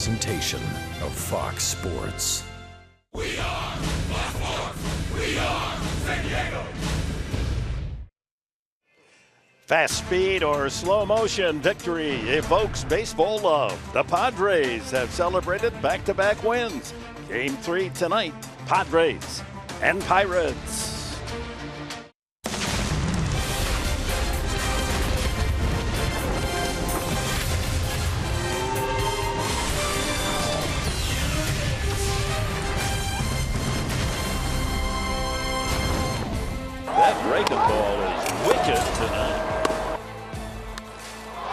Presentation of Fox Sports. We are Baltimore. We are San Diego. Fast speed or slow motion victory evokes baseball love. The Padres have celebrated back-to-back wins. Game 3 tonight, Padres and Pirates. That breaking ball is wicked tonight.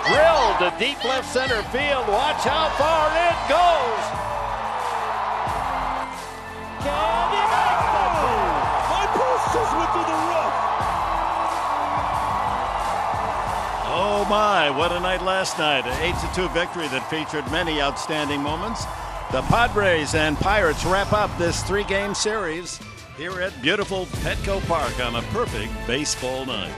Drilled to deep left center field. Watch how far it goes. Can he make the move? My post just went through the roof. Oh my, what a night last night. An 8-2 victory that featured many outstanding moments. The Padres and Pirates wrap up this 3-game series here at beautiful Petco Park on a perfect baseball night.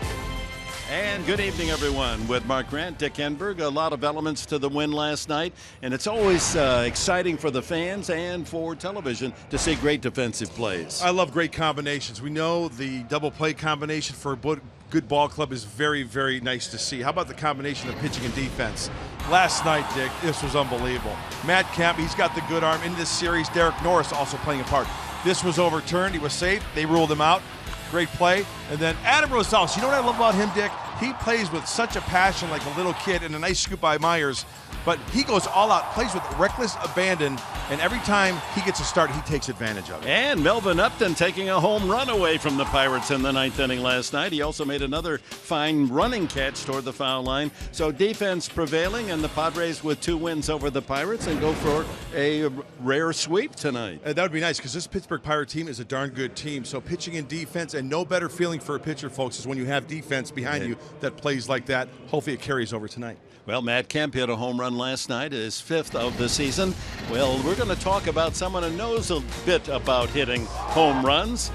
And good evening, everyone. With Mark Grant, Dick Enberg, a lot of elements to the win last night, and it's always exciting for the fans and for television to see great defensive plays. I love great combinations. We know the double play combination for a good ball club is very, very nice to see. How about the combination of pitching and defense? Last night, Dick, this was unbelievable. Matt Kemp, he's got the good arm in this series. Derek Norris also playing a part. This was overturned. He was safe. They ruled him out. Great play. And then Adam Rosales, you know what I love about him, Dick? He plays with such a passion like a little kid, and a nice scoop by Myers. But he goes all out, plays with reckless abandon, and every time he gets a start, he takes advantage of it. And Melvin Upton taking a home run away from the Pirates in the 9th inning last night. He also made another fine running catch toward the foul line. So defense prevailing, and the Padres with 2 wins over the Pirates and go for a rare sweep tonight. That would be nice because this Pittsburgh Pirate team is a darn good team. So pitching and defense, and no better feeling for a pitcher, folks, is when you have defense behind you that plays like that. Hopefully it carries over tonight. Well, Matt Kemp hit a home run last night, his 5th of the season. Well, we're going to talk about someone who knows a bit about hitting home runs.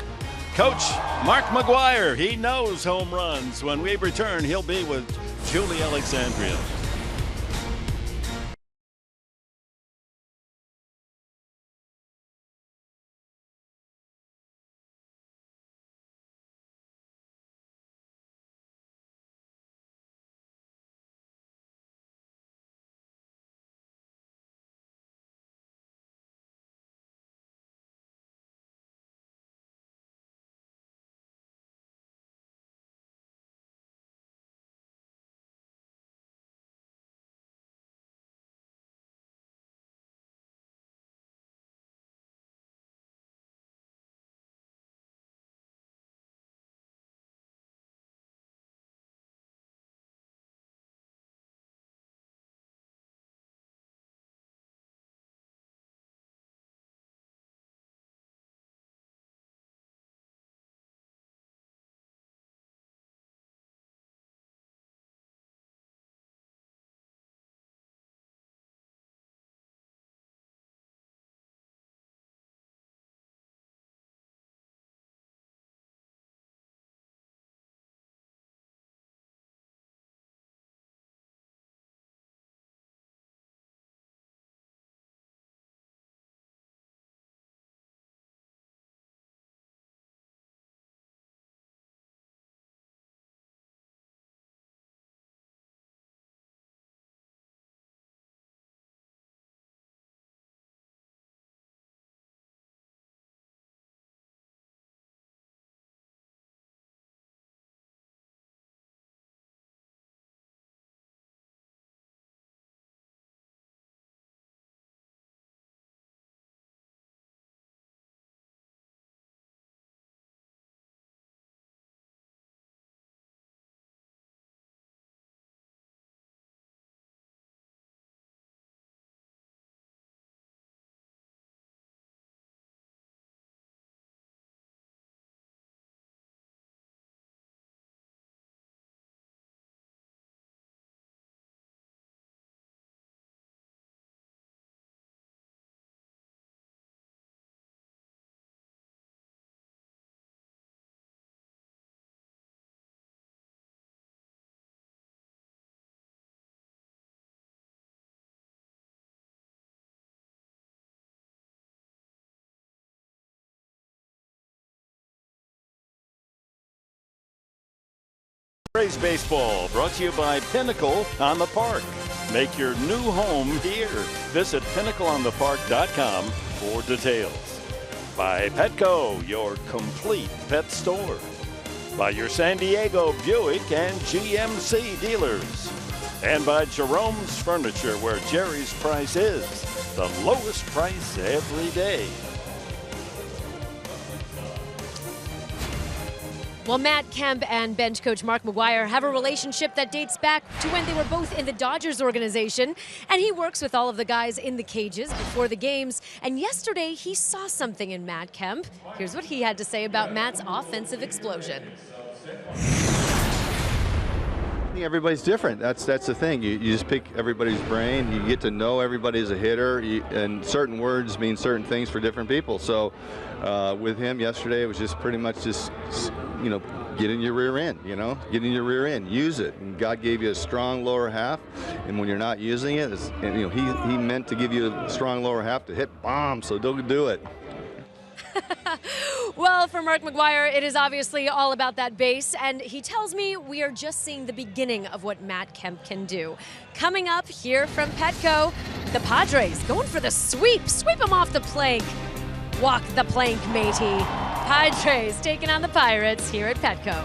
Coach Mark McGuire, he knows home runs. When we return, he'll be with Julie Alexandria. Padres baseball brought to you by Pinnacle on the Park. Make your new home here. Visit pinnacleonthepark.com for details. By Petco, your complete pet store. By your San Diego Buick and GMC dealers. And by Jerome's Furniture, where Jerry's price is the lowest price every day. Well, Matt Kemp and bench coach Mark McGwire have a relationship that dates back to when they were both in the Dodgers organization, and he works with all of the guys in the cages before the games. And yesterday, he saw something in Matt Kemp. Here's what he had to say about Matt's offensive explosion. I think everybody's different. That's the thing. You just pick everybody's brain. You get to know everybody as a hitter, and certain words mean certain things for different people. So with him yesterday, it was just pretty much just get in your rear end. Get in your rear end, use it. And God gave you a strong lower half, and when you're not using it, he meant to give you a strong lower half to hit bombs. So don't do it. Well, for Mark McGwire, it is obviously all about that base, and he tells me we are just seeing the beginning of what Matt Kemp can do. Coming up here from Petco, the Padres going for the sweep. Sweep them off the plank. Walk the plank, matey. Padres taking on the Pirates here at Petco.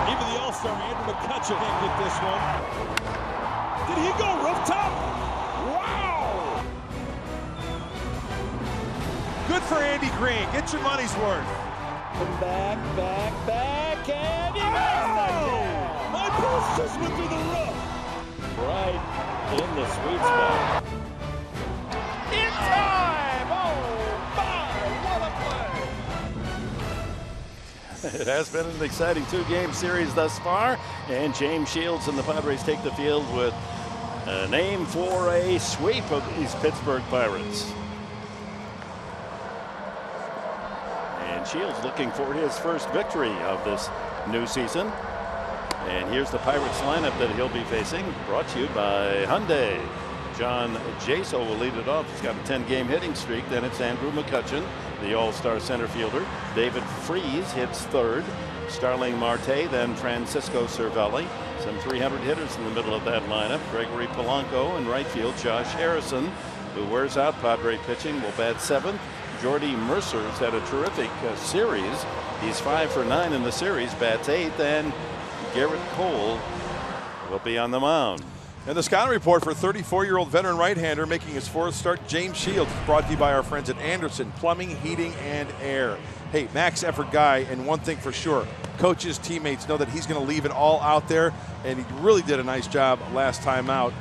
Even the All-Star Andrew McCutcheon can't get this one. Did he go rooftop? Wow! Good for Andy Green. Get your money's worth. Back, and he makes the catch! My pulse just went through the roof. Right in the sweet spot. In time! Oh, my, what a play! It has been an exciting two-game series thus far, and James Shields and the Padres take the field with an aim for a sweep of these Pittsburgh Pirates. And Shields looking for his first victory of this new season. And here's the Pirates lineup that he'll be facing, brought to you by Hyundai. John Jaso will lead it off. He's got a 10-game hitting streak. Then it's Andrew McCutcheon, the all-star center fielder. David Freese hits third. Starling Marte, then Francisco Cervelli. Some 300 hitters in the middle of that lineup. Gregory Polanco in right field. Josh Harrison, who wears out Padre pitching, will bat seventh. Jordy Mercer's had a terrific series. He's 5 for 9 in the series, bats eighth. And Garrett Cole will be on the mound. And the scouting report for 34-year-old veteran right-hander making his 4th start, James Shields, brought to you by our friends at Anderson Plumbing, Heating, and Air. Hey, max effort guy, and one thing for sure, coaches, teammates know that he's going to leave it all out there, and he really did a nice job last time out.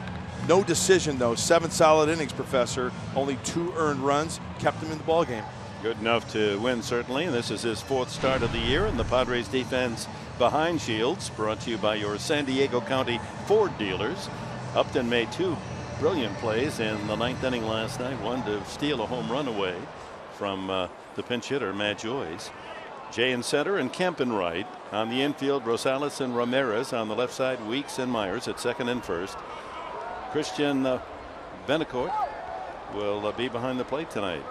No decision, though. 7 solid innings, Professor. Only 2 earned runs. Kept him in the ballgame. Good enough to win, certainly. And this is his 4th start of the year. And the Padres defense behind Shields, brought to you by your San Diego County Ford dealers. Upton made 2 brilliant plays in the 9th inning last night. One to steal a home run away from the pinch hitter, Matt Joyce. Jay in center and Kemp in right. On the infield, Rosales and Ramirez. On the left side, Weeks and Myers at second and first. Christian Benacourt will be behind the plate tonight.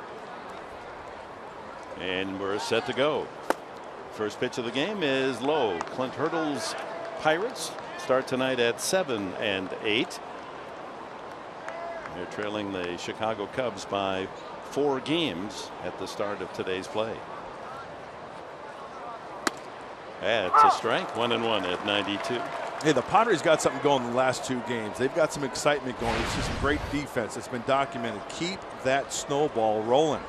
And we're set to go. First pitch of the game is low. Clint Hurdle's Pirates start tonight at 7 and 8. They're trailing the Chicago Cubs by 4 games at the start of today's play. That's a strike. 1-1 at 92. Hey, the Padres got something going in the last 2 games. They've got some excitement going. It's just some great defense that's been documented. Keep that snowball rolling.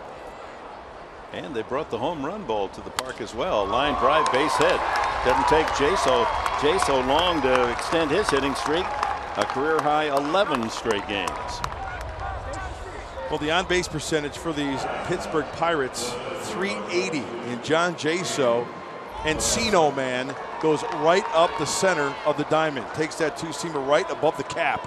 And they brought the home run ball to the park as well. Line drive, base hit. Doesn't take Jay long to extend his hitting streak. A career high 11 straight games. Well, the on-base percentage for these Pittsburgh Pirates, .380, and John Jaso, Encino man, goes right up the center of the diamond. Takes that 2-seamer right above the cap.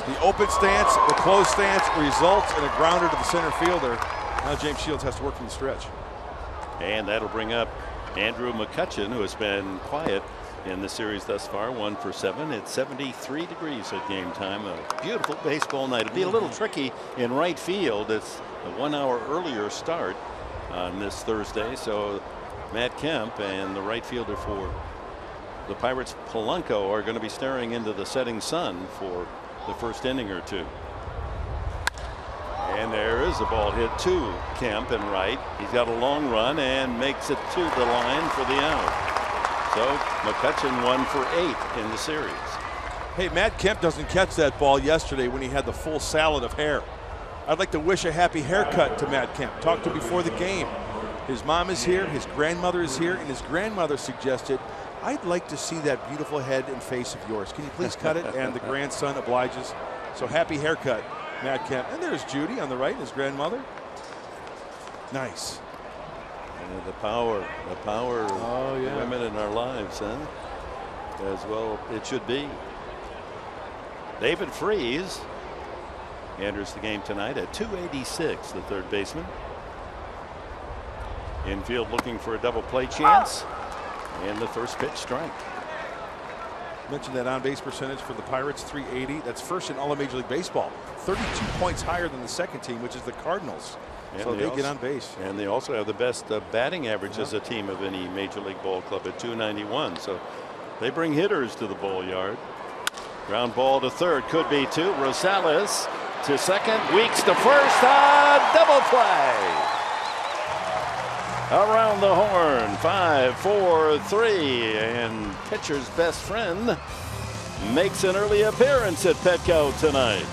The open stance, the closed stance results in a grounder to the center fielder. Now James Shields has to work from the stretch. And that'll bring up Andrew McCutchen, who has been quiet in the series thus far. 1 for 7. It's 73 degrees at game time. A beautiful baseball night. It'll be a little tricky in right field. It's a 1 hour earlier start on this Thursday. So Matt Kemp and the right fielder for the Pirates, Polanco, are going to be staring into the setting sun for the first inning or 2. And there is a ball hit to Kemp in right. He's got a long run and makes it to the line for the out. So McCutchen 1 for 8 in the series. Hey, Matt Kemp doesn't catch that ball yesterday when he had the full salad of hair. I'd like to wish a happy haircut to Matt Kemp. Talked to him before the game. His mom is here, his grandmother is here, and his grandmother suggested, I'd like to see that beautiful head and face of yours. Can you please cut it? And the grandson obliges. So happy haircut, Matt Kemp. And there's Judy on the right, his grandmother. Nice. And the power of women in our lives, huh? As well it should be. David Freese enters the game tonight at 286, the third baseman. Infield looking for a double play chance. And the first pitch strike. Mentioned that on-base percentage for the Pirates, .380. That's first in all of Major League Baseball. 32 points higher than the second team, which is the Cardinals. And so they get on base. And they also have the best batting average as a team of any Major League ball club at .291. So they bring hitters to the ball yard. Ground ball to third, could be 2. Rosales to second, Weeks to first, double play. Around the horn, 5-4-3, and pitcher's best friend makes an early appearance at Petco tonight.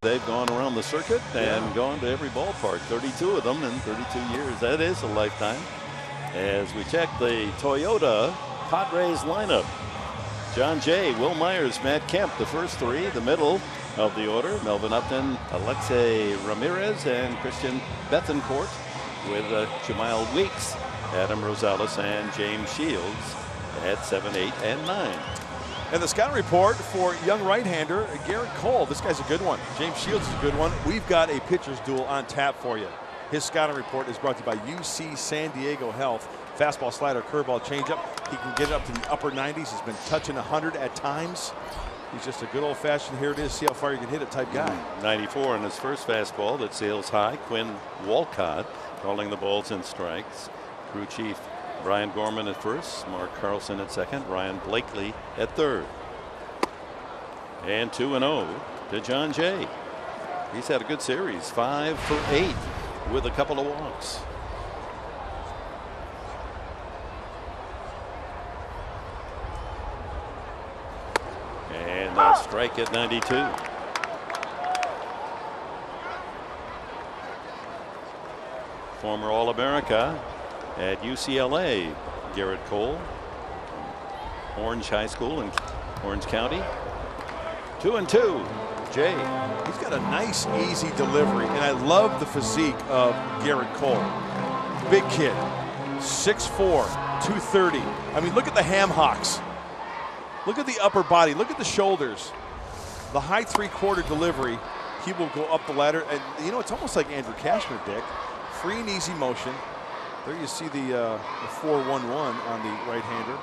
They've gone around the circuit and gone to every ballpark, 32 of them in 32 years. That is a lifetime. As we check the Toyota Padres lineup, John Jay, Will Myers, Matt Kemp, the first three. The middle of the order, Melvin Upton, Alexei Ramirez, and Christian Bethancourt, with Jemile Weeks, Adam Rosales, and James Shields at 7, 8, and 9. And the scouting report for young right-hander Garrett Cole. This guy's a good one. James Shields is a good one. We've got a pitcher's duel on tap for you. His scouting report is brought to you by UC San Diego Health. Fastball, slider, curveball, changeup. He can get it up to the upper 90s. He's been touching 100 at times. He's just a good old-fashioned, here it is, see how far you can hit it type guy. 94 on his first fastball that sails high. Quinn Walcott calling the balls and strikes. Crew chief Brian Gorman at first, Mark Carlson at second, Ryan Blakely at third. And 2-0 to John Jay. He's had a good series, 5 for 8 with a couple of walks. And a strike at 92. Former All-America at UCLA, Garrett Cole, Orange High School in Orange County. 2-2, Jay. He's got a nice, easy delivery, and I love the physique of Garrett Cole. Big kid, 6'4", 230. I mean, look at the ham hocks. Look at the upper body. Look at the shoulders. The high three-quarter delivery. He will go up the ladder, and you know, it's almost like Andrew Cashner, Dick. Free and easy motion. There you see the 4-1-1 on the right-hander.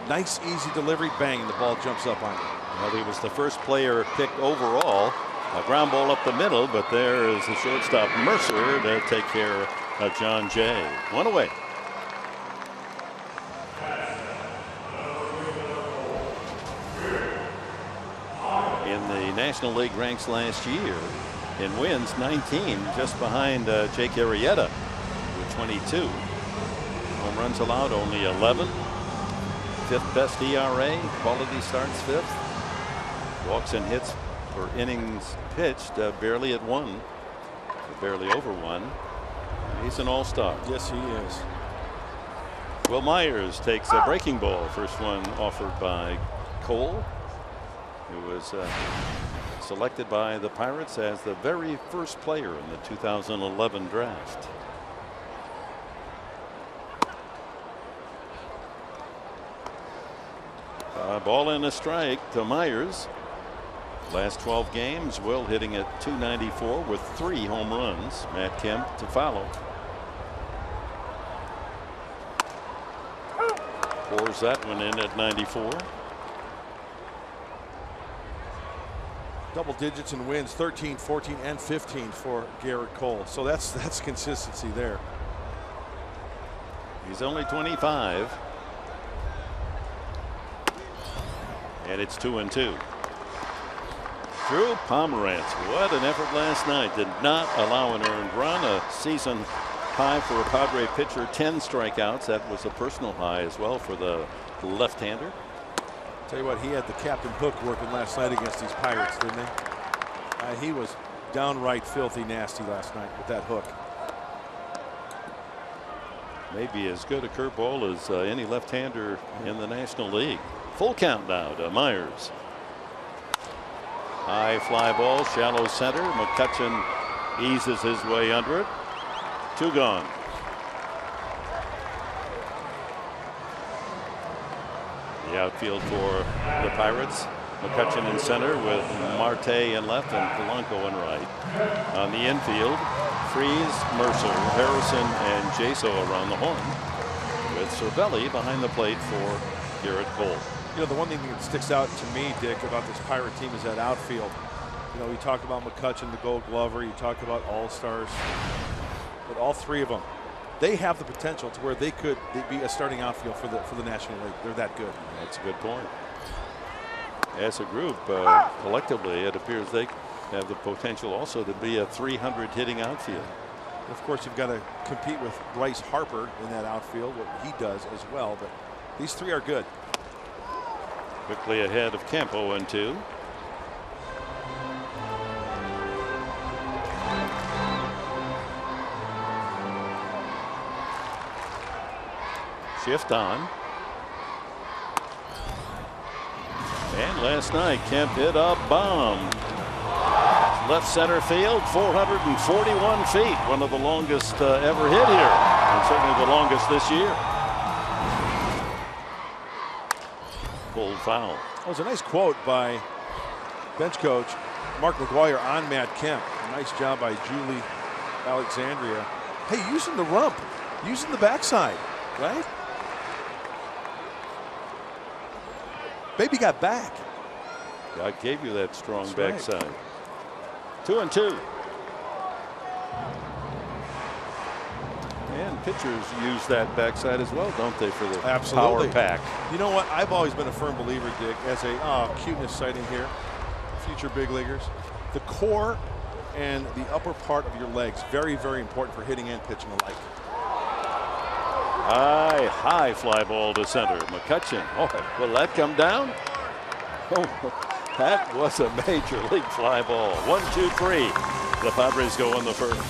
Nice, easy delivery, bang, and the ball jumps up on him. Well, he was the first player picked overall. A ground ball up the middle, but there is the shortstop Mercer to take care of John Jay. One away. In the National League ranks last year, in wins, 19, just behind Jake Arrieta with 22. Home runs allowed, only 11. Fifth best ERA. Quality starts fifth. Walks and hits for innings pitched, barely at 1, barely over 1. He's an all-star. Yes, he is. Will Myers takes a breaking ball. First one offered by Cole, who was selected by the Pirates as the very first player in the 2011 draft. Ball and a strike to Myers. Last 12 games, Will hitting at .294 with 3 home runs. Matt Kemp to follow. Pours that one in at 94. Double digits in wins, 13, 14, and 15 for Garrett Cole. So that's consistency there. He's only 25. And it's 2-2. Drew Pomerantz, what an effort last night. Did not allow an earned run. A season high for a Padre pitcher, 10 strikeouts. That was a personal high as well for the left-hander. Tell you what, he had the Captain Hook working last night against these Pirates, didn't he? He was downright filthy nasty last night with that hook. Maybe as good a curveball as any left-hander in the National League. Full count now to Myers. High fly ball, shallow center. McCutchen eases his way under it. 2 gone. The outfield for the Pirates. McCutchen in center with Marte in left and Polanco in right. On the infield, Freese, Mercer, Harrison, and Jaso around the horn, with Cervelli behind the plate for Garrett Cole. You know, the one thing that sticks out to me, Dick, about this Pirate team is that outfield. You know, you talk about McCutchen, the Gold Glover, you talk about All-Stars, but all 3 of them, they have the potential to where they'd be a starting outfield for the National League. They're that good. That's a good point. As a group, collectively, it appears they have the potential also to be a 300 hitting outfield. Of course, you've got to compete with Bryce Harper in that outfield, what he does as well, but these 3 are good. Quickly ahead of Kemp, 0-2. Shift on. And last night, Kemp hit a bomb. Left center field, 441 feet. One of the longest ever hit here. And certainly the longest this year. Pulled foul. That was a nice quote by bench coach Mark McGuire on Matt Kemp. A nice job by Julie Alexandria. Hey, using the rump, using the backside, right? Baby got back. God gave you that strong That's backside. 2-2. And pitchers use that backside as well, don't they, for the Absolutely. power pack? You know what? I've always been a firm believer, Dick, as a cuteness sighting here, future big leaguers. The core and the upper part of your legs, very, very important for hitting and pitching alike. High fly ball to center. McCutcheon. Oh, will that come down? Oh, that was a major league fly ball. 1-2-3. The Padres go in the first.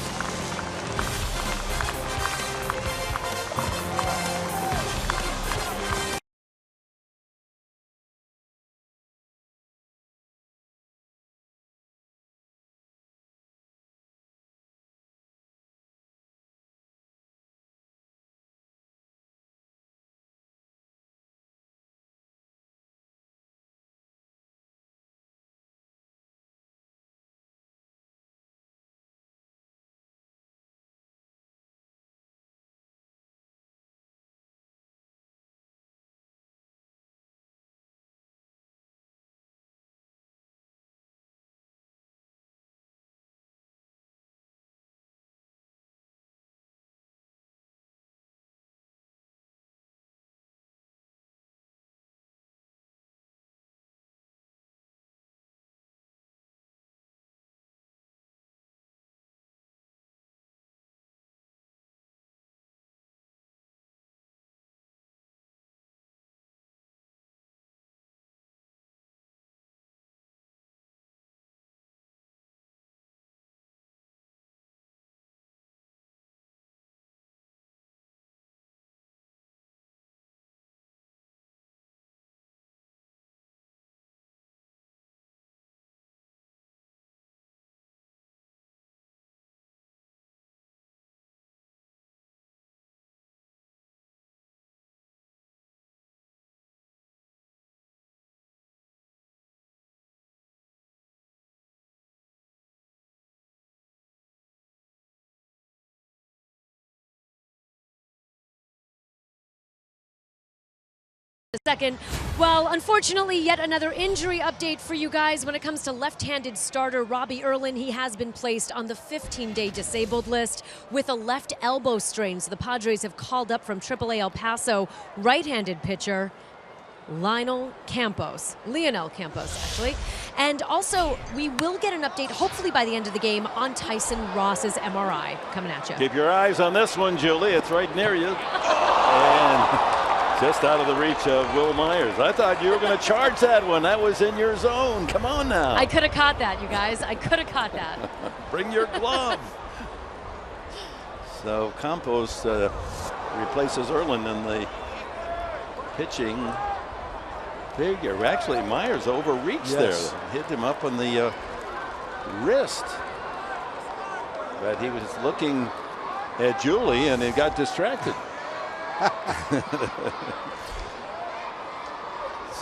Second. Well, unfortunately, yet another injury update for you guys. When it comes to left-handed starter Robbie Erlin, he has been placed on the 15-day disabled list with a left elbow strain. So the Padres have called up from AAA El Paso right-handed pitcher Leonel Campos, actually. And also, we will get an update, hopefully by the end of the game, on Tyson Ross's MRI coming at you. Keep your eyes on this one, Julie. It's right near you. And just out of the reach of Will Myers. I thought you were going to charge that one. That was in your zone. Come on now. I could have caught that, you guys. I could have caught that. Bring your glove. So Campos replaces Erlin in the pitching figure. Actually, Myers overreached there. Hit him up on the wrist. But he was looking at Julie and he got distracted.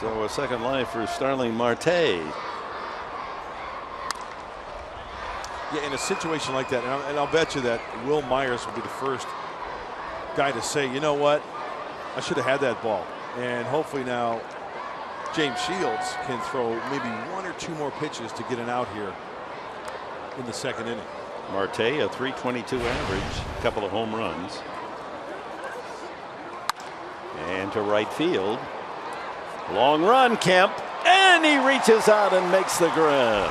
So a second life for Starling Marte. Yeah, in a situation like that, and I'll bet you that Will Myers will be the first guy to say, you know what, I should have had that ball. And hopefully now James Shields can throw maybe one or two more pitches to get an out here in the second inning. Marte, a .322 average, a couple of home runs. And to right field. Long run, Kemp. And he reaches out and makes the grab.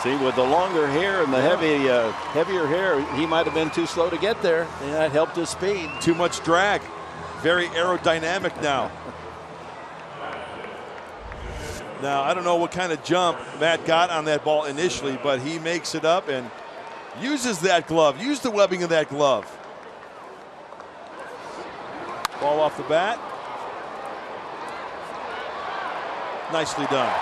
See, with the longer hair and the heavier hair, he might have been too slow to get there. And that helped his speed. Too much drag. Very aerodynamic now. Now, I don't know what kind of jump Matt got on that ball initially, but he makes it up and uses that glove. Use the webbing of that glove. Ball off the bat. Nicely done.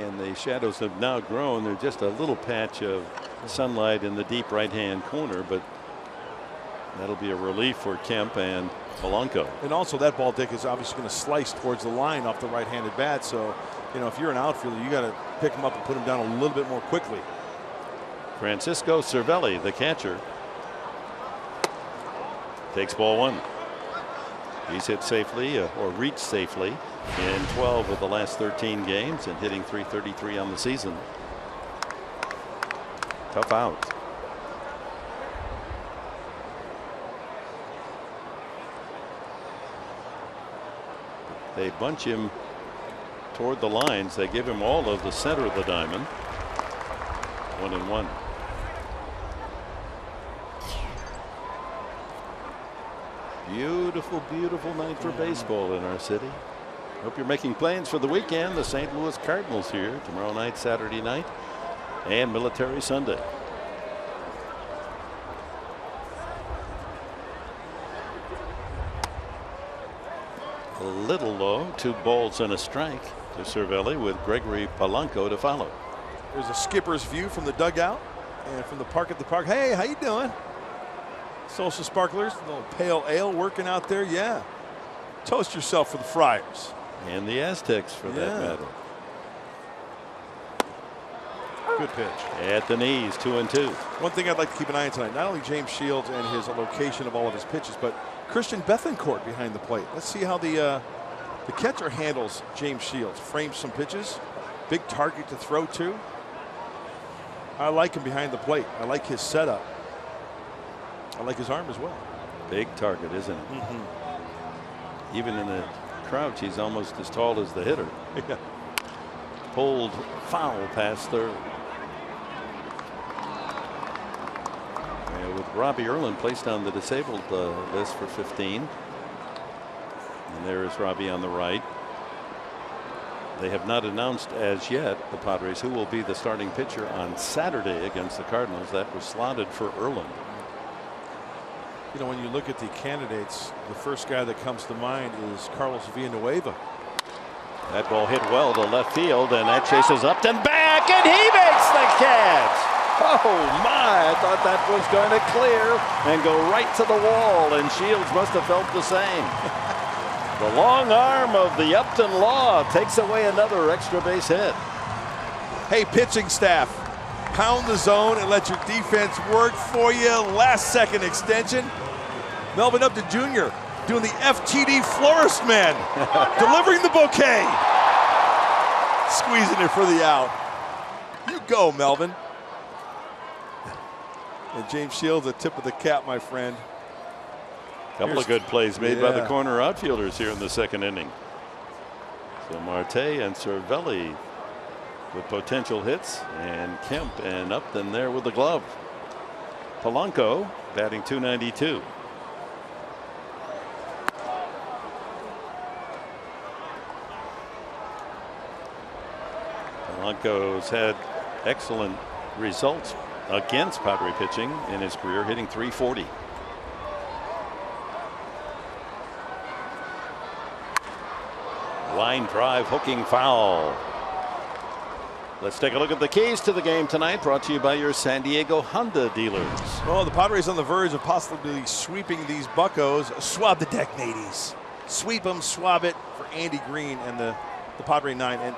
And the shadows have now grown. There's just a little patch of sunlight in the deep right-hand corner, but that'll be a relief for Kemp and Polanco. And also that ball, Dick, is obviously going to slice towards the line off the right-handed bat. So, you know, if you're an outfielder, you got to pick him up and put him down a little bit more quickly. Francisco Cervelli, the catcher, takes ball one. He's hit safely or reached safely in 12 of the last 13 games and hitting .333 on the season. Tough out. They bunch him toward the lines. They give him all of the center of the diamond. 1-1. Beautiful, beautiful night for baseball in our city. Hope you're making plans for the weekend. The St. Louis Cardinals here tomorrow night, Saturday night, and Military Sunday. A little low, 2 balls and a strike to Cervelli with Gregory Polanco to follow. There's a skipper's view from the dugout and from the park at the park. Hey, how you doing? Social sparklers, a little pale ale working out there. Yeah. Toast yourself for the Friars. And the Aztecs for that matter. Good pitch. At the knees, 2-2. One thing I'd like to keep an eye on tonight, not only James Shields and his location of all of his pitches, but Christian Bethancourt behind the plate. Let's see how the catcher handles James Shields. Frames some pitches. Big target to throw to. I like him behind the plate. I like his setup. I like his arm as well. Big target, isn't it? Mm-hmm. Even in the crouch, he's almost as tall as the hitter. Yeah. Pulled foul past third. With Robbie Erlin placed on the disabled list for 15. And there is Robbie on the right. They have not announced as yet, the Padres, who will be the starting pitcher on Saturday against the Cardinals. That was slotted for Erlin. You know, when you look at the candidates, the first guy that comes to mind is Carlos Villanueva. That ball hit well to left field, and that chases up and back, and he makes the catch. Oh my, I thought that was going to clear and go right to the wall, and Shields must have felt the same. The long arm of the Upton Law takes away another extra base hit. Hey, pitching staff, pound the zone and let your defense work for you. Last second extension. Melvin Upton Jr. doing the FTD florist man, delivering the bouquet. Squeezing it for the out. You go, Melvin. And James Shields, a tip of the cap, my friend. Couple of good plays made by the corner outfielders here in the second inning. So Marte and Cervelli with potential hits, and Kemp and Upton there with the glove. Polanco batting .292. Polanco's had excellent results against Padre pitching in his career, hitting .340. Line drive, hooking foul. Let's take a look at the keys to the game tonight, brought to you by your San Diego Honda dealers. Well, the Padres on the verge of possibly sweeping these buccos. Swab the deck, mateys. Sweep them, swab it for Andy Green and the Padre 9. And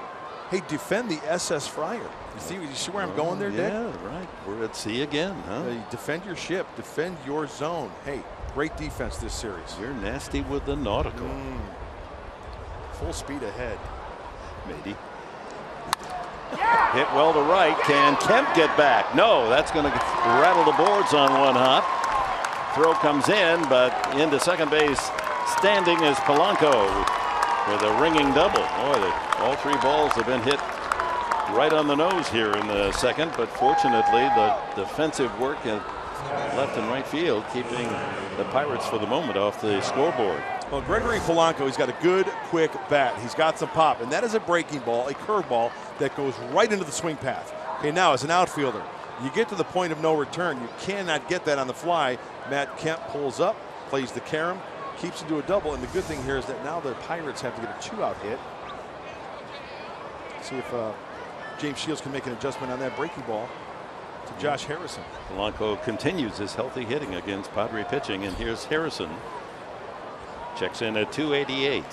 hey, defend the SS Fryer. You see where I'm going there, Dick? Yeah, right. We're at sea again, huh? Defend your ship, defend your zone. Hey, great defense this series. You're nasty with the nautical. Full speed ahead. Maybe. Hit well to right. Can Kemp get back? No, that's going to rattle the boards on one hop. Throw comes in, but into second base standing is Polanco with a ringing double. Boy, all 3 balls have been hit right on the nose here in the second, but fortunately the defensive work in left and right field keeping the Pirates for the moment off the scoreboard. Well, Gregory Polanco, he's got a good, quick bat. He's got some pop, and that is a breaking ball, a curveball that goes right into the swing path. Okay, now as an outfielder, You get to the point of no return. You cannot get that on the fly. Matt Kemp pulls up, plays the carom, keeps it to a double. And the good thing here is that now the Pirates have to get a 2-out hit. See if James Shields can make an adjustment on that breaking ball to Josh Harrison. Polanco continues his healthy hitting against Padre pitching, and here's Harrison. Checks in at 288.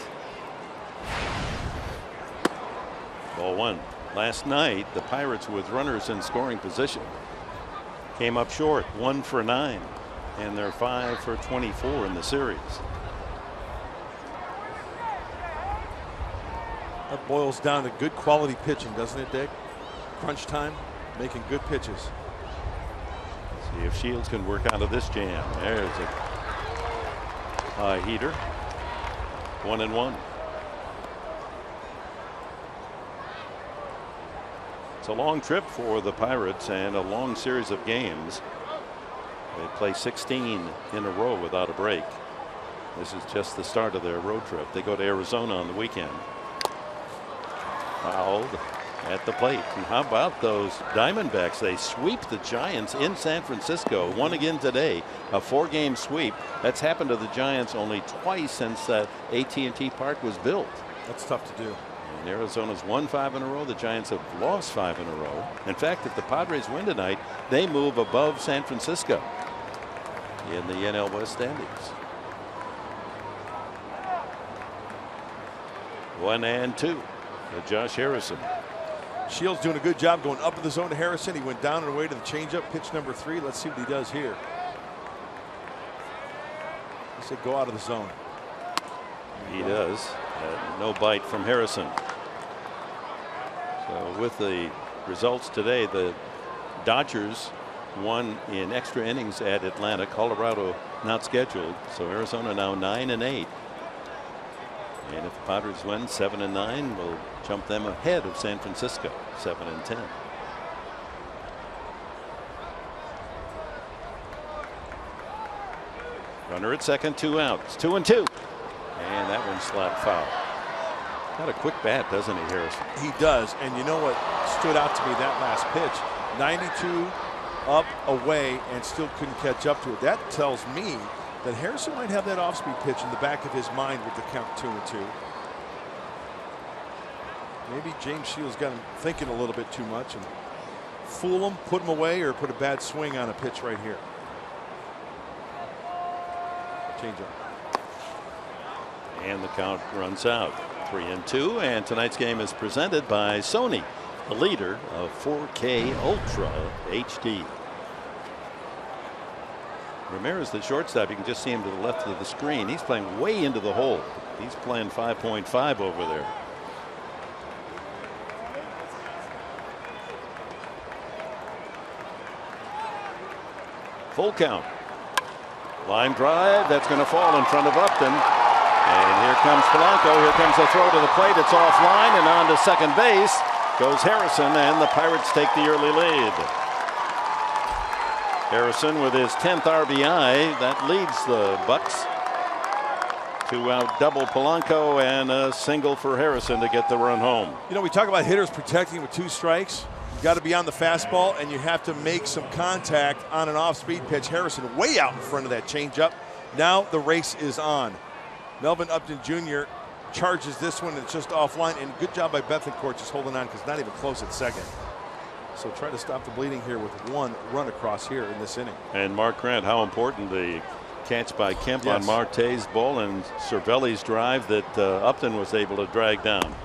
Ball one. Last night, the Pirates, with runners in scoring position, came up short, 1 for 9, and they're 5 for 24 in the series. That boils down to good quality pitching, doesn't it, Dick? Crunch time, making good pitches. See if Shields can work out of this jam. There's a heater. 1-1. It's a long trip for the Pirates and a long series of games. They play 16 in a row without a break. This is just the start of their road trip. They go to Arizona on the weekend. Fouled at the plate. And how about those Diamondbacks? They sweep the Giants in San Francisco. Won again today. A 4-game sweep. That's happened to the Giants only twice since AT&T Park was built. That's tough to do. And Arizona's won 5 in a row. The Giants have lost 5 in a row. In fact, if the Padres win tonight, they move above San Francisco in the NL West standings. 1-2 with Josh Harrison. Shields doing a good job going up in the zone to Harrison. He went down and away to the changeup, pitch number 3. Let's see what he does here. He said go out of the zone. He does. No bite from Harrison. So with the results today, the Dodgers won in extra innings at Atlanta. Colorado not scheduled. So Arizona now 9-8. And if the Padres win 7-9, will jump them ahead of San Francisco 7-10. Runner at second, 2 outs, 2-2. And that one slapped foul. Got a quick bat, doesn't he, Harrison? He does. And you know what stood out to me that last pitch? 92 up, away, and still couldn't catch up to it. That tells me that Harrison might have that off-speed pitch in the back of his mind with the count 2-2. Maybe James Shields got him thinking a little bit too much and fool him, put him away, or put a bad swing on a pitch right here. Change up. And the count runs out. 3-2, and tonight's game is presented by Sony, the leader of 4K Ultra HD. Ramirez, the shortstop, you can just see him to the left of the screen. He's playing way into the hole. He's playing 5.5 over there. Full count. Line drive. That's going to fall in front of Upton. And here comes Polanco. Here comes the throw to the plate. It's offline and on to second base goes Harrison, and the Pirates take the early lead. Harrison with his 10th RBI. That leads the Bucks. 2-out double Polanco and a single for Harrison to get the run home. You know, we talk about hitters protecting with 2 strikes. You got to be on the fastball, and you have to make some contact on an off-speed pitch. Harrison way out in front of that changeup. Now the race is on. Melvin Upton Jr. charges this one. It's just offline, and good job by Bethencourt just holding on because not even close at second. So try to stop the bleeding here with 1 run across here in this inning. And Mark Grant, how important the catch by Kemp on Marte's ball and Cervelli's drive that Upton was able to drag down.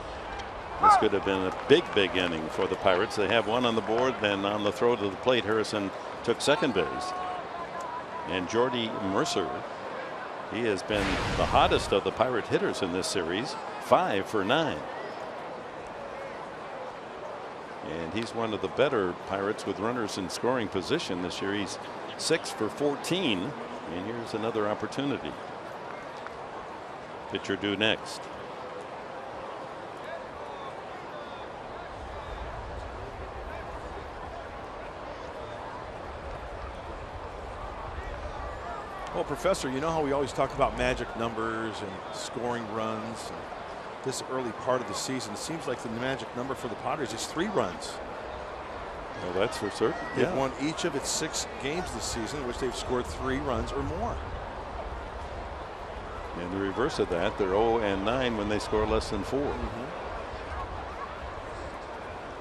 This could have been a big inning for the Pirates. They have 1 on the board. Then on the throw to the plate, Harrison took second base. And Jordy Mercer, he has been the hottest of the Pirate hitters in this series, 5 for 9. And he's one of the better Pirates with runners in scoring position this year. He's 6 for 14. And here's another opportunity. Pitcher due next. Well, Professor, you know how we always talk about magic numbers and scoring runs. And this early part of the season, it seems like the magic number for the Padres is 3 runs. Well, that's for certain. They've won each of its 6 games this season, in which they've scored 3 runs or more. And the reverse of that, they're 0-9 when they score less than 4.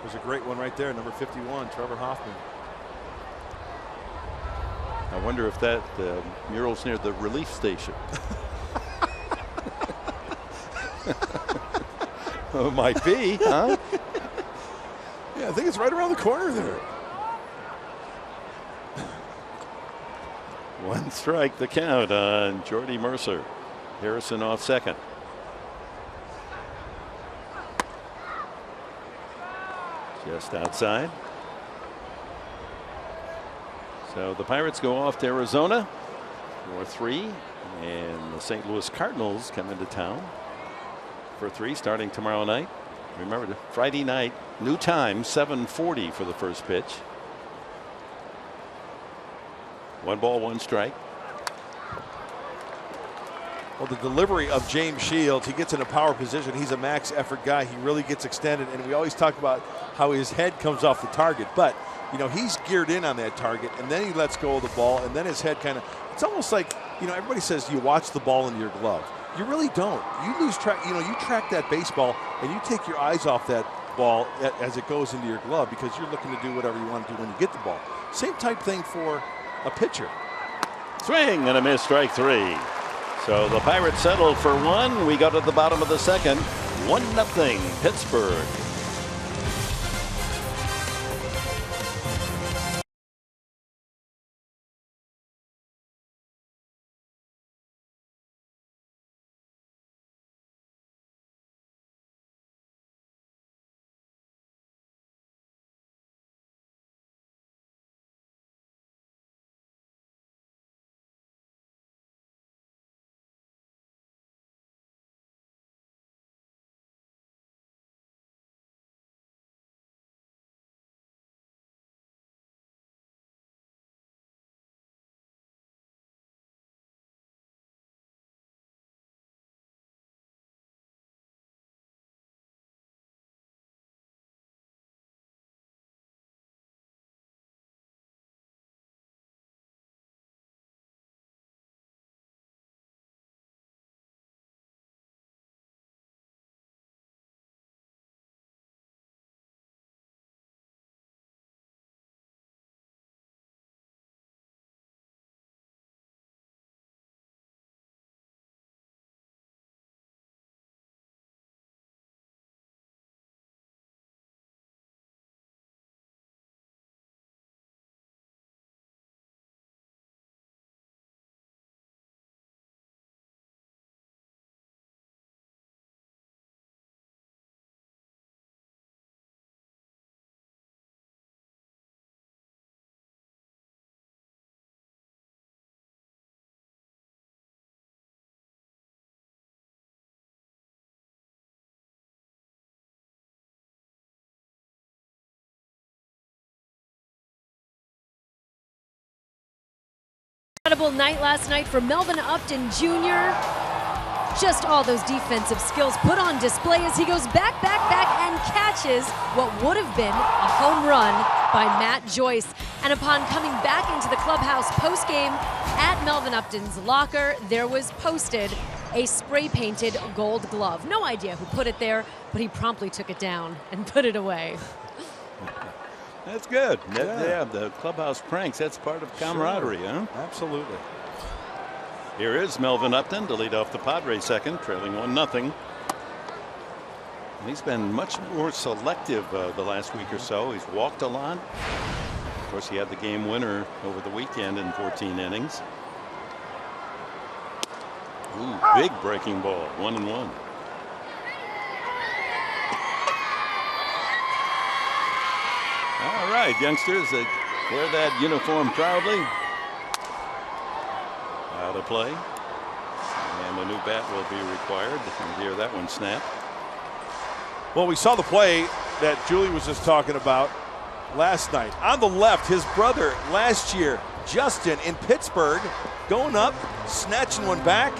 There's a great one right there, number 51, Trevor Hoffman. I wonder if that mural's near the relief station. Oh, it might be, huh? Yeah, I think it's right around the corner there. 1 strike the count on Jordy Mercer. Harrison off second. Just outside. So the Pirates go off to Arizona for 3, and the St. Louis Cardinals come into town for 3 starting tomorrow night. Remember, Friday night, new time, 7:40 for the first pitch. 1 ball, 1 strike. Well, the delivery of James Shields, he gets in a power position. He's a max effort guy. He really gets extended, and we always talk about how his head comes off the target, but you know, he's geared in on that target, and then he lets go of the ball, and then his head kind of, it's almost like, you know, everybody says you watch the ball into your glove. You really don't. You lose track, you know, you track that baseball and you take your eyes off that ball as it goes into your glove because you're looking to do whatever you want to do when you get the ball. Same type thing for a pitcher. Swing and a miss, strike 3. So the Pirates settle for 1. We go to the bottom of the second. 1-0 Pittsburgh. Incredible night last night for Melvin Upton Jr. Just all those defensive skills put on display as he goes back, and catches what would have been a home run by Matt Joyce. And upon coming back into the clubhouse postgame at Melvin Upton's locker, there was posted a spray-painted gold glove. No idea who put it there, but he promptly took it down and put it away. That's good. Yeah, the clubhouse pranks, that's part of camaraderie, huh? Absolutely. Here is Melvin Upton to lead off the Padres second, trailing 1-0. He's been much more selective the last week or so. He's walked a lot. Of course, he had the game winner over the weekend in 14 innings. Ooh, big breaking ball, 1-1. All right, youngsters that wear that uniform proudly. Out of play. And a new bat will be required. You hear that one snap. Well, we saw the play that Julie was just talking about last night. On the left, his brother last year, Justin, in Pittsburgh, going up, snatching one back.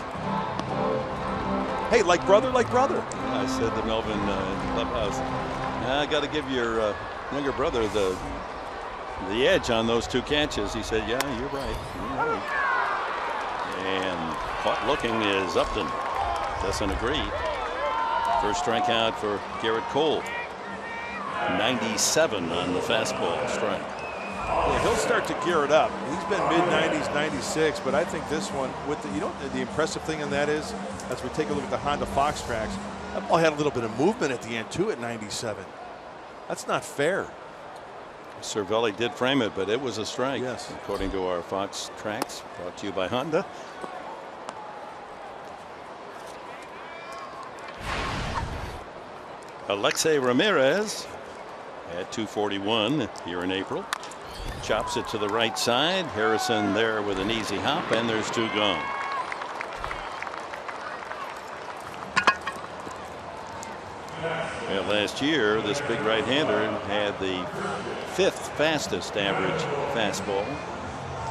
Hey, like brother, like brother. I said to Melvin in the clubhouse, I got to give your younger brother the the edge on those 2 catches. He said, yeah, you're right. And caught looking is Upton. Doesn't agree. First strikeout for Garrett Cole. 97 on the fastball strike. Yeah, he'll start to gear it up. He's been mid-90s, 96, but I think this one, with the impressive thing in that is, as we take a look at the Honda Fox tracks, that ball had a little bit of movement at the end too at 97. That's not fair. Cervelli did frame it, but it was a strike. Yes. According to our Fox tracks, brought to you by Honda. Alexei Ramirez at 241 here in April. Chops it to the right side. Harrison there with an easy hop, and there's 2 gone. Well, last year, this big right-hander had the 5th fastest average fastball.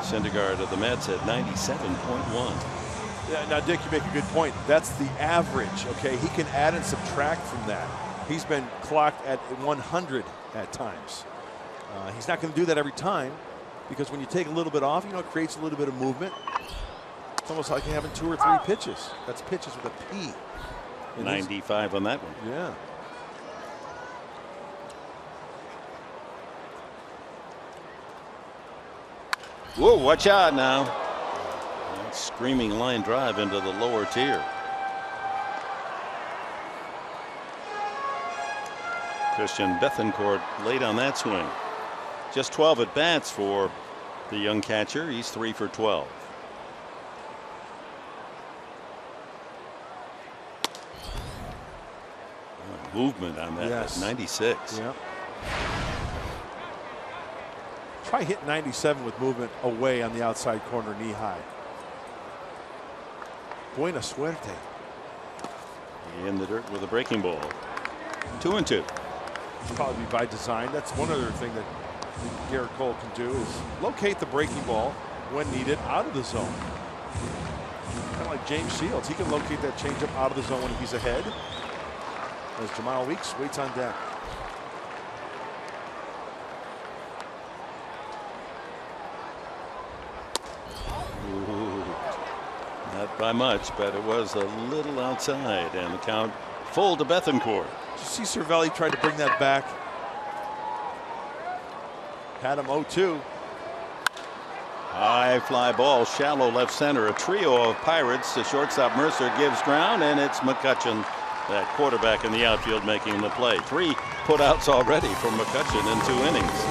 Syndergaard of the Mets at 97.1. Yeah, now, Dick, you make a good point. That's the average. Okay, he can add and subtract from that. He's been clocked at 100 at times. He's not going to do that every time, because when you take a little bit off, it creates a little bit of movement. It's almost like having 2 or 3 pitches. That's pitches with a P. 95 on that one. Yeah. Whoa, watch out now. Screaming line drive into the lower tier. Christian Bethancourt late on that swing. Just 12 at bats for the young catcher. He's 3 for 12. Movement on that. Yes. 96. Yep. Try hitting 97 with movement away on the outside corner, knee high. Buena suerte. In the dirt with a breaking ball. 2-2. Probably by design. That's one other thing that Garrett Cole can do is locate the breaking ball when needed out of the zone. Kind of like James Shields. He can locate that changeup out of the zone when he's ahead, as Jamal Weeks waits on deck. Ooh, not by much, but it was a little outside, and the count full to Bethancourt. Did you see Cervelli tried to bring that back? Had him 0-2. High fly ball, shallow left center. A trio of Pirates. The shortstop Mercer gives ground, and it's McCutchen, that quarterback in the outfield, making the play. 3 putouts already for McCutchen in 2 innings.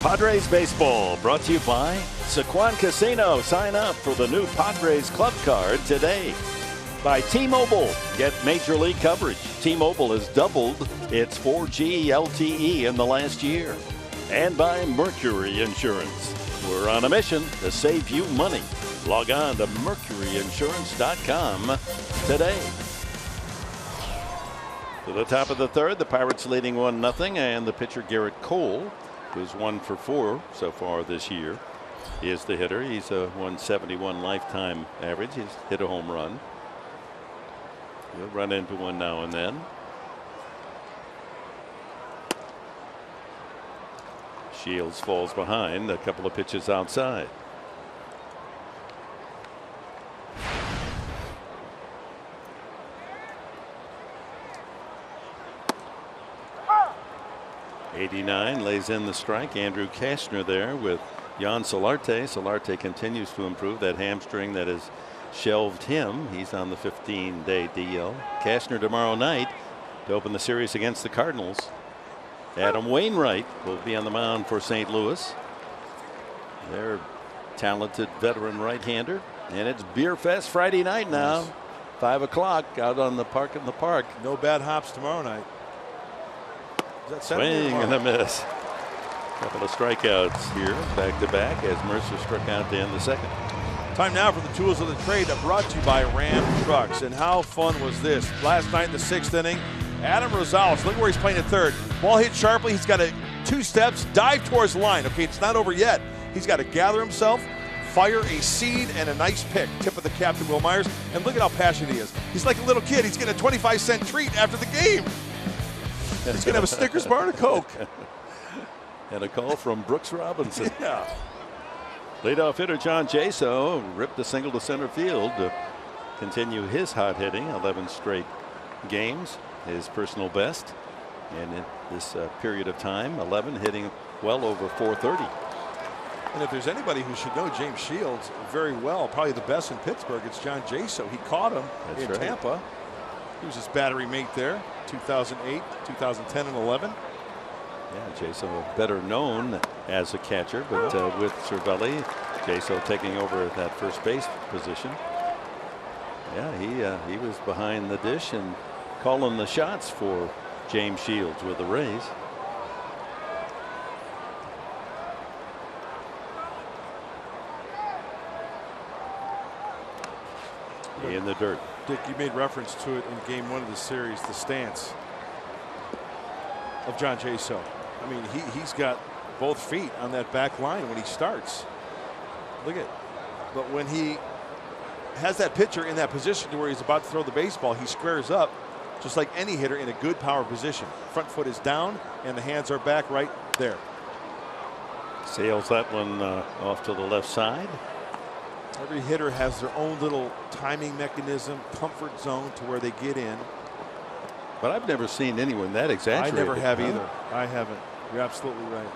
Padres baseball brought to you by Sequan Casino. Sign up for the new Padres Club card today. By T-Mobile. Get major league coverage. T-Mobile has doubled its 4G LTE in the last year. And by Mercury Insurance. We're on a mission to save you money. Log on to mercuryinsurance.com today. To the top of the third, the Pirates leading 1-0, and the pitcher Garrett Cole, who's 1 for 4 so far this year, is the hitter. He's a 171 lifetime average. He's hit a home run. He'll run into one now and then. Shields falls behind, a couple of pitches outside. '89 lays in the strike. Andrew Kastner there with Jan Solarte. Solarte continues to improve. That hamstring that has shelved him. He's on the 15-day DL. Kastner tomorrow night to open the series against the Cardinals. Adam Wainwright will be on the mound for St. Louis. Their talented veteran right-hander. And it's Beer Fest Friday night now. Nice. 5 o'clock out on the park in the park. No bad hops tomorrow night. Swing and a miss. Couple of strikeouts here back to back as Mercer struck out to end the second. Time now for the tools of the trade, brought to you by Ram Trucks. And how fun was this? Last night in the 6th inning, Adam Rosales, look where he's playing at third. Ball hit sharply. He's got to 2 steps, dive towards the line. Okay, it's not over yet. He's got to gather himself, fire a seed, and a nice pick. Tip of the cap to Will Myers. And look at how passionate he is. He's like a little kid. He's getting a 25-cent treat after the game. He's going to have a Snickers bar and a Coke. And a call from Brooks Robinson. Yeah. Leadoff hitter John Jaso ripped a single to center field to continue his hot hitting. 11 straight games, his personal best. And in this period of time, 11 hitting well over 430. And if there's anybody who should know James Shields very well, probably the best in Pittsburgh, it's John Jaso. He caught him in Tampa. He was his battery mate there, 2008, 2010, and 11. Yeah, Jaso better known as a catcher, but with Cervelli, Jaso taking over that first base position. Yeah, he was behind the dish and calling the shots for James Shields with the Rays. In the dirt. Dick, you made reference to it in game 1 of the series, the stance of John Jaso. I mean, he's got both feet on that back line when he starts. Look at, but when he has that pitcher in that position to where he's about to throw the baseball, he squares up just like any hitter in a good power position. Front foot is down and the hands are back right there. Sails that one off to the left side. Every hitter has their own little timing mechanism, comfort zone to where they get in. But I've never seen anyone that exaggerated. I never have either. I haven't. You're absolutely right.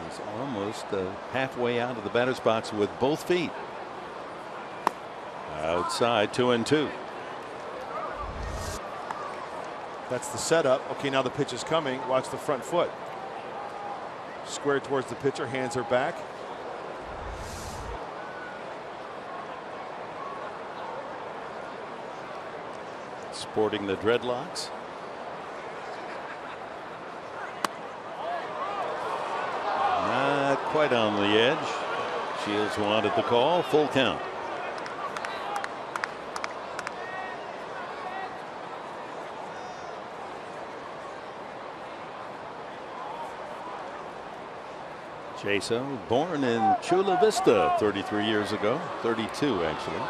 He's almost halfway out of the batter's box with both feet. Outside, 2-2. That's the setup. Okay, now the pitch is coming. Watch the front foot. Square towards the pitcher, hands are back. Sporting the dreadlocks. Not quite on the edge. Shields wanted the call. Full count. Jaso, born in Chula Vista 33 years ago, 32 actually.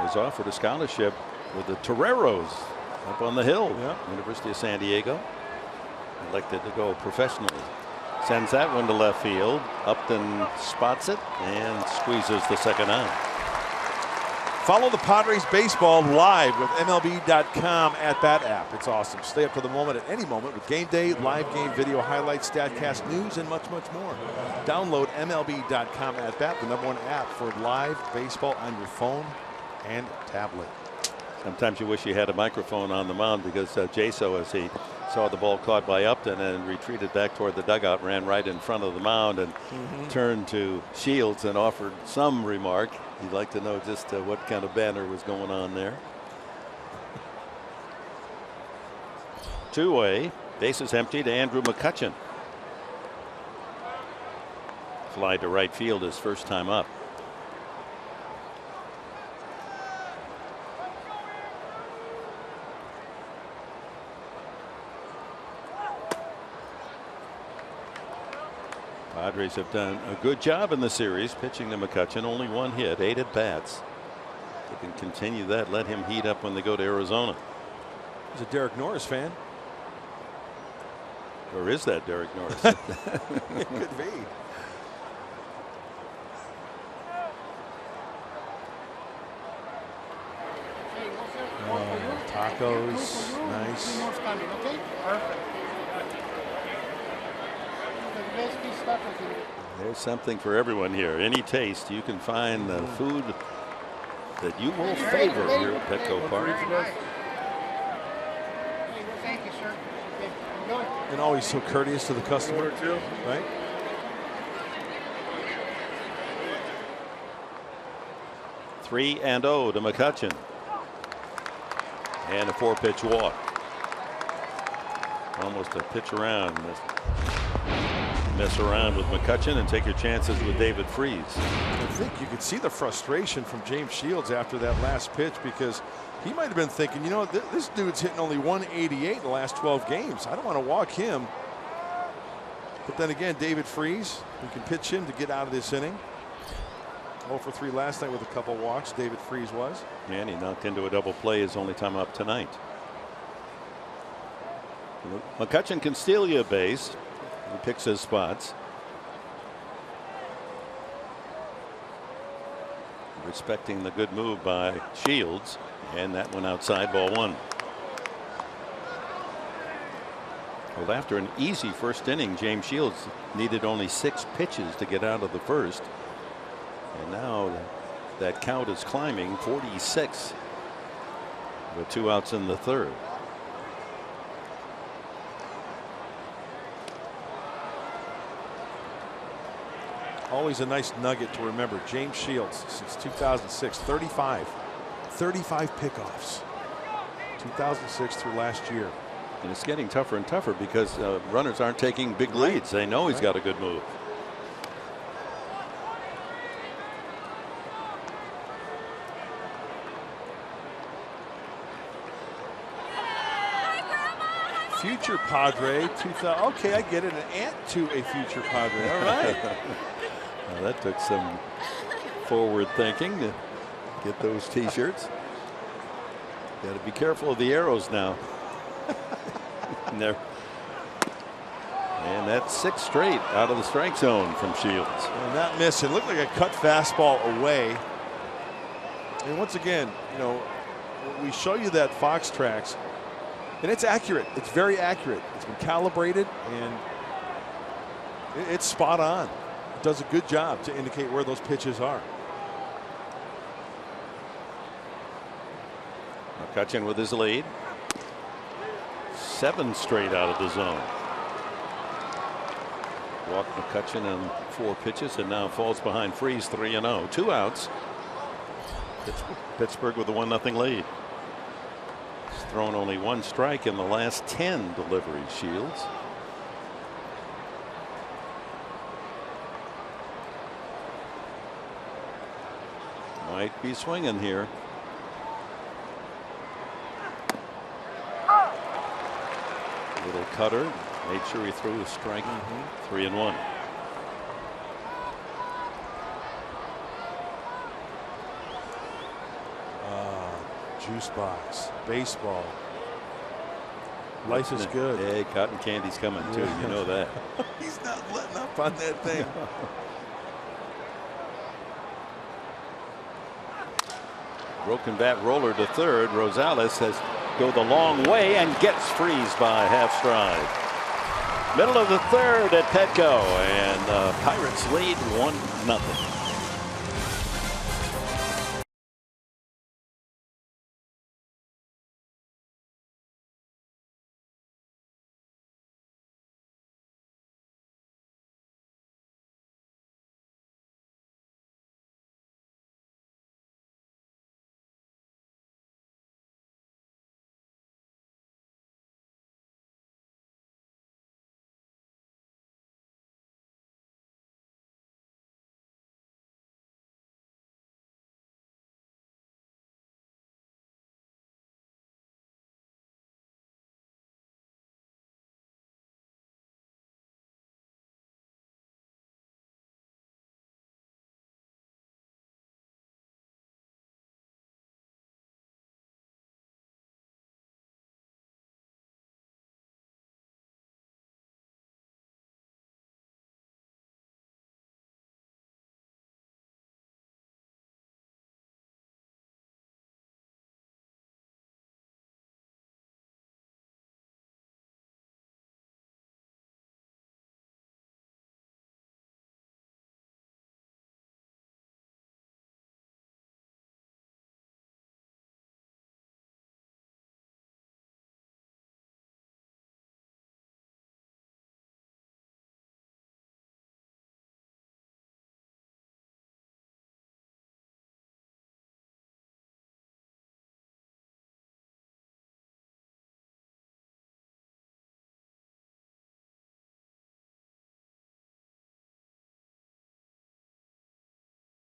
Was offered a scholarship with the Toreros up on the hill, University of San Diego. Elected to go professionally. Sends that one to left field. Upton spots it and squeezes the second out. Follow the Padres baseball live with MLB.com @bat app. It's awesome. Stay up to the moment at any moment with game day, live game video highlights, StatCast news, and much, much more. Download MLB.com @bat, the #1 app for live baseball on your phone and tablet. Sometimes you wish you had a microphone on the mound because Jaso, as he saw the ball caught by Upton and retreated back toward the dugout, ran right in front of the mound and turned to Shields and offered some remark. He'd like to know just what kind of banner was going on there. Two-way, bases empty to Andrew McCutchen. Fly to right field his first time up. Padres have done a good job in the series pitching to McCutchen. Only one hit, 8 at bats. They can continue that, let him heat up when they go to Arizona. He's a Derek Norris fan. Or is that Derek Norris? It could be. Tacos, nice. There's something for everyone here. Any taste, you can find the food that you will favor here at Petco Park. Thank you, sir. And always so courteous to the customer, too, right? Three and 0 to McCutchen. And a 4-pitch walk. Almost a pitch around. Mess around with McCutchen and take your chances with David Freese. I think you could see the frustration from James Shields after that last pitch, because he might have been thinking, you know, this dude's hitting only 188 in the last 12 games. I don't want to walk him. But then again, David Freese, we can pitch him to get out of this inning. 0 for 3 last night with a couple walks. David Freese was. And he knocked into a double play his only time up tonight. McCutchen can steal you a base. He picks his spots. Respecting the good move by Shields, and that went outside, ball 1. Well, after an easy first inning, James Shields needed only 6 pitches to get out of the first. And now that count is climbing, 46 with 2 outs in the third. Always a nice nugget to remember. James Shields, since 2006, 35 pickoffs. 2006 through last year. And it's getting tougher and tougher because runners aren't taking big leads. They know he's got a good move. Future Padre, 2000. Okay, I get it. An aunt to a future Padre. All right. Well, that took some forward thinking to get those T-shirts. Got to be careful of the arrows now. And that's 6 straight out of the strike zone from Shields. And not missing. Looked like a cut fastball away. And once again, you know, we show you that Fox tracks, and it's accurate. It's very accurate. It's been calibrated, and it's spot on. It does a good job to indicate where those pitches are. McCutchen with his lead. 7 straight out of the zone. Walked McCutchen on 4 pitches and now falls behind Freese 3-0. 2 outs. Pittsburgh with a 1-0 lead. He's thrown only 1 strike in the last 10 deliveries, Shields. Might be swinging here. Little cutter, made sure he threw a strike. 3-1. Juice box, baseball. Life is good. Hey, cotton candy's coming too. You know that. He's not letting up on that thing. Broken bat roller to third. Rosales has go the long way and gets Freese by half stride. Middle of the third at Petco, and Pirates lead 1-0.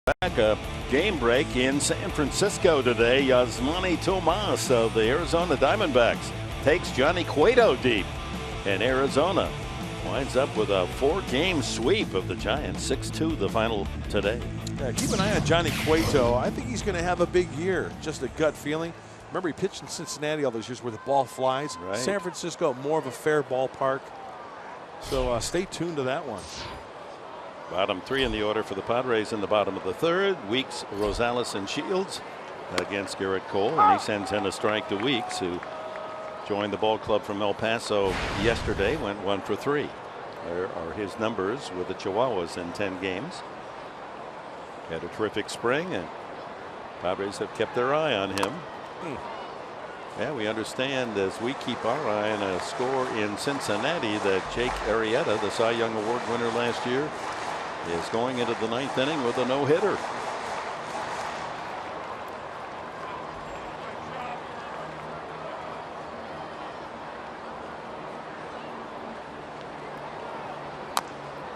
Back a game break in San Francisco today. Yasmani Tomas of the Arizona Diamondbacks takes Johnny Cueto deep, and Arizona winds up with a 4-game sweep of the Giants. 6-2 the final today. Yeah, keep an eye on Johnny Cueto. I think he's going to have a big year. Just a gut feeling. Remember, he pitched in Cincinnati all those years where the ball flies. Right. San Francisco, more of a fair ballpark. So stay tuned to that one. Bottom 3 in the order for the Padres in the bottom of the 3rd. Weeks, Rosales, and Shields against Garrett Cole, and he sends in a strike to Weeks, who joined the ball club from El Paso yesterday, went 1 for 3. There are his numbers with the Chihuahuas in 10 games. Had a terrific spring, and Padres have kept their eye on him. Yeah, we understand as we keep our eye on a score in Cincinnati that Jake Arrieta, the Cy Young Award winner last year, is going into the 9th inning with a no-hitter.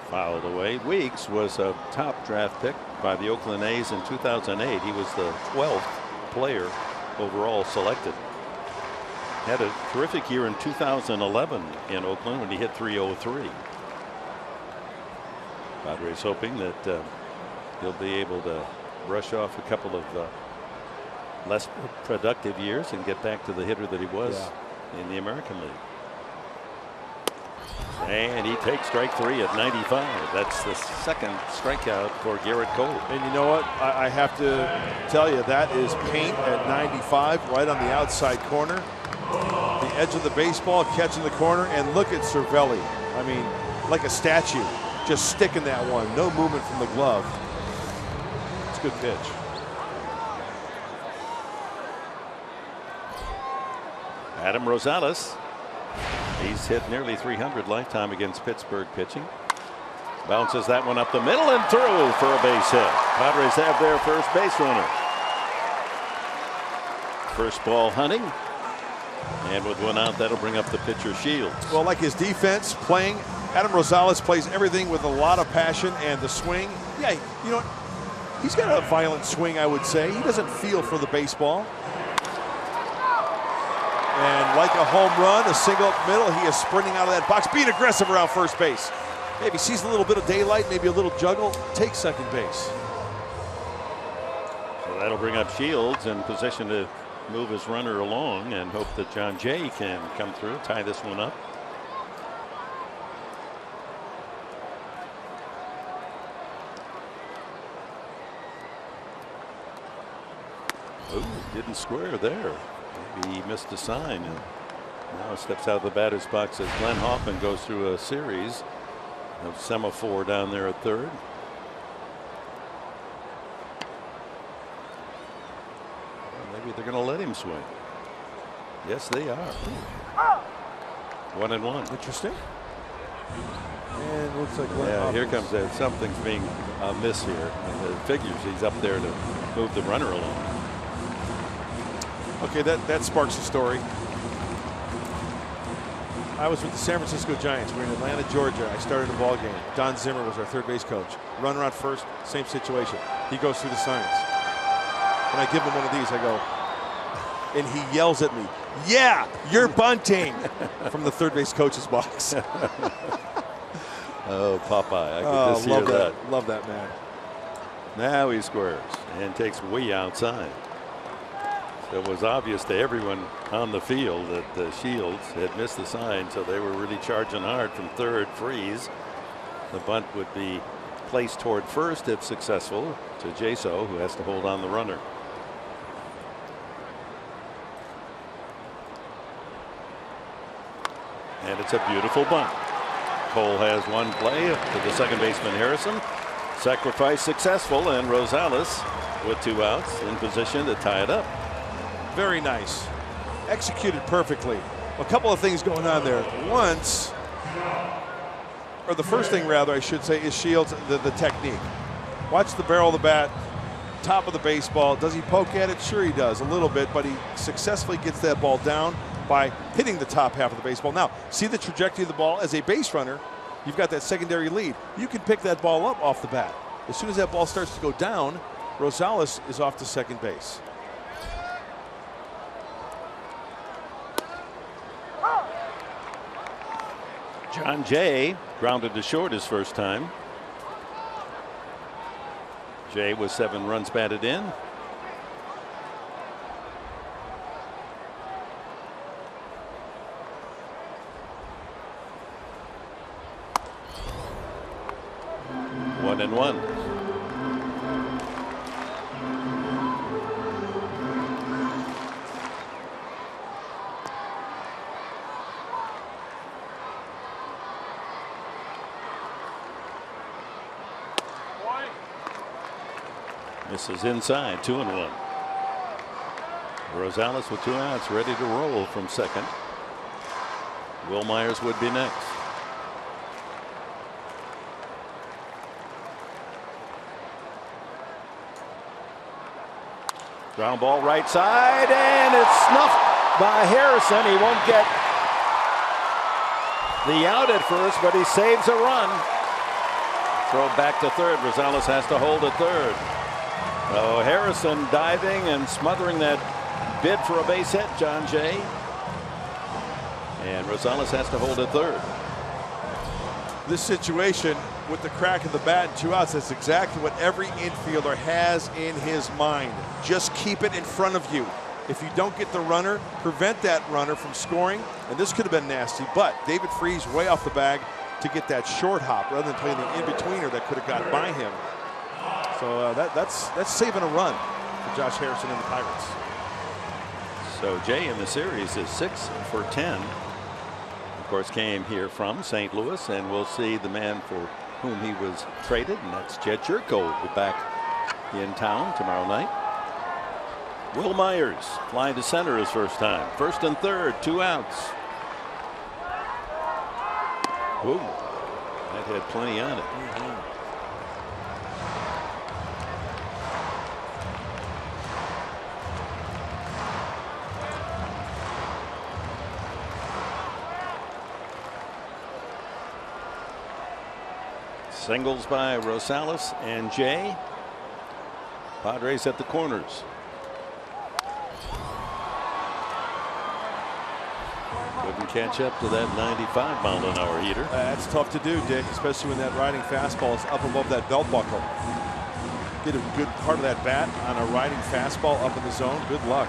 Fouled away. Weeks was a top draft pick by the Oakland A's in 2008. He was the 12th player overall selected. Had a terrific year in 2011 in Oakland when he hit .303. Padres hoping that he'll be able to brush off a couple of less productive years and get back to the hitter that he was in the American League. And he takes strike 3 at 95. That's the second strikeout for Garrett Cole. And you know what? I have to tell you, that is paint at 95, right on the outside corner. The edge of the baseball, catching the corner, and look at Cervelli. I mean, like a statue, just sticking that one. No movement from the glove. It's a good pitch. Adam Rosales. He's hit nearly 300 lifetime against Pittsburgh pitching. Bounces that one up the middle and through for a base hit. Padres have their first base runner. First ball Hunting. And with one out, that'll bring up the pitcher Shields. Well, like his defense playing, Adam Rosales plays everything with a lot of passion, and the swing. Yeah, you know, he's got a violent swing, I would say. He doesn't feel for the baseball. And like a home run, a single up middle, he is sprinting out of that box, being aggressive around first base. Maybe sees a little bit of daylight, maybe a little juggle, takes second base. So that'll bring up Shields in position to move his runner along and hope that John Jay can come through, tie this one up. Ooh, didn't square there. Maybe he missed a sign, and now steps out of the batter's box as Glenn Hoffman goes through a series of semaphore down there at third. Maybe they're going to let him swing. Yes, they are. 1-1. Interesting. And looks like Glenn Hoffman's. Here comes that. Something's being amiss here. And it figures he's up there to move the runner along. Okay, that sparks a story. I was with the San Francisco Giants. We were in Atlanta, Georgia. I started a ball game. Don Zimmer was our third base coach. Runner on first, same situation. He goes through the signs. And I give him one of these. I go, and he yells at me, "Yeah, you're bunting," from the third base coach's box. Oh, Popeye. I could just hear that. Love that man. Now he squares and takes way outside. It was obvious to everyone on the field that the Shields had missed the sign, so they were really charging hard from third. Freeze. The bunt would be placed toward first if successful to Jaso, who has to hold on the runner. And it's a beautiful bunt. Cole has one play to the second baseman Harrison. Sacrifice successful, and Rosales with 2 outs in position to tie it up. Very nice. Executed perfectly. A couple of things going on there. The first thing rather I should say is Shields, the technique. Watch the barrel of the bat, top of the baseball. Does he poke at it? Sure he does, a little bit, but he successfully gets that ball down by hitting the top half of the baseball. Now, see the trajectory of the ball. As a base runner, you've got that secondary lead. You can pick that ball up off the bat. As soon as that ball starts to go down, Rosales is off to second base. John Jay grounded to short his first time. Jay was 7 runs batted in. One and one. This is inside, 2 and 1. Rosales with 2 outs, ready to roll from second. Will Myers would be next. Ground ball right side, and it's snuffed by Harrison. He won't get the out at first, but he saves a run. Throw back to third. Rosales has to hold at third. Oh, Harrison diving and smothering that bid for a base hit, John Jay. And Rosales has to hold at third. This situation with the crack of the bat and 2 outs, that's exactly what every infielder has in his mind. Just keep it in front of you. If you don't get the runner, prevent that runner from scoring. And this could have been nasty, but David Freese way off the bag to get that short hop rather than playing the in-betweener that could have got by him. So that's saving a run for Josh Harrison and the Pirates. So Jay in the series is 6 for 10. Of course, came here from St. Louis, and we'll see the man for whom he was traded, and that's Jed Jerko, will be back in town tomorrow night. Will Myers flying to center his first time. First and third, 2 outs. Ooh, that had plenty on it. Singles by Rosales and Jay. Padres at the corners. Couldn't catch up to that 95-mile-an-hour heater. That's tough to do, Dick, especially when that riding fastball is up above that belt buckle. Get a good part of that bat on a riding fastball up in the zone. Good luck.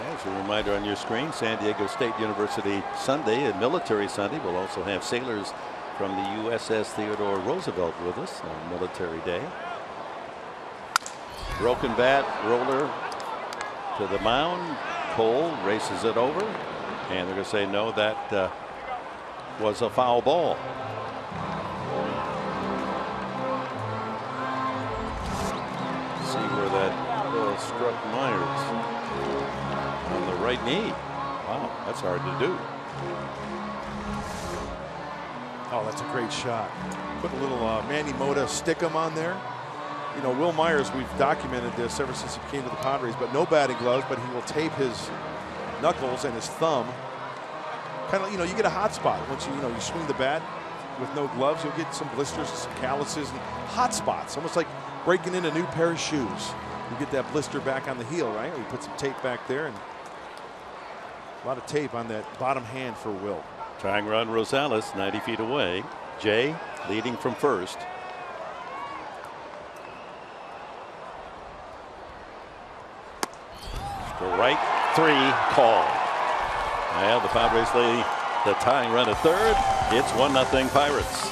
As a reminder on your screen, San Diego State University Sunday and Military Sunday. We'll also have sailors from the USS Theodore Roosevelt with us on Military Day. Broken bat, roller to the mound. Cole races it over, and they're going to say no, that was a foul ball. See where that ball struck Myers. On the right knee. Wow, that's hard to do. Oh, that's a great shot. Put a little Manny Mota stick-em on there. You know, Will Myers, we've documented this ever since he came to the Padres, but no batting gloves, but he will tape his knuckles and his thumb. Kind of, you know, you get a hot spot. Once you swing the bat with no gloves, you'll get some blisters, some calluses, and hot spots. Almost like breaking in a new pair of shoes. You get that blister back on the heel, right? You put some tape back there, and a lot of tape on that bottom hand for Will. Tying run Rosales 90 feet away. Jay leading from first. Strike 3 call. Well, the Padres lead the tying run at third. It's 1-0 Pirates.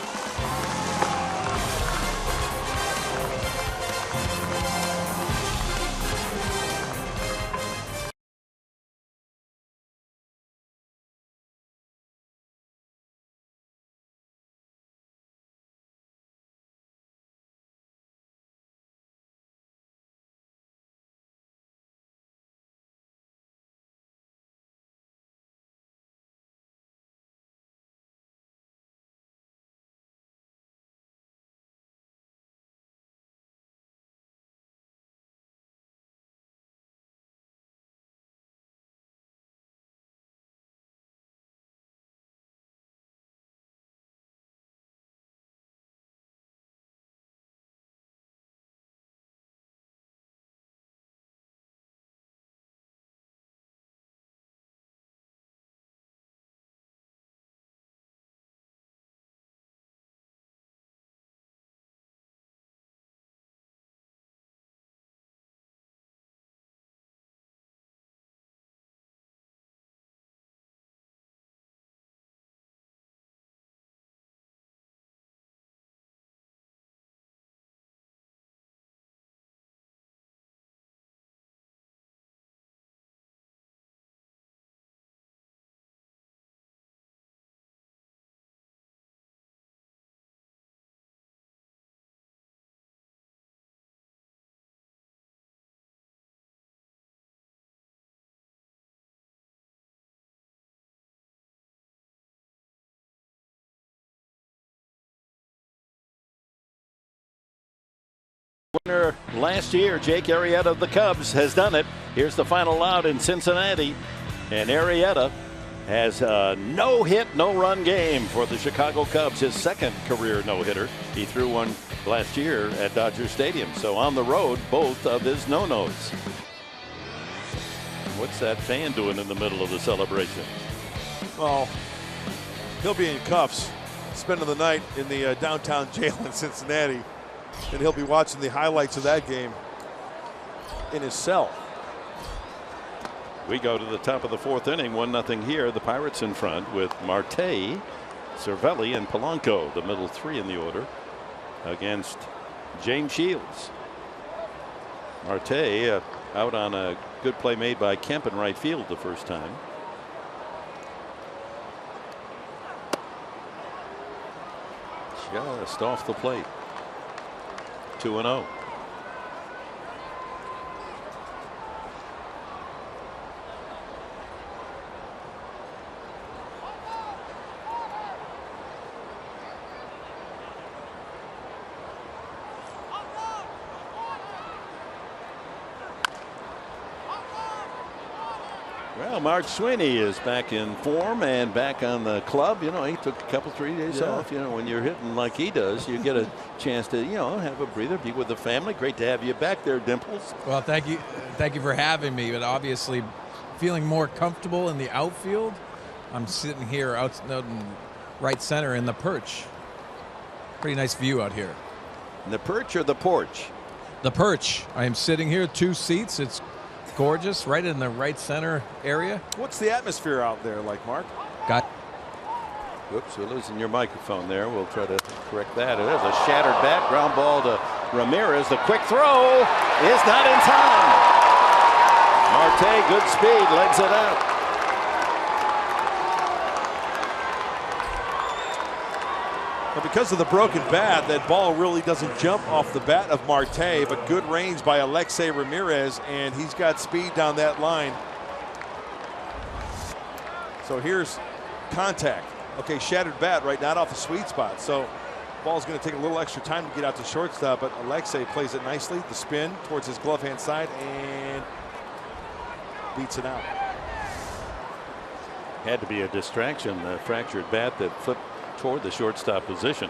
Winner last year, Jake Arrieta of the Cubs, has done it. Here's the final out in Cincinnati, and Arrieta has a no-hit, no-run game for the Chicago Cubs, his second career no-hitter. He threw one last year at Dodger Stadium. So on the road, both of his no-nos. What's that fan doing in the middle of the celebration? Well, he'll be in cuffs, spending the night in the downtown jail in Cincinnati, and he'll be watching the highlights of that game in his cell. We go to the top of the fourth inning, 1-0 here. The Pirates in front with Marte, Cervelli, and Polanco, the middle three in the order, against James Shields. Marte out on a good play made by Kemp in right field the first time. Just off the plate. 2-0. Well, Mark Sweeney is back in form and back on the club. You know, he took a couple, 3 days off. You know, when you're hitting like he does, you get a chance to, you know, have a breather, be with the family. Great to have you back there, Dimples. Well, thank you for having me. But obviously, feeling more comfortable in the outfield. I'm sitting here out in right center in the perch. Pretty nice view out here. In the perch or the porch? The perch. I am sitting here, 2 seats. It's gorgeous, right in the right center area. What's the atmosphere out there like, Mark? Whoops, we're losing your microphone there. We'll try to correct that. It is a shattered bat. Ground ball to Ramirez. The quick throw is not in time. Marte, good speed, legs it out. But because of the broken bat, that ball really doesn't jump off the bat of Marte, but good range by Alexei Ramirez, and he's got speed down that line. So here's contact. Okay, shattered bat, right, not off the sweet spot. So ball's going to take a little extra time to get out to shortstop, but Alexei plays it nicely. The spin towards his glove hand side and beats it out. Had to be a distraction, the fractured bat that flipped toward the shortstop position.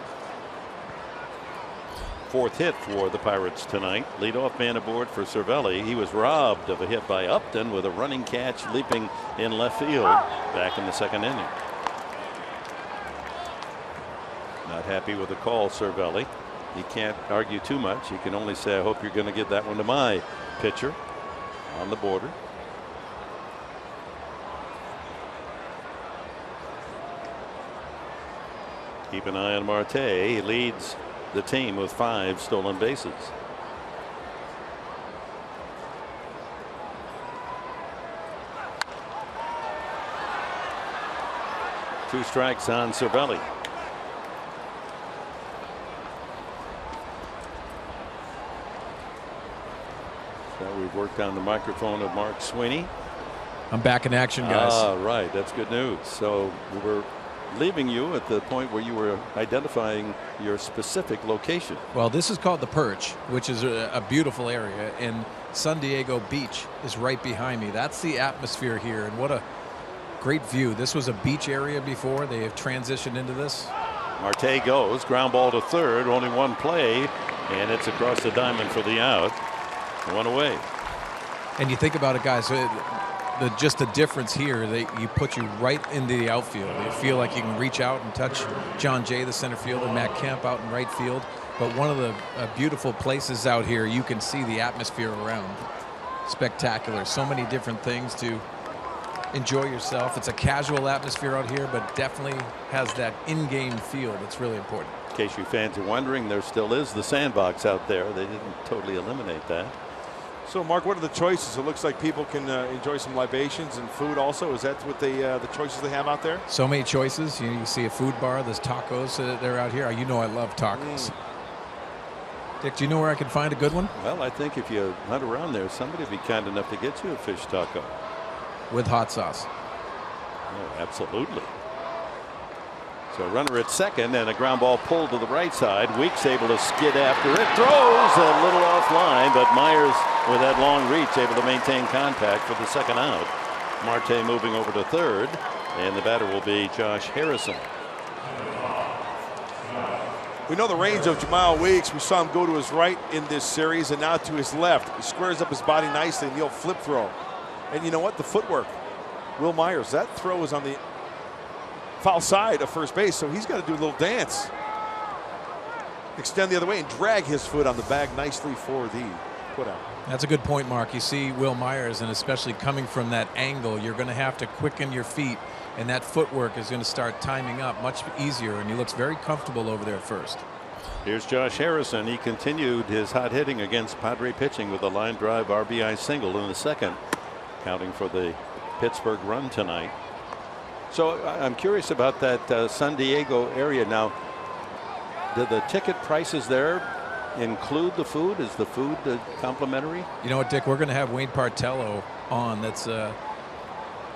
4th hit for the Pirates tonight. Leadoff man aboard for Cervelli. He was robbed of a hit by Upton with a running catch leaping in left field back in the 2nd inning. Not happy with the call, Cervelli. He can't argue too much. He can only say, I hope you're going to give that one to my pitcher on the border. Keep an eye on Marte. He leads the team with 5 stolen bases. Two strikes on Cervelli. So we've worked on the microphone of Mark Sweeney. I'm back in action, guys. Ah, right. That's good news. So we're leaving you at the point where you were identifying your specific location. Well, this is called the Perch, which is a beautiful area, and San Diego Beach is right behind me. That's the atmosphere here, and what a great view. This was a beach area before. They have transitioned into this. Marte goes, ground ball to third, only one play, and it's across the diamond for the out. 1 away. And you think about it, guys, just the difference here, you put you right into the outfield. You feel like you can reach out and touch John Jay, the center fielder, Matt Kemp out in right field. But one of the beautiful places out here, you can see the atmosphere around. Spectacular. So many different things to enjoy yourself. It's a casual atmosphere out here, but definitely has that in-game feel that's really important. In case you fans are wondering, there still is the sandbox out there. They didn't totally eliminate that. So, Mark, what are the choices? It looks like people can enjoy some libations and food also. Is that what the choices they have out there? So many choices. You see a food bar. There's tacos that are out here. You know I love tacos. Dick, do you know where I can find a good one? Well, I think if you hunt around there, somebody would be kind enough to get you a fish taco. With hot sauce. Oh, absolutely. So runner at second and a ground ball pulled to the right side. Weeks able to skid after it. Throws a little offline, but Myers with that long reach able to maintain contact for the second out. Marte moving over to third, and the batter will be Josh Harrison. We know the range of Jamal Weeks. We saw him go to his right in this series and now to his left. He squares up his body nicely in the old flip throw. And you know what? The footwork. Will Myers, that throw is on the foul side of first base, so he's got to do a little dance. Extend the other way and drag his foot on the bag nicely for the putout. That's a good point, Mark. You see Will Myers, and especially coming from that angle, you're going to have to quicken your feet, and that footwork is going to start timing up much easier, and he looks very comfortable over there at first. Here's Josh Harrison. He continued his hot hitting against Padre pitching with a line drive RBI single in the second, counting for the Pittsburgh run tonight. So I'm curious about that San Diego area now. Do the ticket prices there include the food? Is the food complimentary? You know what, Dick? We're going to have Wayne Partello on. That's the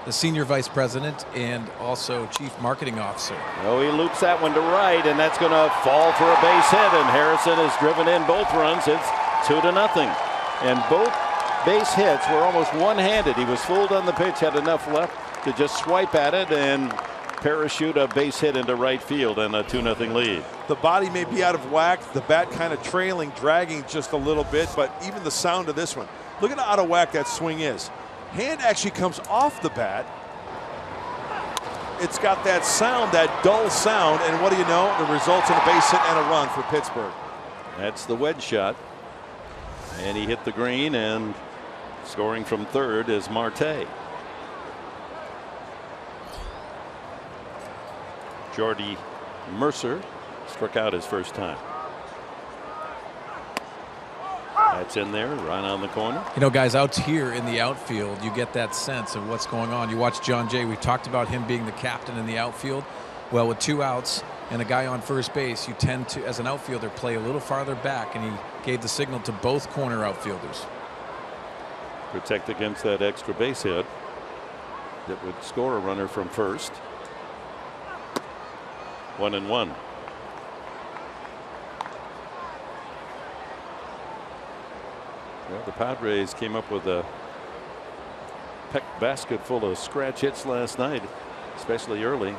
senior vice president and also chief marketing officer. Oh, he loops that one to right, and that's going to fall for a base hit. And Harrison has driven in both runs. It's 2-0, and both base hits were almost one-handed. He was fooled on the pitch, had enough left to just swipe at it and parachute a base hit into right field, and a 2-0 lead. The body may be out of whack, the bat kind of trailing, dragging just a little bit, but even the sound of this one. Look at how out of whack that swing is. Hand actually comes off the bat. It's got that sound, that dull sound, and what do you know? It results in a base hit and a run for Pittsburgh. That's the wedge shot, and he hit the green, and scoring from third is Marte. Jordy Mercer struck out his first time. That's in there, right on the corner. You know, guys, out here in the outfield, you get that sense of what's going on. You watch John Jay. We talked about him being the captain in the outfield. Well, with 2 outs and a guy on first base, you tend to, as an outfielder, play a little farther back, and he gave the signal to both corner outfielders. Protect against that extra base hit that would score a runner from first. 1-1. Well, the Padres came up with a peck basket full of scratch hits last night, especially early.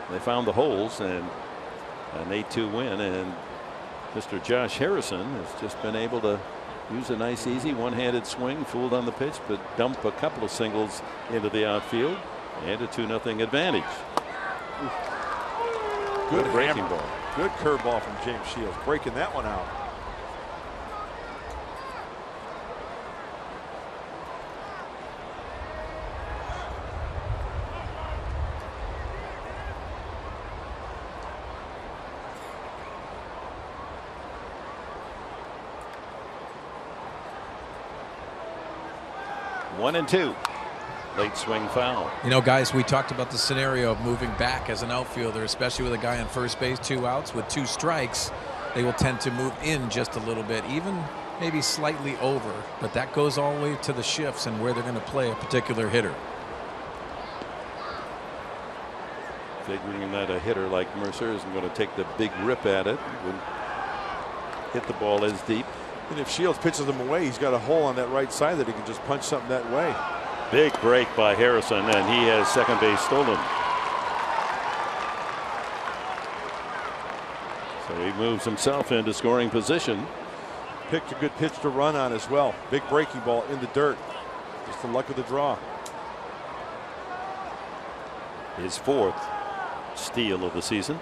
They found the holes and an 8-2 win, and Mr. Josh Harrison has just been able to use a nice easy one-handed swing, fooled on the pitch, but dump a couple of singles into the outfield, and a 2-0 advantage. Good breaking ball. Good curveball from James Shields, breaking that one out. One and two. Late swing foul. You know, guys, we talked about the scenario of moving back as an outfielder, especially with a guy on first base, 2 outs with 2 strikes. They will tend to move in just a little bit, even maybe slightly over, but that goes all the way to the shifts and where they're going to play a particular hitter. Figuring that a hitter like Mercer isn't going to take the big rip at it, would hit the ball as deep. And if Shields pitches him away, he's got a hole on that right side that he can just punch something that way. Big break by Harrison, and he has second base stolen. So he moves himself into scoring position. Picked a good pitch to run on as well. Big breaking ball in the dirt. Just the luck of the draw. His 4th steal of the season.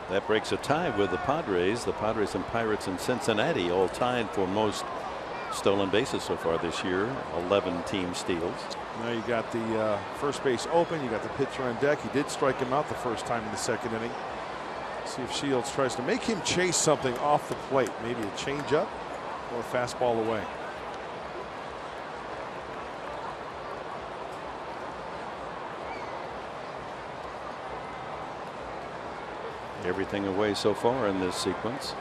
That breaks a tie with the Padres. The Padres and Pirates in Cincinnati all tied for most stolen bases so far this year. 11 team steals. Now you got the first base open. You got the pitcher on deck. He did strike him out the first time in the second inning. See if Shields tries to make him chase something off the plate. Maybe a changeup or a fastball away. Everything away so far in this sequence.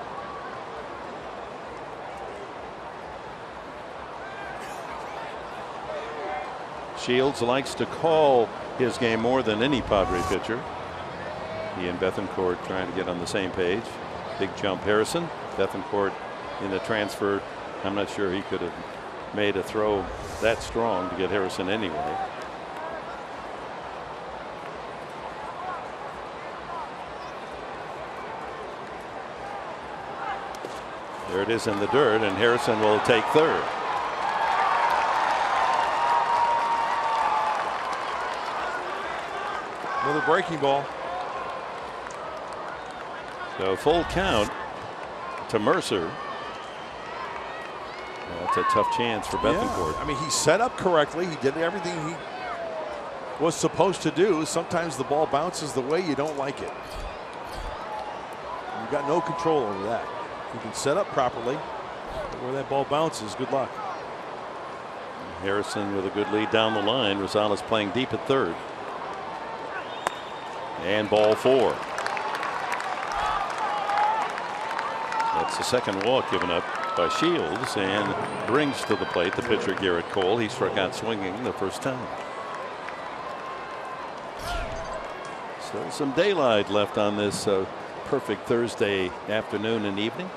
Shields likes to call his game more than any Padre pitcher. He and Bethancourt trying to get on the same page. Big jump Harrison. Bethancourt in the transfer. I'm not sure he could have made a throw that strong to get Harrison anyway. There it is in the dirt, and Harrison will take third. Another breaking ball. So full count to Mercer. That's a tough chance for Bethancourt. Yeah. I mean, he set up correctly. He did everything he was supposed to do. Sometimes the ball bounces the way you don't like it. You've got no control over that. You can set up properly, but where that ball bounces, good luck. Harrison with a good lead down the line. Rosales playing deep at third. And ball 4. That's the second walk given up by Shields, and brings to the plate the pitcher Garrett Cole. He struck out swinging the first time. Still some daylight left on this perfect Thursday afternoon and evening.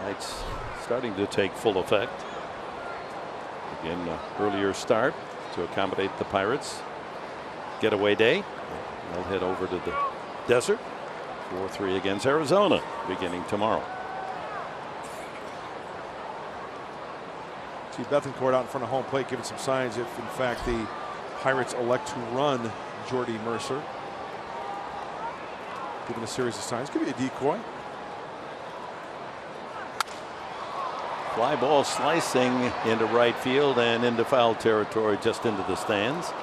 Light's starting to take full effect. Again, earlier start to accommodate the Pirates. Getaway day. They'll head over to the desert. 4-3 against Arizona beginning tomorrow. See Bethancourt out in front of home plate giving some signs if in fact the Pirates elect to run Jordy Mercer. Giving a series of signs. Could be a decoy. Fly ball slicing into right field and into foul territory, just into the stands.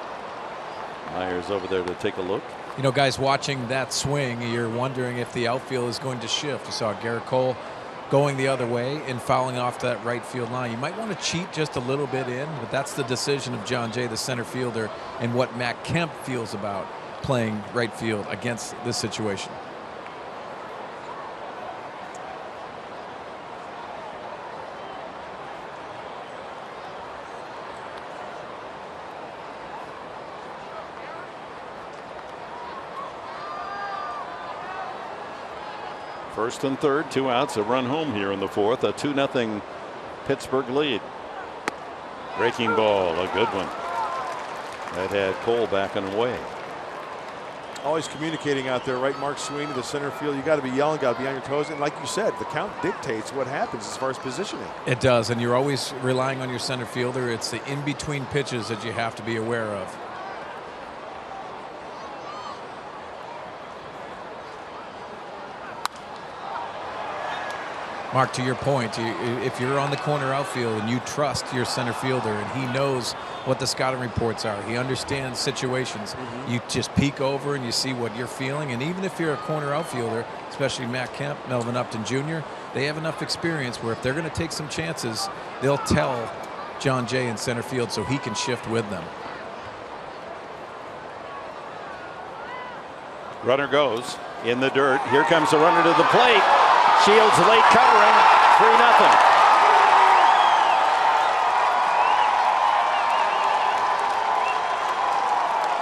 Myers over there to take a look. You know, guys, watching that swing, you're wondering if the outfield is going to shift. You saw Garrett Cole going the other way and fouling off that right field line. You might want to cheat just a little bit in, but that's the decision of John Jay, the center fielder, and what Matt Kemp feels about playing right field against this situation. First and third, 2 outs, a run home here in the fourth. A 2-0 Pittsburgh lead. Breaking ball, a good one. That had Cole backing away. Always communicating out there, right? Mark Sweeney, the center field. You got to be yelling, got to be on your toes. And like you said, the count dictates what happens as far as positioning. It does, and you're always relying on your center fielder. It's the in-between pitches that you have to be aware of. Mark, to your point, if you're on the corner outfield and you trust your center fielder and he knows what the scouting reports are, he understands situations, you just peek over and you see what you're feeling. And even if you're a corner outfielder, especially Matt Kemp, Melvin Upton Jr., they have enough experience where if they're going to take some chances, they'll tell John Jay in center field so he can shift with them. Runner goes in the dirt. Here comes the runner to the plate. Shields late covering, 3-0.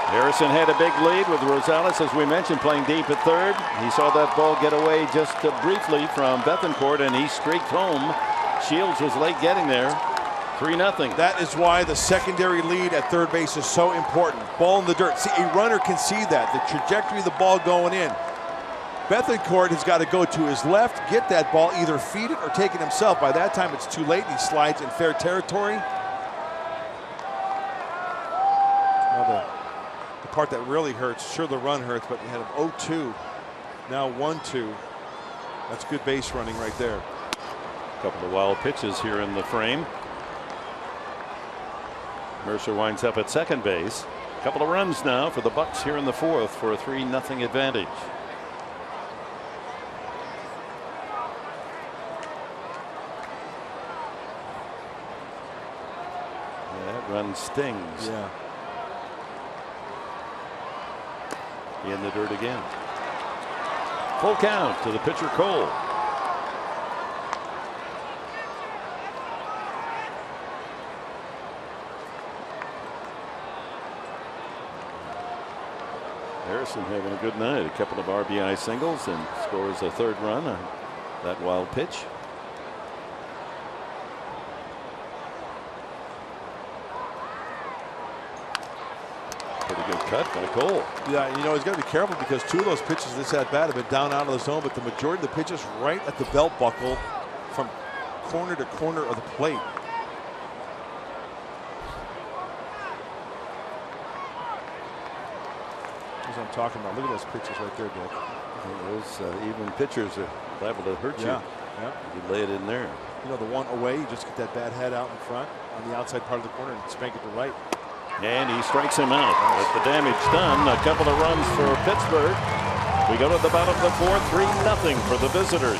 Harrison had a big lead with Rosales, as we mentioned, playing deep at third. He saw that ball get away just briefly from Bethancourt, and he streaked home. Shields was late getting there. 3-0. That is why the secondary lead at third base is so important. Ball in the dirt. See, a runner can see that, the trajectory of the ball going in. Bethancourt has got to go to his left, get that ball, either feed it or take it himself. By that time, it's too late. He slides in fair territory. Now the part that really hurts, sure the run hurts, but you had an 0-2, now 1-2. That's good base running right there. A couple of wild pitches here in the frame. Mercer winds up at second base. A couple of runs now for the Bucks here in the fourth for a 3-0 advantage. Run stings. Yeah. In the dirt again. Full count to the pitcher Cole. Harrison having a good night. A couple of RBI singles and scores a third run on that wild pitch. Pretty good cut by Cole. Yeah, you know, he's got to be careful because two of those pitches this at bat have been down out of the zone, but the majority of the pitches right at the belt buckle from corner to corner of the plate. That's what I'm talking about. Look at those pitches right there, Dick. Those even pitchers are liable to hurt you. Yeah. You lay it in there. You know, the one away, you just get that bad head out in front on the outside part of the corner and spank it to right. And he strikes him out. With the damage done, a couple of runs for Pittsburgh. We go to the bottom of the fourth, 3-0 for the visitors.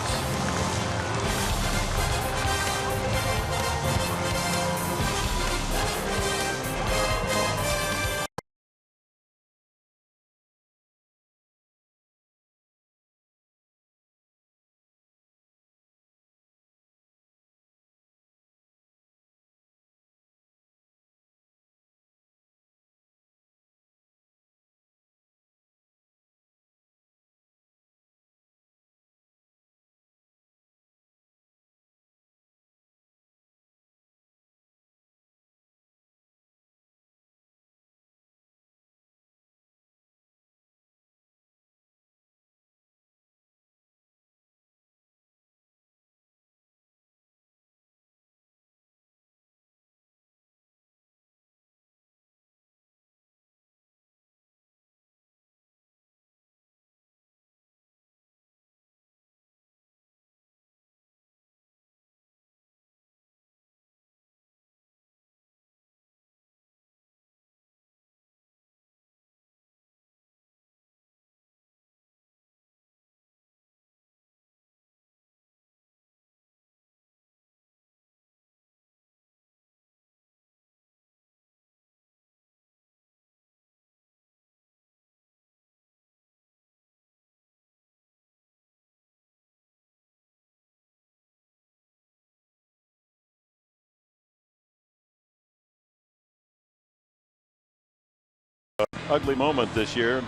Ugly moment this year.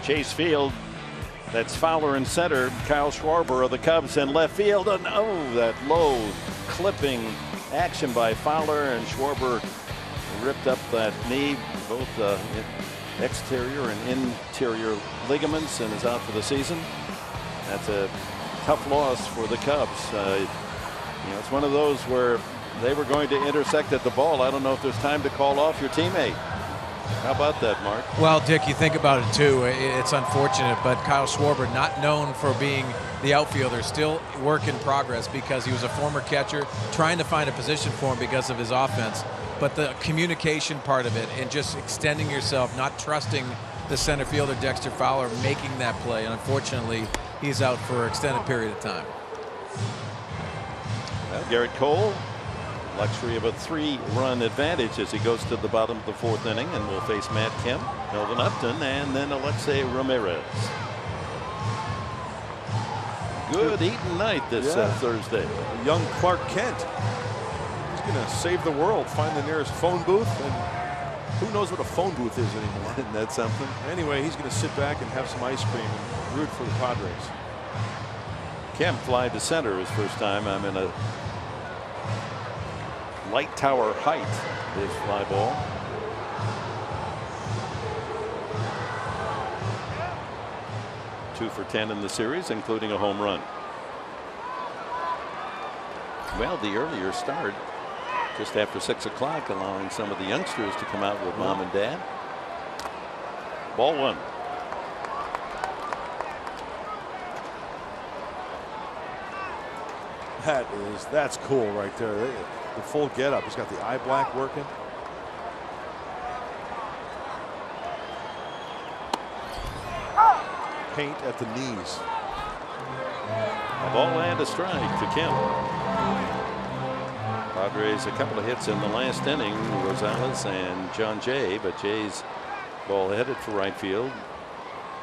Chase Field. That's Fowler in center. Kyle Schwarber of the Cubs in left field. And oh, that low clipping action by Fowler, and Schwarber ripped up that knee, both exterior and interior ligaments, and is out for the season. That's a tough loss for the Cubs. You know, it's one of those where they were going to intersect at the ball. I don't know if there's time to call off your teammate. How about that, Mark? Well, Dick, you think about it too. It's unfortunate, but Kyle Schwarber, not known for being the outfielder, still work in progress because he was a former catcher, trying to find a position for him because of his offense. But the communication part of it and just extending yourself, not trusting the center fielder Dexter Fowler making that play. And unfortunately, he's out for an extended period of time. Well, Garrett Cole, luxury of a 3-run advantage as he goes to the bottom of the fourth inning, and will face Matt Kemp, Melvin Upton, and then Alexei Ramirez. Good eating night this Thursday. Young Clark Kent. He's going to save the world, find the nearest phone booth, and who knows what a phone booth is anymore. Isn't that something? Anyway, he's going to sit back and have some ice cream and root for the Padres. Kemp fly to center his first time. I'm in a light tower height, his fly ball. Two for 10 in the series, including a home run. Well, the earlier start, just after 6 o'clock, allowing some of the youngsters to come out with mom and dad. Ball one. That's cool right there. The full getup. He's got the eye black working. Paint at the knees. A ball and a strike to Kemp. Padres a couple of hits in the last inning, Rosales and John Jay, but Jay's ball headed for right field.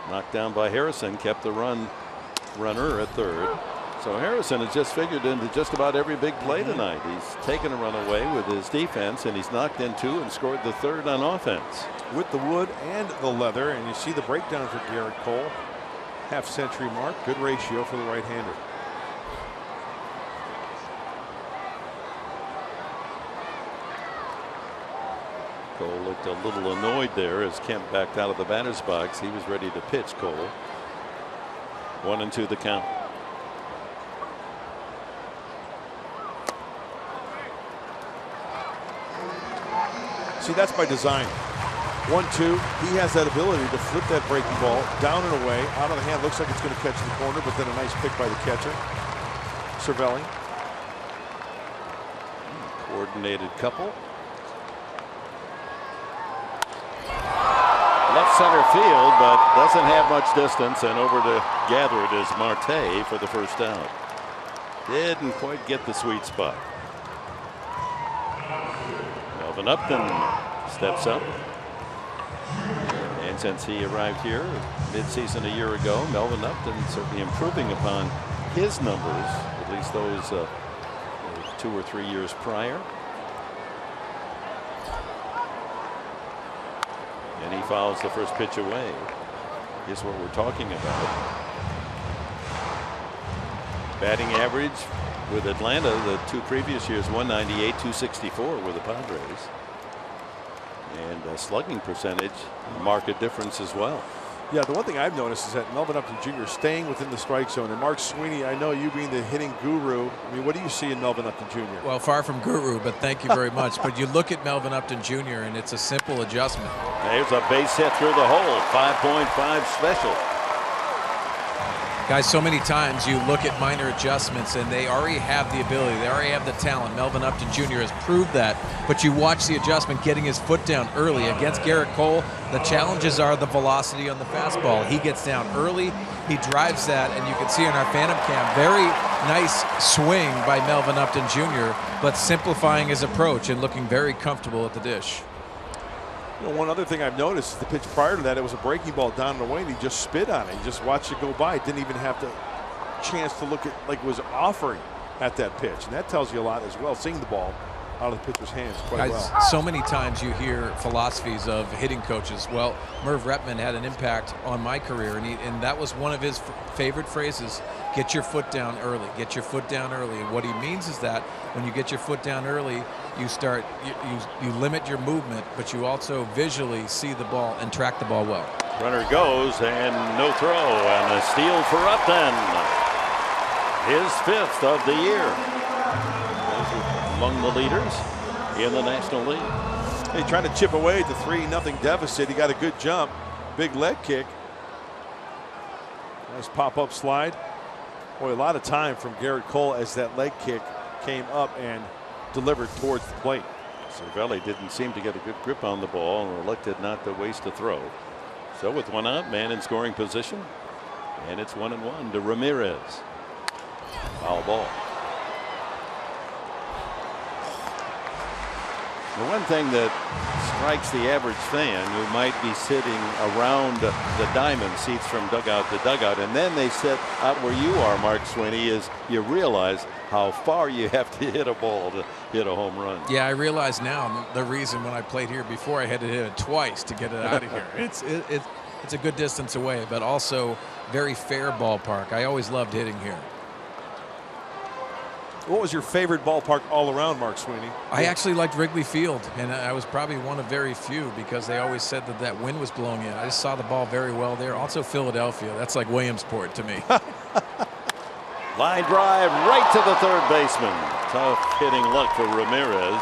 Knocked down by Harrison, kept the runner at third. So Harrison has just figured into just about every big play tonight. He's taken a run away with his defense, and he's knocked in 2 and scored the 3rd on offense. With the wood and the leather, and you see the breakdown for Garrett Cole. Half-century mark, good ratio for the right-hander. Cole looked a little annoyed there as Kemp backed out of the batter's box. He was ready to pitch Cole. 1-2 the count. See, that's by design. 1-2. He has that ability to flip that breaking ball down and away, out of the hand. Looks like it's going to catch the corner, but then a nice pick by the catcher, Cervelli. Coordinated couple. Left center field, but doesn't have much distance, and over to gather it is Marte for the first out. Didn't quite get the sweet spot. Melvin Upton steps up. And since he arrived here mid-season a year ago, Melvin Upton certainly improving upon his numbers, at least those 2 or 3 years prior. And he fouls the first pitch away. Is what we're talking about. Batting average with Atlanta the 2 previous years, 198, 264 with the Padres. And slugging percentage, marked difference as well. Yeah, the one thing I've noticed is that Melvin Upton Jr. is staying within the strike zone. And Mark Sweeney, I know you being the hitting guru. I mean, what do you see in Melvin Upton Jr.? Well, far from guru, but thank you very much. But you look at Melvin Upton Jr., and it's a simple adjustment. There's a base hit through the hole, 5.5 special. Guys, so many times you look at minor adjustments and they already have the ability, they already have the talent. Melvin Upton Jr. has proved that, but you watch the adjustment getting his foot down early. Against Garrett Cole, the challenges are the velocity on the fastball. He gets down early, he drives that, and you can see on our Phantom Cam, very nice swing by Melvin Upton Jr., but simplifying his approach and looking very comfortable at the dish. You know, one other thing I've noticed is the pitch prior to that, it was a breaking ball down and away, and he just spit on it. He just watched it go by. Didn't even have the chance to look at like it was offering at that pitch. And that tells you a lot as well, seeing the ball out of the pitcher's hands quite well. So many times you hear philosophies of hitting coaches. Well, Merv Repman had an impact on my career, and that was one of his favorite phrases, get your foot down early, get your foot down early. And what he means is that when you get your foot down early, you start, you limit your movement, but you also visually see the ball and track the ball well. Runner goes and no throw, and a steal for Upton. His 5th of the year. Among the leaders in the National League. Hey, trying to chip away at the 3-0 deficit. He got a good jump, big leg kick. Nice pop-up slide. Boy, a lot of time from Garrett Cole as that leg kick came up and delivered towards the plate. Cervelli didn't seem to get a good grip on the ball and elected not to waste a throw. So with 1 out, man in scoring position, and it's 1-1 to Ramirez. Foul ball. The one thing that strikes the average fan who might be sitting around the diamond seats from dugout to dugout, and then they sit out where you are, Mark Sweeney, is you realize how far you have to hit a ball to hit a home run. Yeah, I realize now the reason when I played here before I had to hit it twice to get it out of here. It's a good distance away, but also very fair ballpark. I always loved hitting here. What was your favorite ballpark all around, Mark Sweeney? I actually liked Wrigley Field, and I was probably one of very few because they always said that that wind was blowing in. I just saw the ball very well there. Also Philadelphia. That's like Williamsport to me. Line drive right to the third baseman. Tough hitting luck for Ramirez.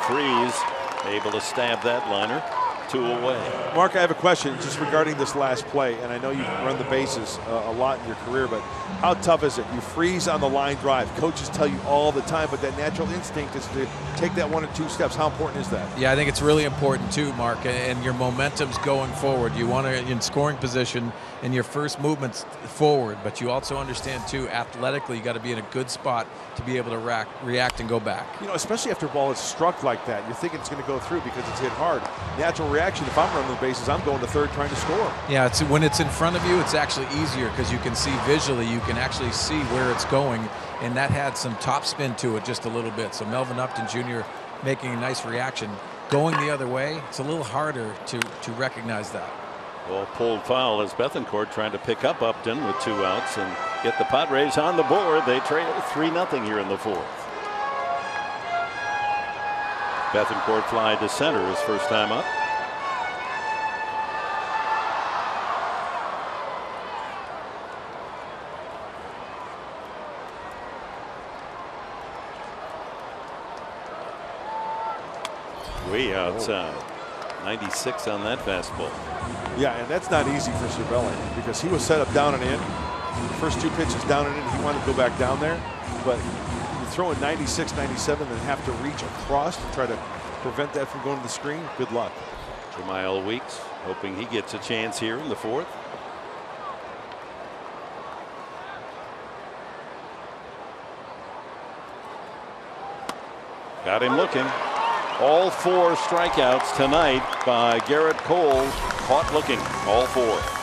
Freeze able to stab that liner. 2 away. Mark, I have a question just regarding this last play, and I know you've run the bases a lot in your career, but how tough is it? You freeze on the line drive. Coaches tell you all the time, but that natural instinct is to take that 1 or 2 steps. How important is that? Yeah, I think it's really important too, Mark, and your momentum's going forward. You want to, in scoring position, in your first movement's forward, but you also understand too, athletically, you got to be in a good spot to be able to react and go back. You know, especially after a ball is struck like that, you're thinking it's going to go through because it's hit hard. Natural reaction reaction. If I'm running the bases, I'm going to third trying to score. Yeah, when it's in front of you, it's actually easier because you can see visually, you can actually see where it's going, and that had some top spin to it just a little bit. So Melvin Upton Jr. making a nice reaction. Going the other way, it's a little harder to recognize that. Well, pulled foul as Bethancourt trying to pick up Upton with 2 outs and get the Padres on the board. They trail 3-0 here in the 4th. Bethancourt fly to center his first time up. Way outside. 96 on that fastball. Yeah, and that's not easy for Cervelli because he was set up down and in. The first 2 pitches down and in, he wanted to go back down there. But you throw in 96, 97, and have to reach across to try to prevent that from going to the screen. Good luck. Jamile Weeks hoping he gets a chance here in the 4th. Got him looking. All 4 strikeouts tonight by Garrett Cole. Caught looking, all 4.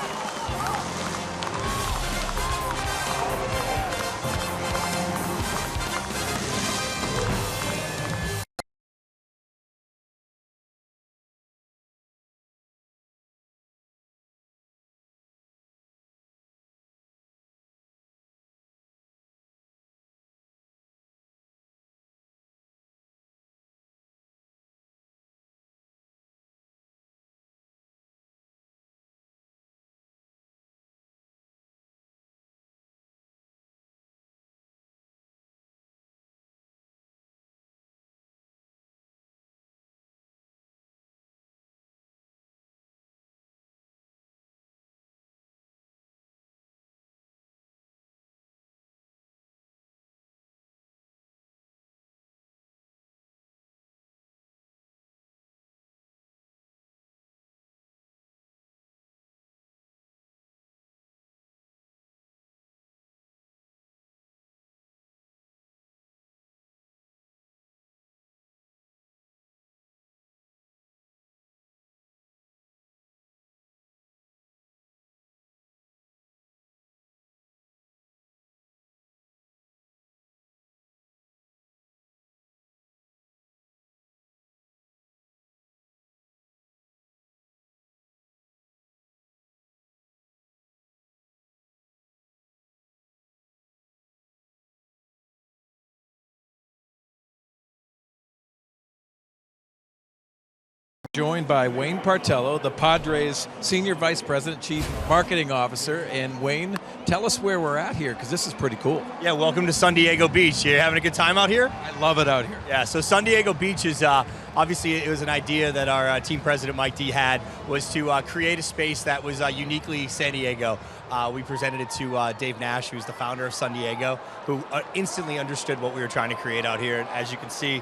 Joined by Wayne Partello, the Padres Senior Vice President, Chief Marketing Officer. And Wayne, tell us where we're at here, because this is pretty cool. Yeah, welcome to San Diego Beach. You having a good time out here? I love it out here. Yeah, so San Diego Beach is obviously it was an idea that our team president Mike D had, was to create a space that was uniquely San Diego. We presented it to Dave Nash, who's the founder of San Diego, who instantly understood what we were trying to create out here. And as you can see,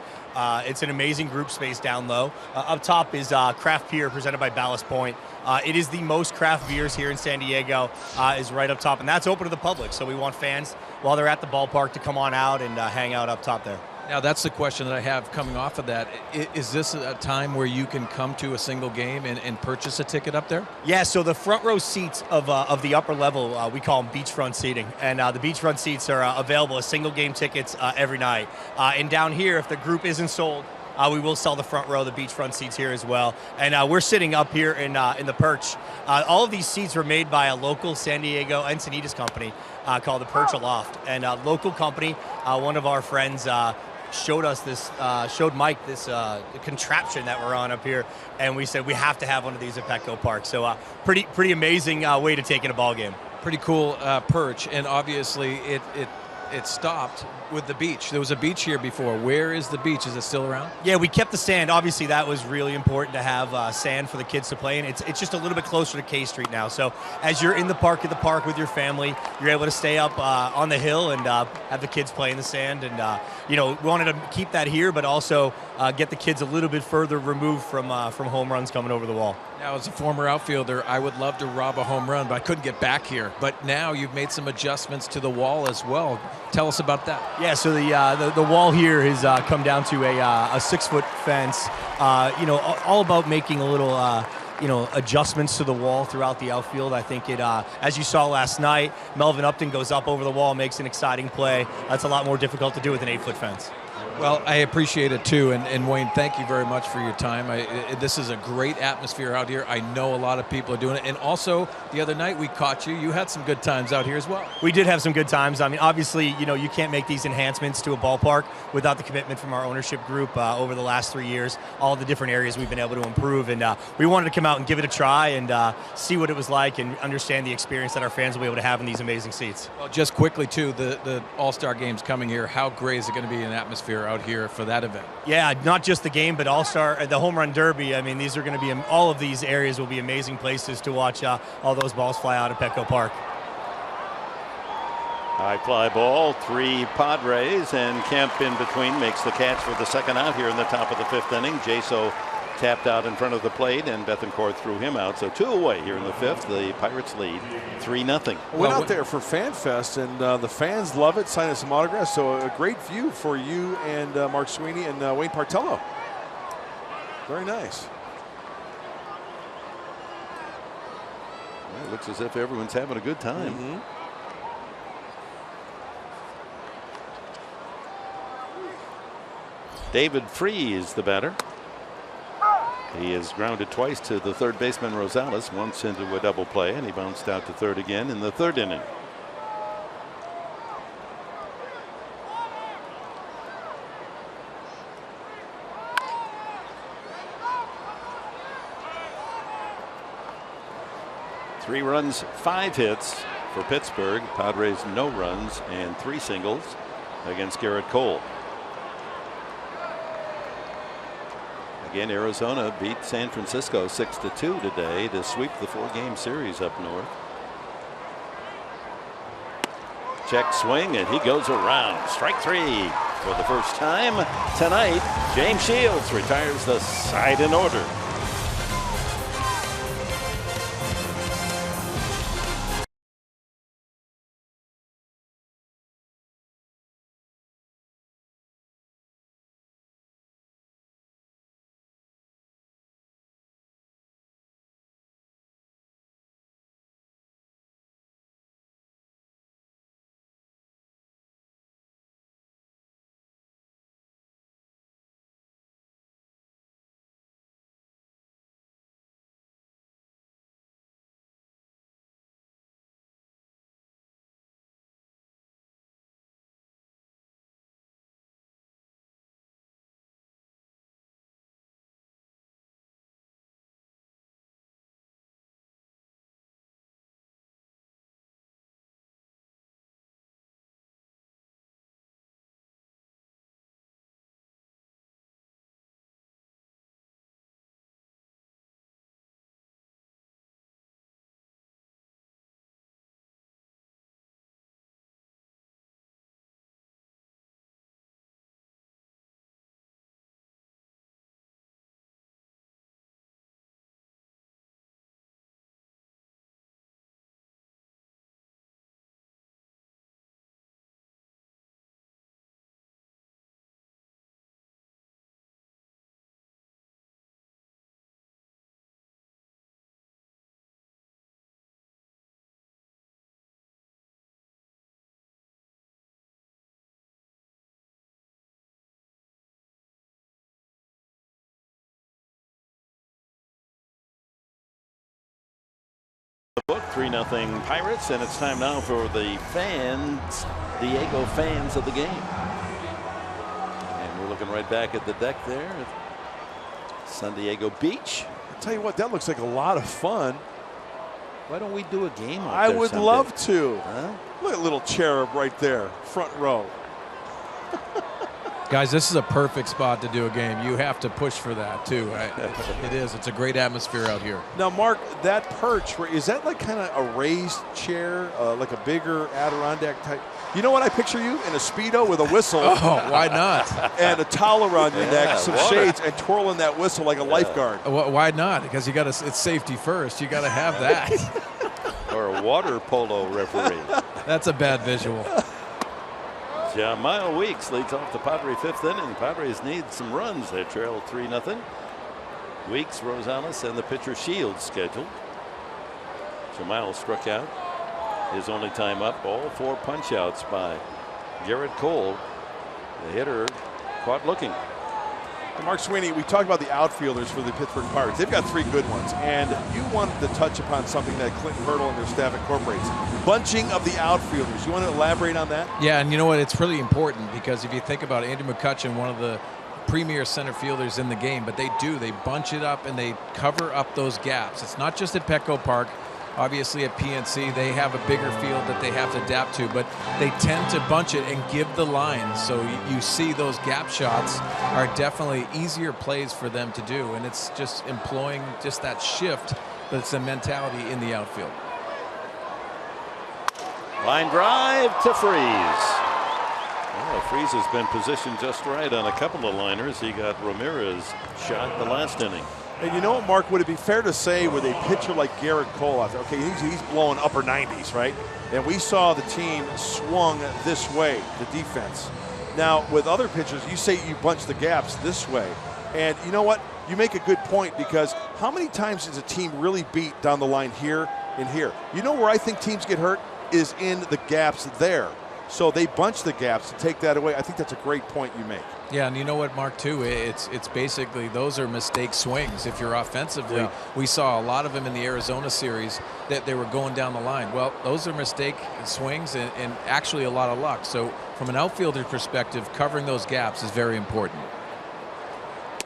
it's an amazing group space down low. Up top is Craft Beer presented by Ballast Point. It is the most craft beers here in San Diego, is right up top, and that's open to the public. So we want fans, while they're at the ballpark, to come on out and hang out up top there. Now, that's the question that I have coming off of that. Is this a time where you can come to a single game and purchase a ticket up there? Yeah, so the front row seats of the upper level, we call them beachfront seating. And the beachfront seats are available as single game tickets every night. And down here, if the group isn't sold, we will sell the front row, the beachfront seats here as well. And we're sitting up here in the perch. All of these seats were made by a local San Diego Encinitas company called the Perch Aloft. And a local company, one of our friends, showed Mike this contraption that we're on up here, and we said we have to have one of these at Petco Park. So pretty amazing way to take in a ball game. Pretty cool perch, and obviously it stopped with the beach. There was a beach here before. Where is the beach? Is it still around? Yeah, we kept the sand. Obviously, that was really important to have sand for the kids to play in. It's just a little bit closer to K Street now. So as you're in the park with your family, you're able to stay up on the hill and have the kids play in the sand. And we wanted to keep that here, but also get the kids a little bit further removed from home runs coming over the wall. Now, as a former outfielder, I would love to rob a home run, but I couldn't get back here. But now you've made some adjustments to the wall as well. Tell us about that. Yeah, so the wall here has come down to a 6-foot fence. All about making a little adjustments to the wall throughout the outfield. I think it, as you saw last night, Melvin Upton goes up over the wall, makes an exciting play. That's a lot more difficult to do with an 8-foot fence. Well, I appreciate it too, and Wayne, thank you very much for your time. This is a great atmosphere out here. I know a lot of people are doing it, and also the other night we caught you. You had some good times out here as well. We did have some good times. I mean, obviously, you can't make these enhancements to a ballpark without the commitment from our ownership group over the last 3 years. All the different areas we've been able to improve, and we wanted to come out and give it a try and see what it was like and understand the experience that our fans will be able to have in these amazing seats. Well, just quickly too, the All-Star game's coming here. How great is it going to be an atmosphere out here for that event? Yeah, not just the game, but the Home Run Derby. I mean, these are going to be, all of these areas will be amazing places to watch all those balls fly out of Petco Park. High fly ball, 3 Padres, and Kemp in between makes the catch for the second out here in the top of the 5th inning. Jaso tapped out in front of the plate, and Bethancourt threw him out. So 2 away here in the 5th. The Pirates lead 3-0. Went out there for Fan Fest, and the fans love it, signing some autographs. So a great view for you and Mark Sweeney and Wayne Partello. Very nice. Well, it looks as if everyone's having a good time. Mm-hmm. David Free is the batter. He is grounded twice to the third baseman Rosales, once into a double play, and he bounced out to third again in the 3rd inning. Three runs, 5 hits for Pittsburgh. Padres no runs and 3 singles against Garrett Cole. Again, Arizona beat San Francisco 6-2 today to sweep the 4-game series up north. Check swing, and he goes around. Strike 3 for the first time tonight. James Shields retires the side in order. Book 3-0 Pirates, and it's time now for the fans, Diego fans of the game. And we're looking right back at the deck there at San Diego Beach. I'll tell you what, that looks like a lot of fun. Why don't we do a game out I there would someday? love to. Huh? Look at little cherub right there, front row. Guys, this is a perfect spot to do a game. You have to push for that too. It is. It's a great atmosphere out here. Now, Mark, that perch, is that like kind of a raised chair, like a bigger Adirondack type? You know what I picture you? In a Speedo with a whistle. Oh, why not? And a towel around your neck, some water. shades, and twirling that whistle like a lifeguard. Why not? Because it's safety first. You got to have that. Or a water polo referee. That's a bad visual. Jamal Weeks leads off the Padre fifth inning. Padres need some runs. They trail 3-0. Weeks, Rosales, and the pitcher Shields scheduled. Jamal struck out. His only time up. All 4 punch-outs by Garrett Cole. The hitter caught looking. And Mark Sweeney, we talked about the outfielders for the Pittsburgh Pirates. They've got 3 good ones, and you wanted to touch upon something that Clinton Hurdle and their staff incorporates. Bunching of the outfielders. You want to elaborate on that? Yeah, and you know what? It's really important because if you think about Andrew McCutchen, one of the premier center fielders in the game, but they bunch it up and they cover up those gaps. It's not just at Petco Park. Obviously at PNC, they have a bigger field that they have to adapt to, but they tend to bunch it and give the line. So you see those gap shots are definitely easier plays for them to do, and it's just employing just that shift, but it's a mentality in the outfield. Line drive to Freeze. Well, Freeze has been positioned just right on a couple of liners. He got Ramirez shot the last inning. And you know what, Mark, would it be fair to say with a pitcher like Garrett Cole out there, okay, he's blowing upper 90s, right? And we saw the team swung this way, the defense. Now, with other pitchers, you say you bunch the gaps this way. And you know what? You make a good point, because how many times is a team really beat down the line here and here? You know where I think teams get hurt is in the gaps there. So they bunch the gaps to take that away. I think that's a great point you make. Yeah, and you know what, Mark, too? It's basically those are mistake swings. If you're offensively, we saw a lot of them in the Arizona series that they were going down the line. Well, those are mistake swings and actually a lot of luck. So from an outfielder perspective, covering those gaps is very important.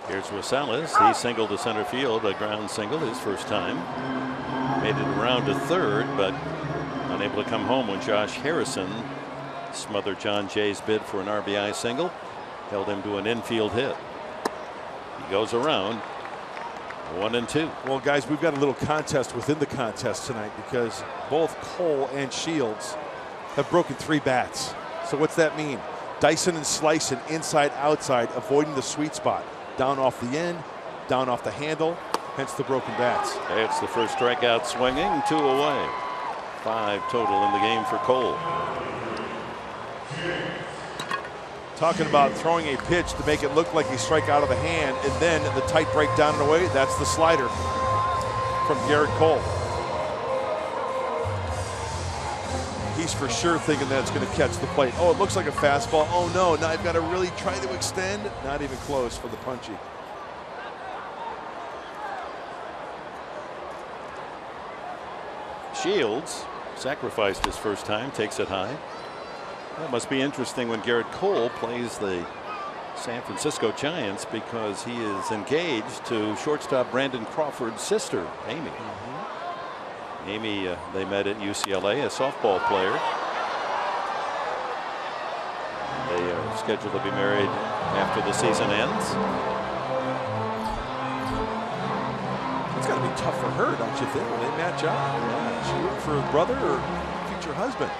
Here's Rosales. He singled to center field, a ground single, his first time. Made it around to third, but unable to come home when Josh Harrison smothered John Jay's bid for an RBI single. Held him to an infield hit. He goes around 1-2. Well, guys, we've got a little contest within the contest tonight, because both Cole and Shields have broken 3 bats. So what's that mean? Dyson and Slicing inside outside, avoiding the sweet spot. Down off the end, down off the handle, hence the broken bats. It's the first strikeout swinging, 2 away. 5 total in the game for Cole. Talking about throwing a pitch to make it look like a strike out of the hand, and then the tight break down and away. That's the slider from Garrett Cole. He's for sure thinking that it's going to catch the plate. Oh, it looks like a fastball. Oh no, now I've got to really try to extend. Not even close for the punchy. Shields sacrificed his first time, takes it high. That must be interesting when Garrett Cole plays the San Francisco Giants, because he is engaged to shortstop Brandon Crawford's sister, Amy. Amy, they met at UCLA, a softball player. They are scheduled to be married after the season ends. It's got to be tough for her, don't you think, when they match up? Yeah. She rooting for her brother or future husband?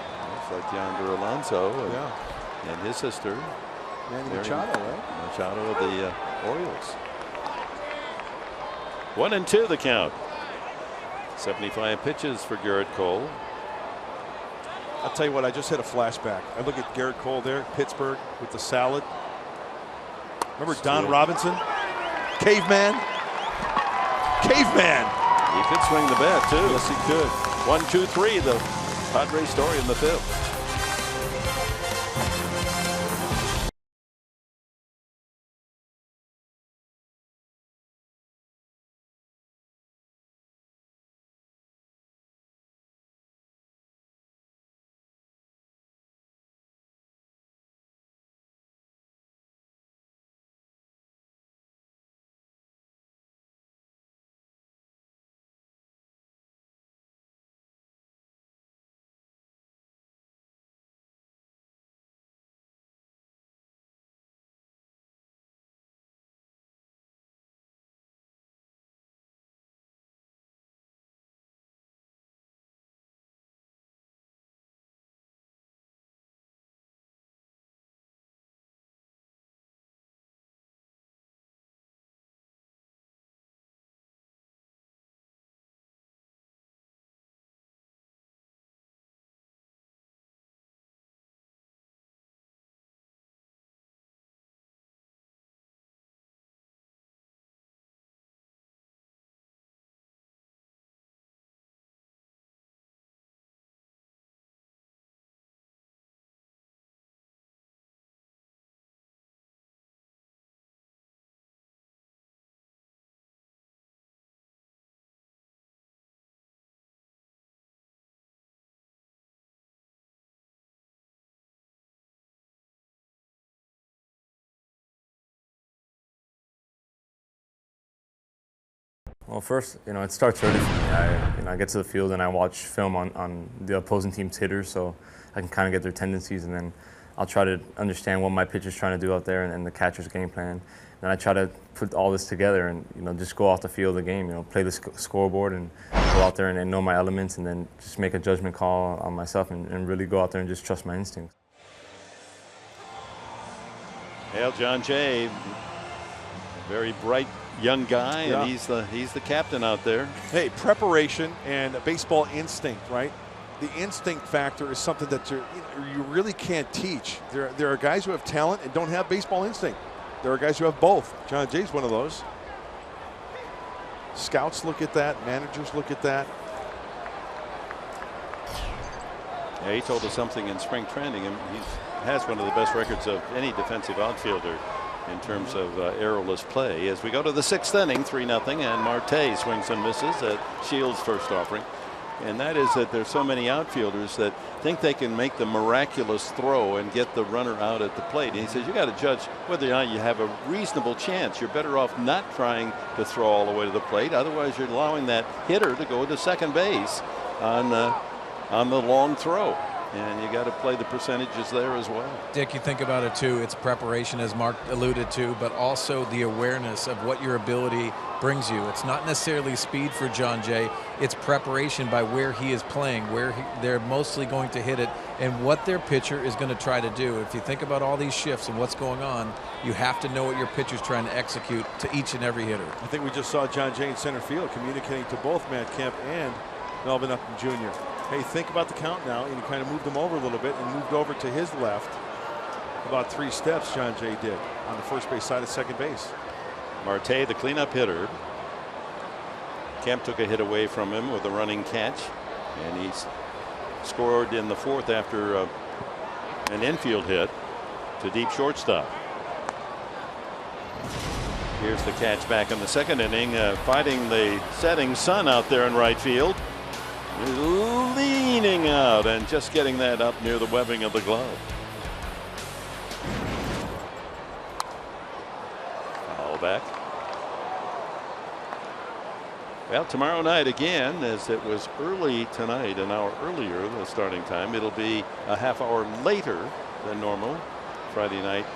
It's like Yonder Alonso and his sister. Manny Machado, right? Machado of the Orioles. 1-2 the count. 75 pitches for Garrett Cole. I'll tell you what, I just had a flashback. I look at Garrett Cole there, Pittsburgh, with the salad. Remember Don Robinson? Caveman? Caveman! He could swing the bat, too. Yes, he could. 1-2-3, the Padres story in the 5th. Well, first, it starts early for me. I get to the field and I watch film on the opposing team's hitters, so I can kind of get their tendencies, and then I'll try to understand what my pitcher's trying to do out there and the catcher's game plan. And I try to put all this together and just go off the field of the game. Play the scoreboard and go out there and know my elements, and then just make a judgment call on myself and really go out there and just trust my instincts. Well, John Jay, very bright young guy, Yeah. and he's the captain out there. Hey, preparation and baseball instinct, right? The instinct factor is something that you really can't teach. There are guys who have talent and don't have baseball instinct. There are guys who have both. John Jay's one of those. Scouts look at that. Managers look at that. Yeah, he told us something in spring training, and he has one of the best records of any defensive outfielder in terms of errorless play. As we go to the 6th inning, 3-0, and Marte swings and misses at Shields' first offering. And that is that there's so many outfielders that think they can make the miraculous throw and get the runner out at the plate. And he says you got to judge whether or not you have a reasonable chance. You're better off not trying to throw all the way to the plate. Otherwise, you're allowing that hitter to go to second base on the long throw. And you got to play the percentages there as well. Dick, you think about it too. It's preparation, as Mark alluded to, but also the awareness of what your ability brings you. It's not necessarily speed for John Jay. It's preparation by where he is playing, where they're mostly going to hit it, and what their pitcher is going to try to do. If you think about all these shifts and what's going on, you have to know what your pitcher's trying to execute to each and every hitter. I think we just saw John Jay in center field communicating to both Matt Kemp and Melvin Upton Jr. Hey, think about the count now, and he kind of moved them over a little bit and moved over to his left. About 3 steps John Jay did on the first base side of second base. Marte, the cleanup hitter. Kemp took a hit away from him with a running catch, and he's scored in the 4th after an infield hit to deep shortstop. Here's the catch back in the 2nd inning, fighting the setting sun out there in right field. He's leaning out and just getting that up near the webbing of the glove. Foul back. Well, tomorrow night again, as it was early tonight, an hour earlier the starting time, it'll be a half hour later than normal. Friday night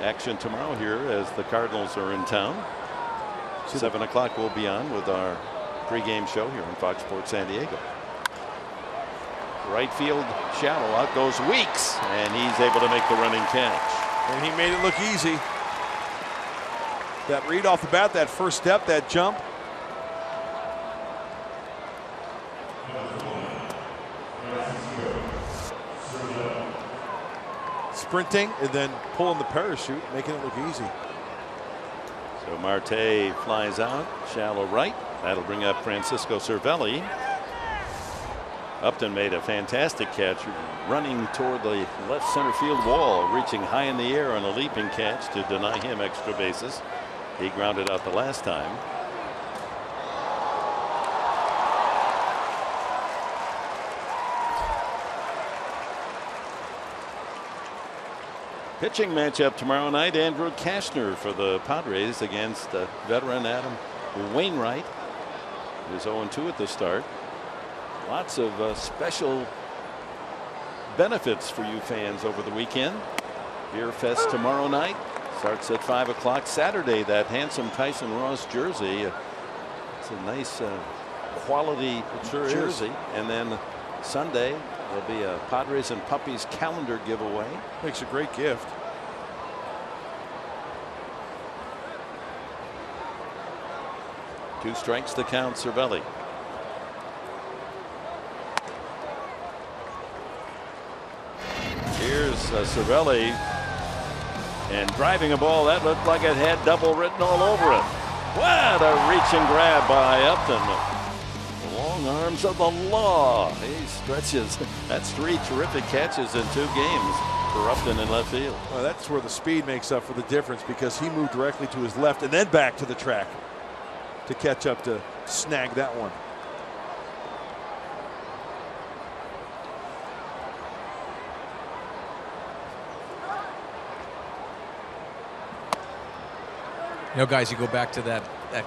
action tomorrow here as the Cardinals are in town. 7 o'clock we'll be on with our pregame show here on Fox Sports San Diego. Right field shallow, out goes Weeks, and he's able to make the running catch. And he made it look easy. That read off the bat, that first step, that jump. Sprinting and then pulling the parachute, making it look easy. So Marte flies out, shallow right. That'll bring up Francisco Cervelli. Upton made a fantastic catch, running toward the left center field wall, reaching high in the air on a leaping catch to deny him extra bases. He grounded out the last time. Pitching matchup tomorrow night, Andrew Kashner for the Padres against veteran Adam Wainwright, who's 0-2 at the start. Lots of special benefits for you fans over the weekend. Beer Fest tomorrow night starts at 5 o'clock. Saturday, that handsome Tyson Ross jersey. It's a nice quality jersey. And then Sunday, there'll be a Padres and Puppies calendar giveaway. Makes a great gift. Two strikes to count Cervelli. Here's Cervelli, and driving a ball that looked like it had double written all over it. What a reach and grab by Upton. The long arms of the law. He stretches. That's 3 terrific catches in 2 games for Upton in left field. Well, that's where the speed makes up for the difference, because he moved directly to his left and then back to the track to catch up to snag that one. You know, guys, you go back to that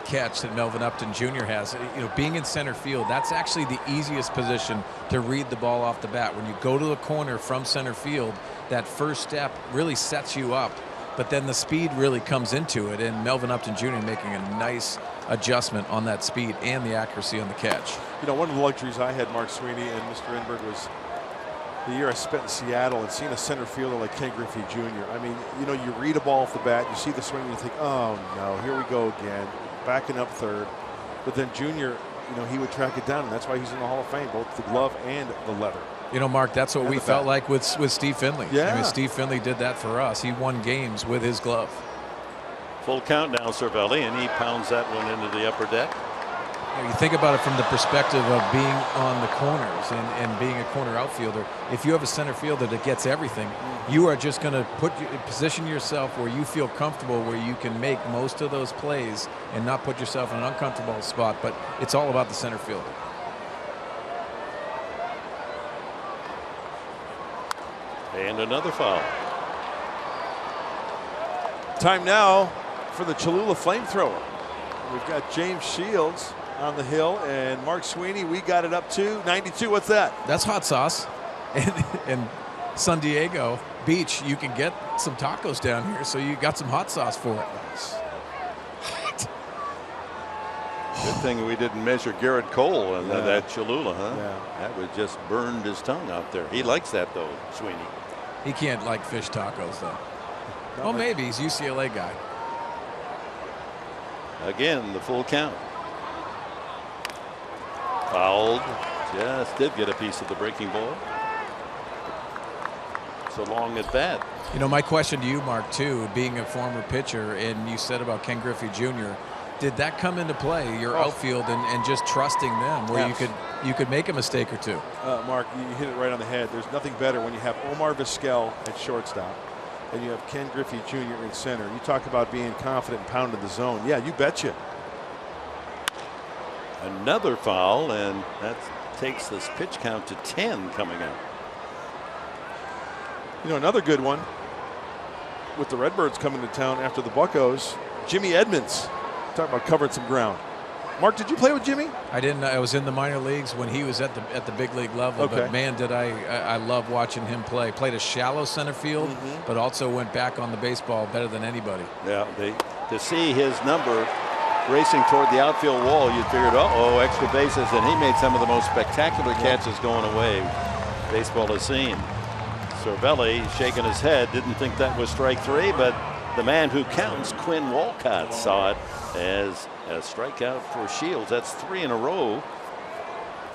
catch that Melvin Upton Jr. has. You know, being in center field, that's actually the easiest position to read the ball off the bat. When you go to the corner from center field, that first step really sets you up, but then the speed really comes into it, and Melvin Upton Jr. making a nice adjustment on that speed and the accuracy on the catch. You know, one of the luxuries I had, Mark Sweeney and Mr. Enberg, was the year I spent in Seattle and seeing a center fielder like Ken Griffey Jr. I mean, you know, you read a ball off the bat, you see the swing, and you think, oh no, here we go again, backing up third. But then Junior, you know, he would track it down, and that's why he's in the Hall of Fame, both the glove and the leather. You know, Mark, that's what we felt like with Steve Finley. Yeah. I mean, Steve Finley did that for us. He won games with his glove. Full count now, Cervelli, and he pounds that one into the upper deck. You think about it from the perspective of being on the corners and being a corner outfielder. If you have a center fielder that gets everything, you are just going to position yourself where you feel comfortable, where you can make most of those plays and not put yourself in an uncomfortable spot. But it's all about the center fielder. And another foul. Time now for the Cholula flamethrower. We've got James Shields on the hill, and Mark Sweeney, we got it up to 92. What's that? That's hot sauce. And San Diego Beach, you can get some tacos down here, so you got some hot sauce for it. Hot. Good thing we didn't measure Garrett Cole and that Cholula, huh? Yeah. That would just burned his tongue out there. He likes that, though, Sweeney. He can't like fish tacos, though. Well, maybe. He's a UCLA guy. Again, the full count. Fouled. Just did get a piece of the breaking ball. So long at bat. You know, my question to you, Mark, too, being a former pitcher, and you said about Ken Griffey Jr., did that come into play, your outfield, and just trusting them, where you could make a mistake or two? Mark, you hit it right on the head. There's nothing better when you have Omar Vizquel at shortstop and you have Ken Griffey Jr. in center. You talk about being confident and pounding the zone. Yeah, you betcha. Another foul, and that takes this pitch count to 10 coming up. You know, another good one with the Redbirds coming to town after the Buccos, Jimmy Edmonds. Talk about covering some ground. Mark, did you play with Jimmy? I didn't. I was in the minor leagues when he was at the big league level. Okay. But man, did I love watching him play. Played a shallow center field, but also went back on the baseball better than anybody. Yeah, to see his number racing toward the outfield wall, you figured, uh-oh, extra bases, and he made some of the most spectacular catches going away baseball has seen. Cervelli shaking his head, didn't think that was strike three, but the man who counts, Quinn Walcott, saw it as a strikeout for Shields. That's 3 in a row.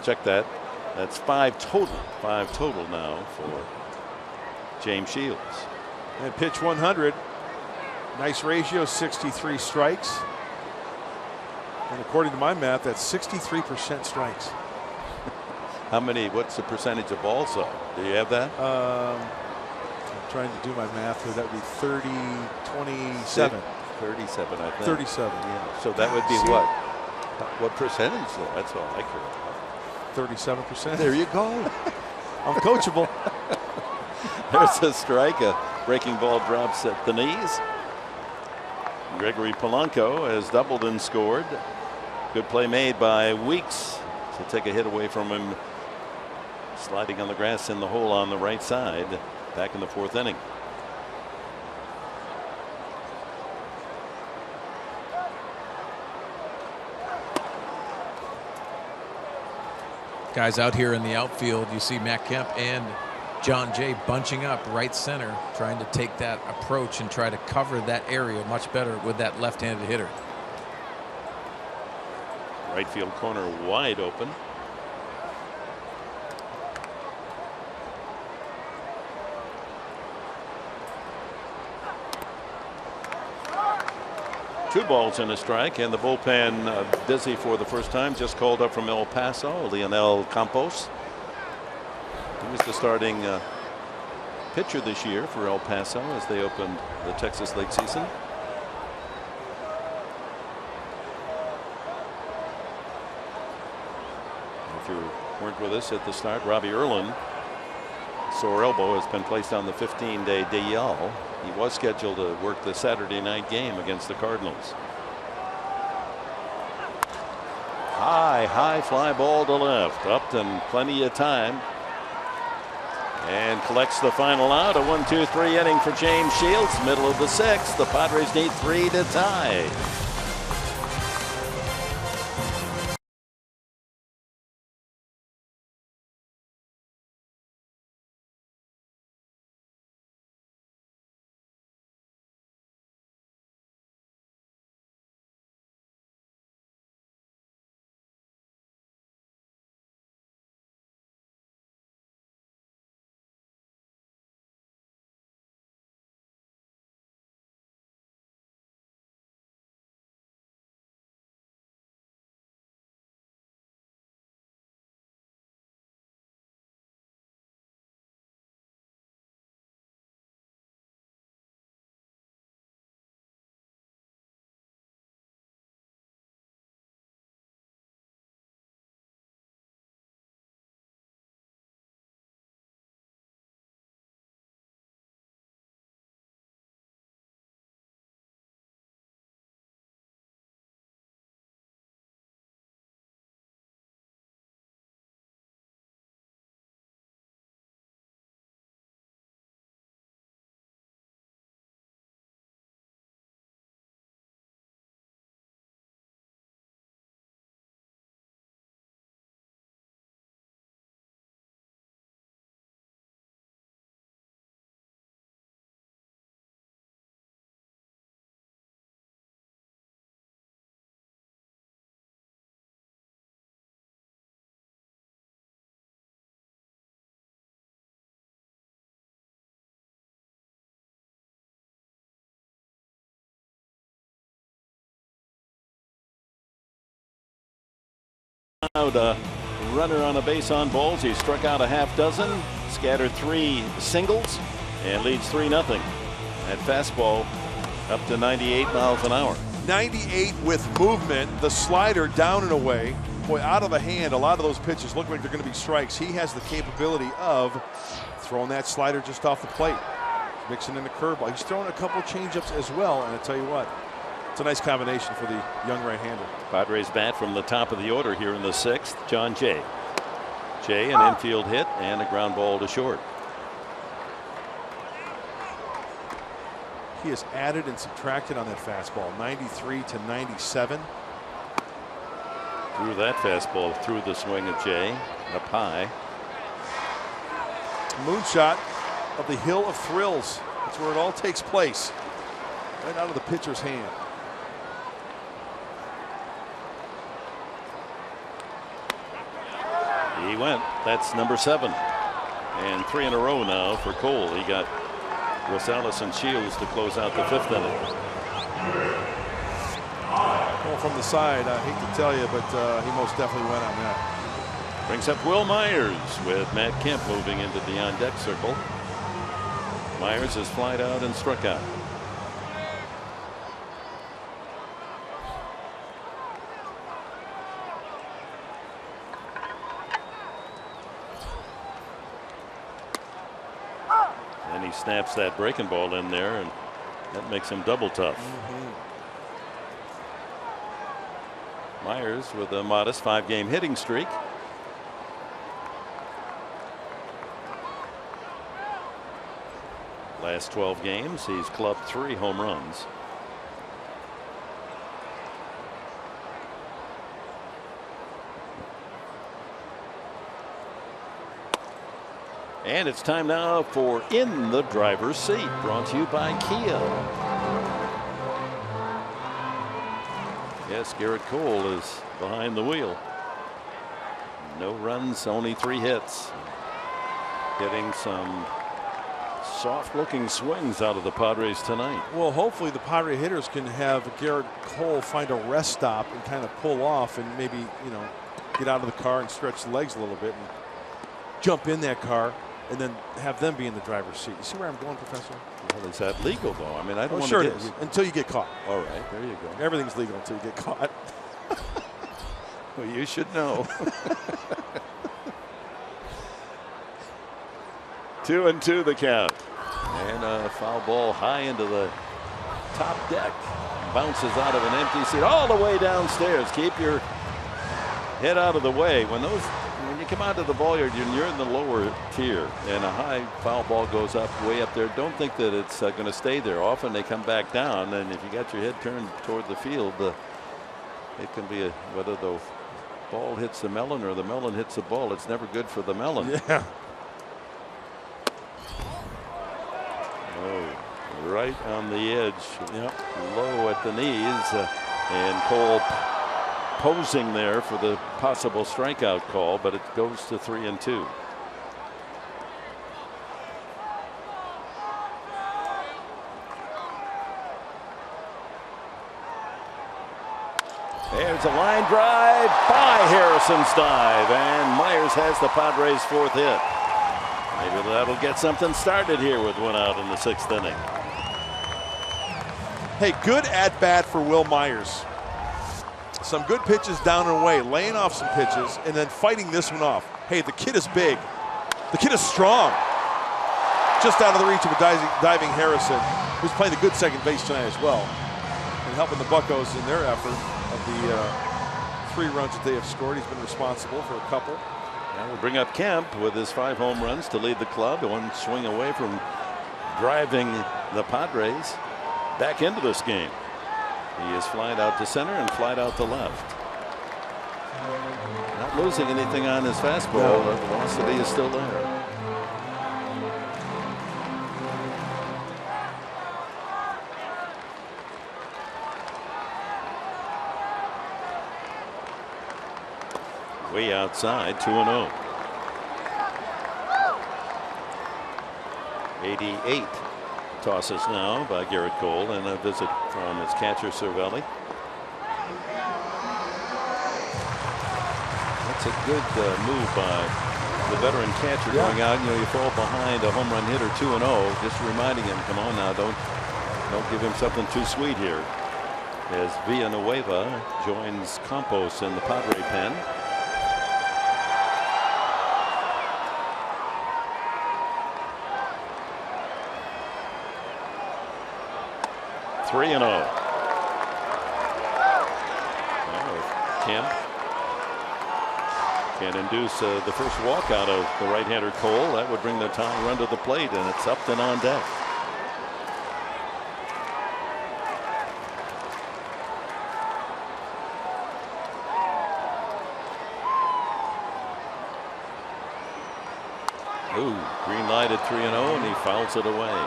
Check that. That's 5 total. 5 total now for James Shields. And pitch 100. Nice ratio, 63 strikes. And according to my math, that's 63% strikes. How many? What's the percentage of balls, though? Do you have that? I'm trying to do my math here. That would be 30, 27. 37, I think. 37, yeah. So that would be what? What percentage, though? That's all I care about. 37%. There you go. I'm coachable. There's a strike. A breaking ball drops at the knees. Gregory Polanco has doubled and scored. Good play made by Weeks to take a hit away from him. Sliding on the grass in the hole on the right side. Back in the 4th inning. Guys out here in the outfield, you see Matt Kemp and John Jay bunching up right center, trying to take that approach and try to cover that area much better with that left-handed hitter. Right field corner wide open. Two balls and a strike, and the bullpen busy for the first time. Just called up from El Paso, Leonel Campos. He was the starting pitcher this year for El Paso as they opened the Texas League season. If you weren't with us at the start, Robbie Erlin sore elbow has been placed on the 15-day DL. He was scheduled to work the Saturday night game against the Cardinals. High fly ball to left. Upton plenty of time. And collects the final out. A 1-2-3 inning for James Shields. Middle of the 6th. The Padres need 3 to tie. A runner on a base on balls. He struck out a half dozen, scattered 3 singles, and leads 3-0. That fastball up to 98 miles an hour. 98 with movement. The slider down and away. Boy, out of the hand, a lot of those pitches look like they're going to be strikes. He has the capability of throwing that slider just off the plate, mixing in the curveball. He's throwing a couple changeups as well, and I tell you what, it's a nice combination for the young right-hander. Padres bat from the top of the order here in the 6th. John Jay. Jay, an infield hit and a ground ball to short. He has added and subtracted on that fastball. 93 to 97. Threw that fastball through the swing of Jay. Up high. Moonshot of the Hill of Thrills. That's where it all takes place. Right out of the pitcher's hand. He went. That's number 7. And 3 in a row now for Cole. He got Rosales and Shields to close out the 5th inning. Well, from the side, I hate to tell you, but he most definitely went on that. Brings up Will Myers with Matt Kemp moving into the on-deck circle. Myers is flied out and struck out. And he snaps that breaking ball in there, and that makes him double tough. Myers with a modest 5-game hitting streak. Last 12 games, he's clubbed 3 home runs. And it's time now for In the Driver's Seat, brought to you by Kia. Yes, Garrett Cole is behind the wheel. No runs, only 3 hits. Getting some soft-looking swings out of the Padres tonight. Well, hopefully the Padre hitters can have Garrett Cole find a rest stop and kind of pull off and maybe, you know, get out of the car and stretch the legs a little bit and jump in that car and then have them be in the driver's seat. You see where I'm going, Professor? Well, is that legal, though? I mean, I don't want sure to it is, until you get caught. All right, there you go. Everything's legal until you get caught. Well, you should know. 2-2 the count. And a foul ball high into the top deck. Bounces out of an empty seat all the way downstairs. Keep your head out of the way. When you come out to the ball yard, you're in the lower tier, and a high foul ball goes up way up there. Don't think that it's going to stay there. Often they come back down, and if you got your head turned toward the field, it can be whether the ball hits the melon or the melon hits the ball. It's never good for the melon. Yeah. Oh, right on the edge. Yep. Low at the knees, and Cole posing there for the possible strikeout call, but it goes to 3-2. There's a line drive by Harrison's dive, and Myers has the Padres' 4th hit. Maybe that'll get something started here with one out in the 6th inning. Hey, good at bat for Will Myers. Some good pitches down and away, laying off some pitches, and then fighting this one off. Hey, the kid is big. The kid is strong. Just out of the reach of a diving Harrison, who's playing a good second base tonight as well, and helping the Buccos in their effort of the 3 runs that they have scored. He's been responsible for a couple. And we'll bring up Kemp with his 5 home runs to lead the club. One swing away from driving the Padres back into this game. He is flied out to center and flied out to left. Not losing anything on his fastball. The velocity is still there. Way outside, 2-0. 88 tosses now by Garrett Cole, and a visit from his catcher Cervelli. That's a good move by the veteran catcher going out. You know, you fall behind a home run hitter 2-0, just reminding him, come on now, don't give him something too sweet here. As Villanueva joins Campos in the Padre pen. Well, Kemp can induce the first walk out of the right-hander Cole. That would bring the tying run to the plate, and it's Upton on deck. Ooh, green light at 3-0, and he fouls it away.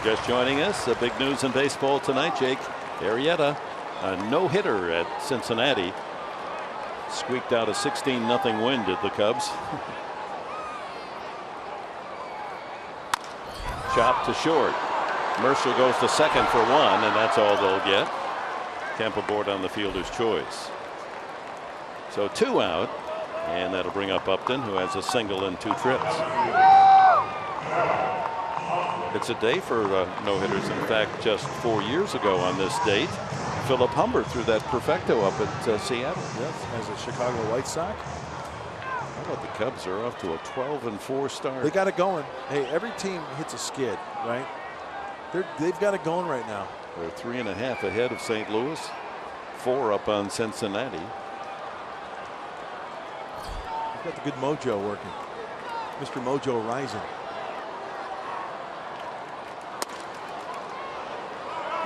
Just joining us, big news in baseball tonight. Jake Arrieta, a no-hitter at Cincinnati, squeaked out a 16-0 win at the Cubs. Chop to short. Mercer goes to second for 1, and that's all they'll get. Kemp aboard on the fielder's choice. So 2 out, and that'll bring up Upton, who has a single and 2 trips. It's a day for no-hitters. In fact, just 4 years ago on this date, Philip Humber threw that perfecto up at Seattle. Yes, as a Chicago White Sox. How about the Cubs are off to a 12-4 start? They got it going. Hey, every team hits a skid, right? They've got it going right now. They're 3.5 ahead of St. Louis, 4 up on Cincinnati. They've got the good mojo working. Mr. Mojo rising.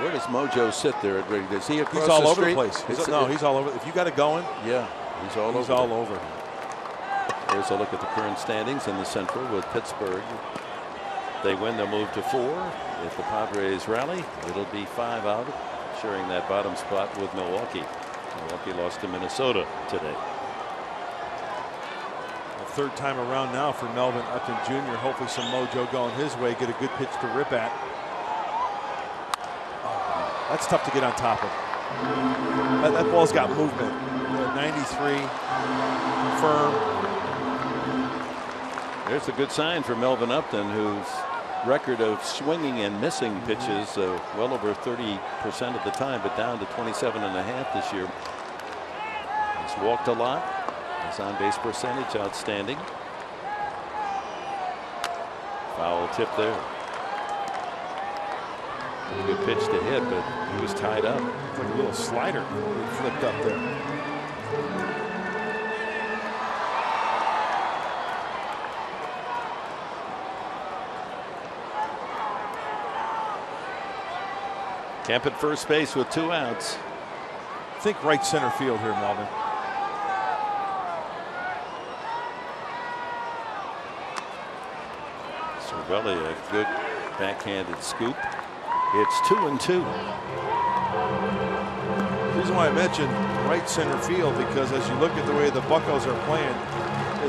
Where does Mojo sit there at Wrigley? Is he across the street? He's all over the place. He's all over. If you got it going, yeah, he's all over. Here's a look at the current standings in the Central with Pittsburgh. They win, they'll move to 4. If the Padres rally, it'll be 5 out, sharing that bottom spot with Milwaukee. Milwaukee lost to Minnesota today. The 3rd time around now for Melvin Upton Jr. Hopefully some mojo going his way. Get a good pitch to rip at. That's tough to get on top of. That ball's got movement. 93, firm. There's a good sign for Melvin Upton, who's record of swinging and missing pitches well over 30% of the time, but down to 27.5 this year. He's walked a lot. His on-base percentage outstanding. Foul tip there. Good pitch to hit, but he was tied up. It's like a little slider he flipped up there. Kemp at first base with 2 outs. Think right center field here, Melvin. Cervelli, a good backhanded scoop. It's 2-2. The reason why I mentioned right center field, because as you look at the way the Buccos are playing,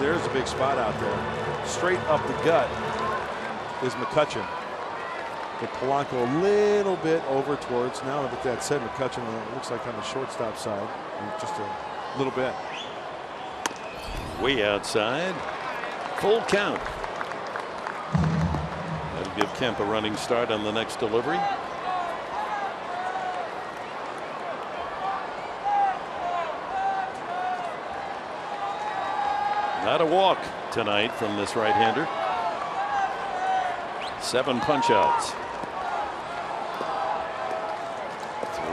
there's a big spot out there. Straight up the gut is McCutchen. With Polanco a little bit over towards, now that that said, McCutchen looks like on the shortstop side, just a little bit. Way outside. Full count. That'll give Kemp a running start on the next delivery. Not a walk tonight from this right-hander. 7 punch-outs.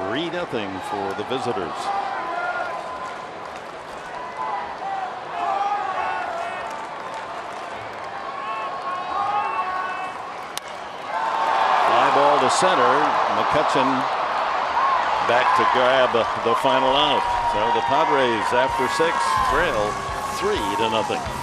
3-0 for the visitors. Fly ball to center. McCutchen back to grab the final out. So the Padres, after 6, trail 3-0.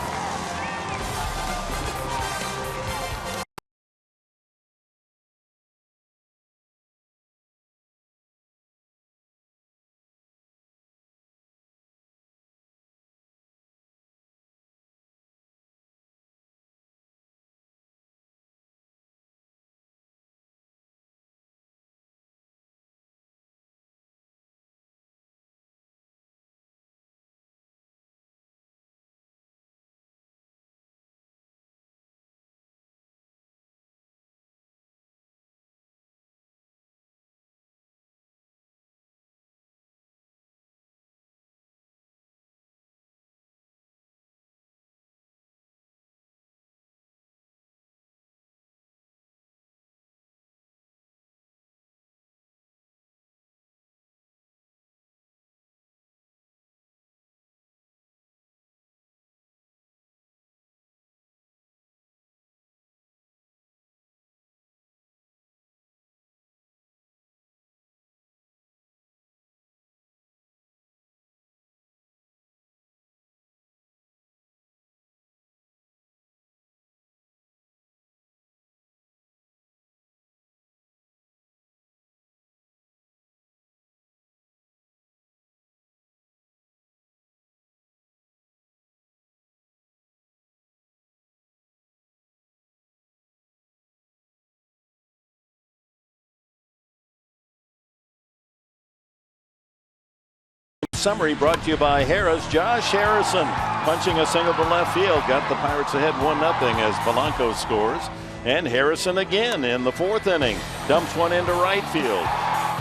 Summary brought to you by Harris. Josh Harrison punching a single to left field. Got the Pirates ahead 1-0 as Polanco scores. And Harrison again in the 4th inning. Dumps one into right field.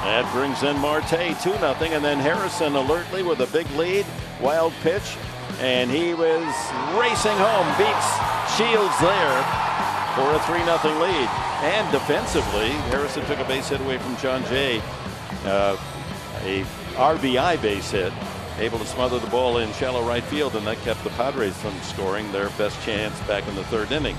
That brings in Marte 2-0. And then Harrison alertly with a big lead. Wild pitch. And he was racing home. Beats Shields there for a 3-0 lead. And defensively, Harrison took a base hit away from John Jay. A RBI base hit, able to smother the ball in shallow right field, and that kept the Padres from scoring their best chance back in the 3rd inning.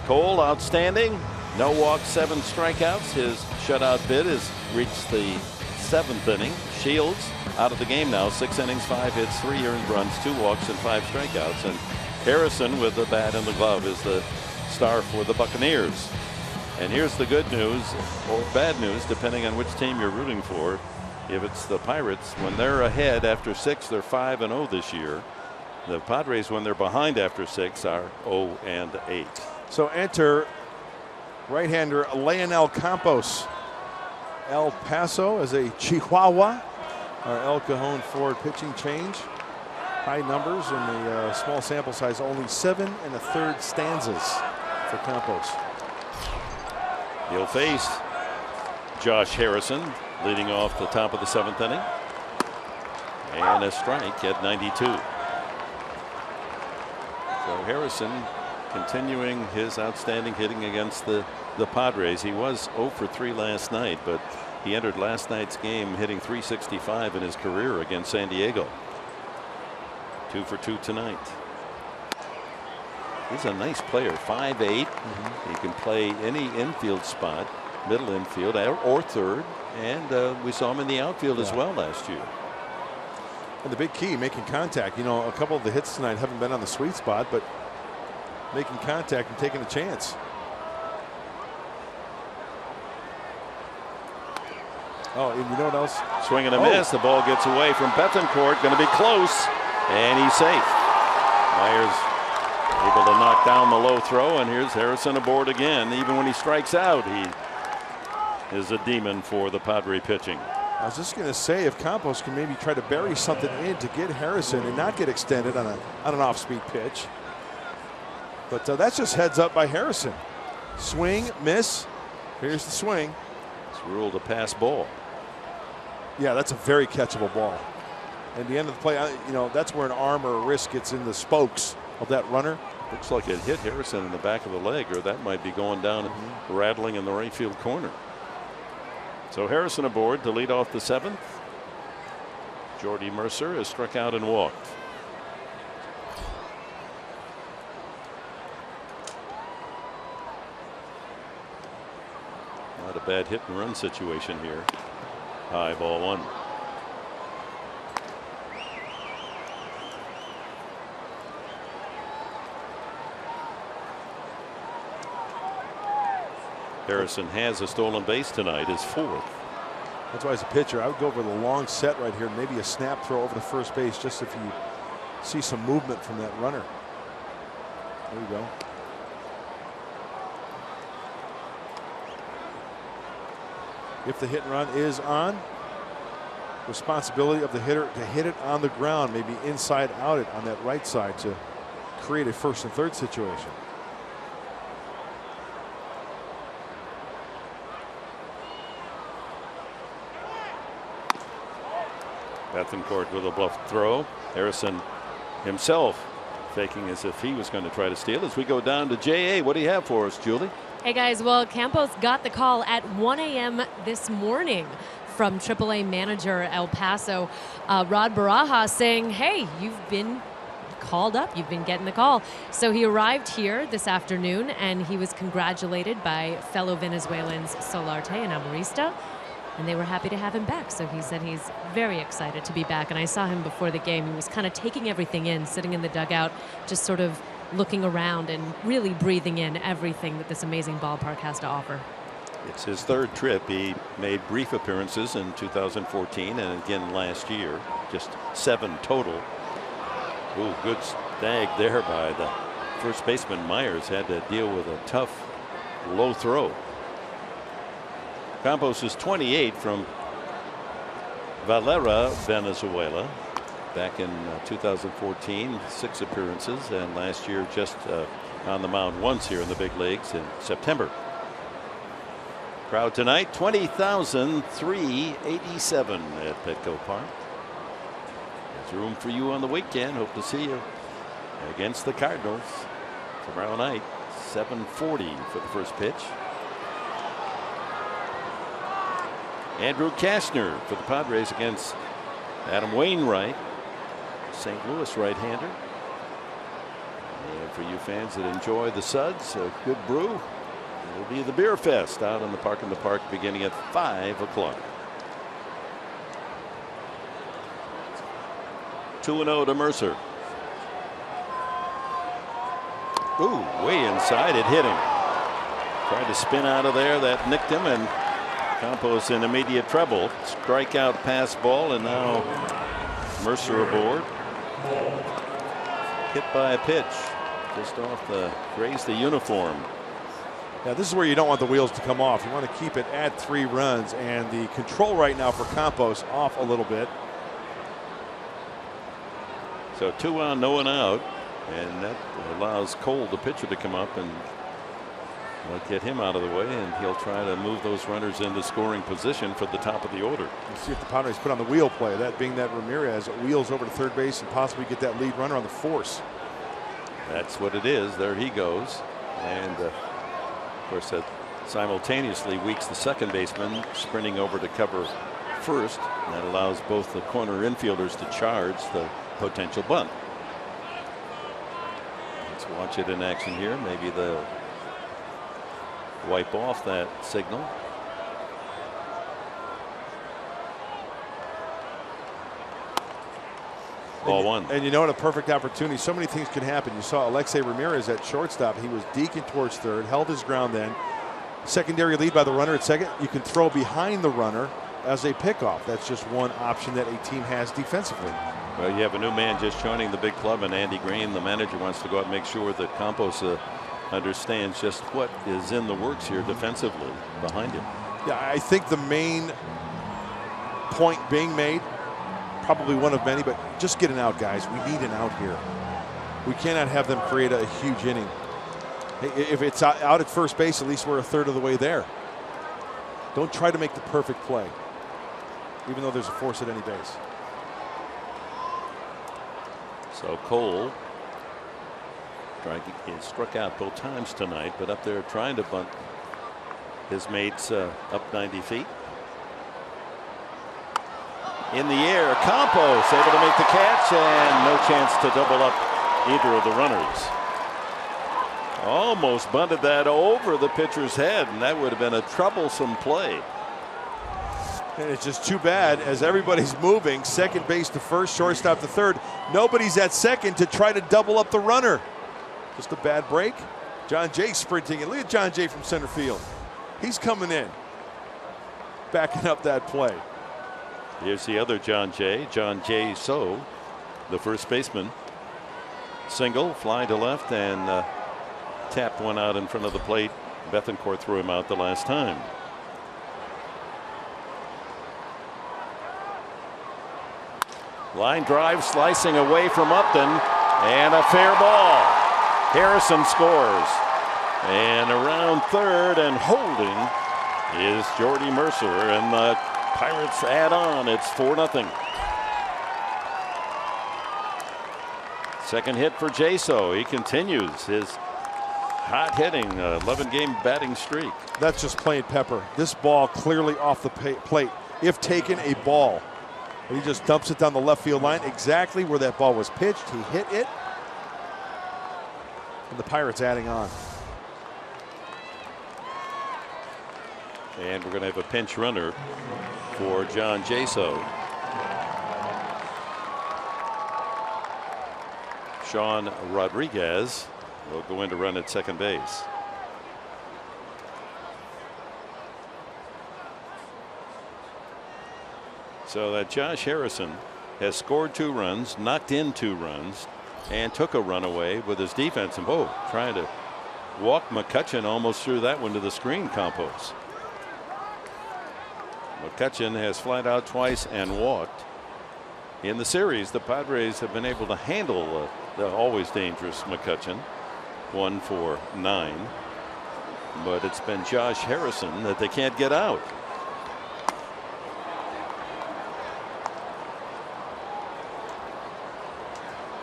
Cole, outstanding. No walks, 7 strikeouts. His shutout bid has reached the 7th inning. Shields out of the game now. 6 innings, 5 hits, 3 earned runs, 2 walks, and 5 strikeouts. And Harrison, with the bat and the glove, is the star for the Buccaneers. And here's the good news, or bad news, depending on which team you're rooting for. If it's the Pirates, when they're ahead after 6, they're 5-0 this year. The Padres, when they're behind after 6, are 0-8. So enter right-hander Leonel Campos. El Paso as a Chihuahua. Our El Cajon Ford pitching change. High numbers in the small sample size, only 7 1/3 stanzas for Campos. He'll face Josh Harrison leading off the top of the 7th inning. And a strike at 92. So Harrison continuing his outstanding hitting against the Padres. He was 0 for 3 last night, but he entered last night's game hitting .365 in his career against San Diego. 2 for 2 tonight. He's a nice player, 5'8". He can play any infield spot, middle infield or third, and we saw him in the outfield as well last year. And the big key, making contact. You know, a couple of the hits tonight haven't been on the sweet spot, but making contact and taking a chance. Oh, and you know what else? Swing and a miss. The ball gets away from Betancourt. Going to be close, and he's safe. Myers able to knock down the low throw, and here's Harrison aboard again. Even when he strikes out, he is a demon for the Padre pitching. I was just going to say, if Campos can maybe try to bury something in to get Harrison and not get extended on an off-speed pitch. But that's just heads up by Harrison. Swing, miss. Here's the swing. It's ruled a pass ball. Yeah, that's a very catchable ball. And the end of the play, you know, that's where an arm or a wrist gets in the spokes of that runner. Looks like it hit Harrison in the back of the leg, or that might be going down and rattling in the right field corner. So Harrison aboard to lead off the 7th. Jordy Mercer has struck out and walked. Not a bad hit and run situation here. High ball 1. Harrison has a stolen base tonight, his 4th. That's why as a pitcher, I would go for the long set right here, maybe a snap throw over to first base, just if you see some movement from that runner. There you go. If the hit and run is on, responsibility of the hitter to hit it on the ground, maybe inside out it on that right side to create a 1st and 3rd situation. Betancourt with a bluff throw. Harrison himself faking as if he was going to try to steal. As we go down to JA, what do you have for us, Julie? Hey guys, well, Campos got the call at 1 a.m. this morning from AAA manager El Paso, Rod Barajas, saying, hey, you've been called up. You've been getting the call. So he arrived here this afternoon, and he was congratulated by fellow Venezuelans Solarte and Amarista, and they were happy to have him back. So he said he's very excited to be back. And I saw him before the game. He was kind of taking everything in, sitting in the dugout, just sort of looking around and really breathing in everything that this amazing ballpark has to offer. It's his 3rd trip. He made brief appearances in 2014 and again last year, just 7 total. Ooh, good snag there by the first baseman. Myers had to deal with a tough low throw. Campos is 28 from Valera, Venezuela. Back in 2014, 6 appearances, and last year just on the mound once here in the big leagues in September. Crowd tonight, 20,387 at Petco Park. There's room for you on the weekend. Hope to see you against the Cardinals tomorrow night, 7:40 for the first pitch. Andrew Kastner for the Padres against Adam Wainwright, St. Louis right-hander. And for you fans that enjoy the Suds, a good brew, it'll be the Beer Fest out in the Park beginning at 5 o'clock. 2-0 to Mercer. Ooh, way inside, it hit him. Tried to spin out of there, that nicked him, and Campos in immediate trouble. Strikeout pass ball, and now Mercer aboard. Hit by a pitch just off the grazed the uniform. Yeah, this is where you don't want the wheels to come off. You want to keep it at 3 runs, and the control right now for Campos off a little bit. So 2 on, no one out, and that allows Cole, the pitcher, to come up, and Well, get him out of the way, and he'll try to move those runners into scoring position for the top of the order. Let's see if the Padres put on the wheel play. That being that Ramirez wheels over to third base and possibly get that lead runner on the force. That's what it is. There he goes. And, of course, that simultaneously weaks the second baseman sprinting over to cover first. And that allows both the corner infielders to charge the potential bunt. Let's watch it in action here. Maybe they'll wipe off that signal. Ball one. And you know what? A perfect opportunity. So many things can happen. You saw Alexei Ramirez at shortstop. He was deking towards third, held his ground then. Secondary lead by the runner at second. You can throw behind the runner as a pickoff. That's just one option that a team has defensively. Well, you have a new man just joining the big club, and Andy Green, the manager, wants to go out and make sure that Campos understands just what is in the works here defensively behind him. Yeah, I think the main point being made, probably one of many, but just get an out, guys. We need an out here. We cannot have them create a huge inning. If it's out at first base, at least we're a third of the way there. Don't try to make the perfect play, even though there's a force at any base. So Cole he struck out both times tonight, but up there trying to bunt his mates up 90 feet. In the air, Campos able to make the catch, and no chance to double up either of the runners. Almost bunted that over the pitcher's head, and that would have been a troublesome play. And it's just too bad as everybody's moving second base to first, shortstop to third. Nobody's at second to try to double up the runner. Just a bad break. John Jay sprinting, and look at John Jay from center field. He's coming in, backing up that play. Here's the other John Jay So, the first baseman. Single, fly to left, and tapped one out in front of the plate. Bethancourt threw him out the last time. Line drive slicing away from Upton, and a fair ball. Harrison scores, and around third and holding is Jordy Mercer, and the Pirates add on. It's 4-0. Second hit for Jaso. He continues his hot hitting 11-game batting streak. That's just plain pepper. This ball clearly off the plate. If taken, a ball. And he just dumps it down the left field line exactly where that ball was pitched. He hit it. And the Pirates adding on. And we're going to have a pinch runner for John Jaso. Sean Rodriguez will go in to run at second base. So that Josh Harrison has scored 2 runs, knocked in 2 runs, and took a run away with his defense. And trying to walk McCutchen almost threw that one to the screen. Campos. McCutchen has flied out twice and walked. In the series, the Padres have been able to handle the always dangerous McCutchen. 1 for 9. But it's been Josh Harrison that they can't get out.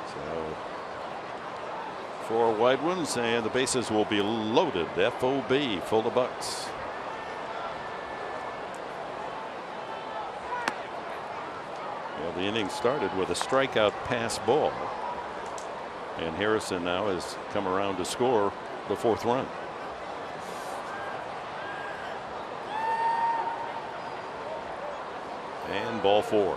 So 4 wide ones, and the bases will be loaded. FOB, full of bucks. Well, the inning started with a strikeout pass ball. And Harrison now has come around to score the 4th run. And ball 4.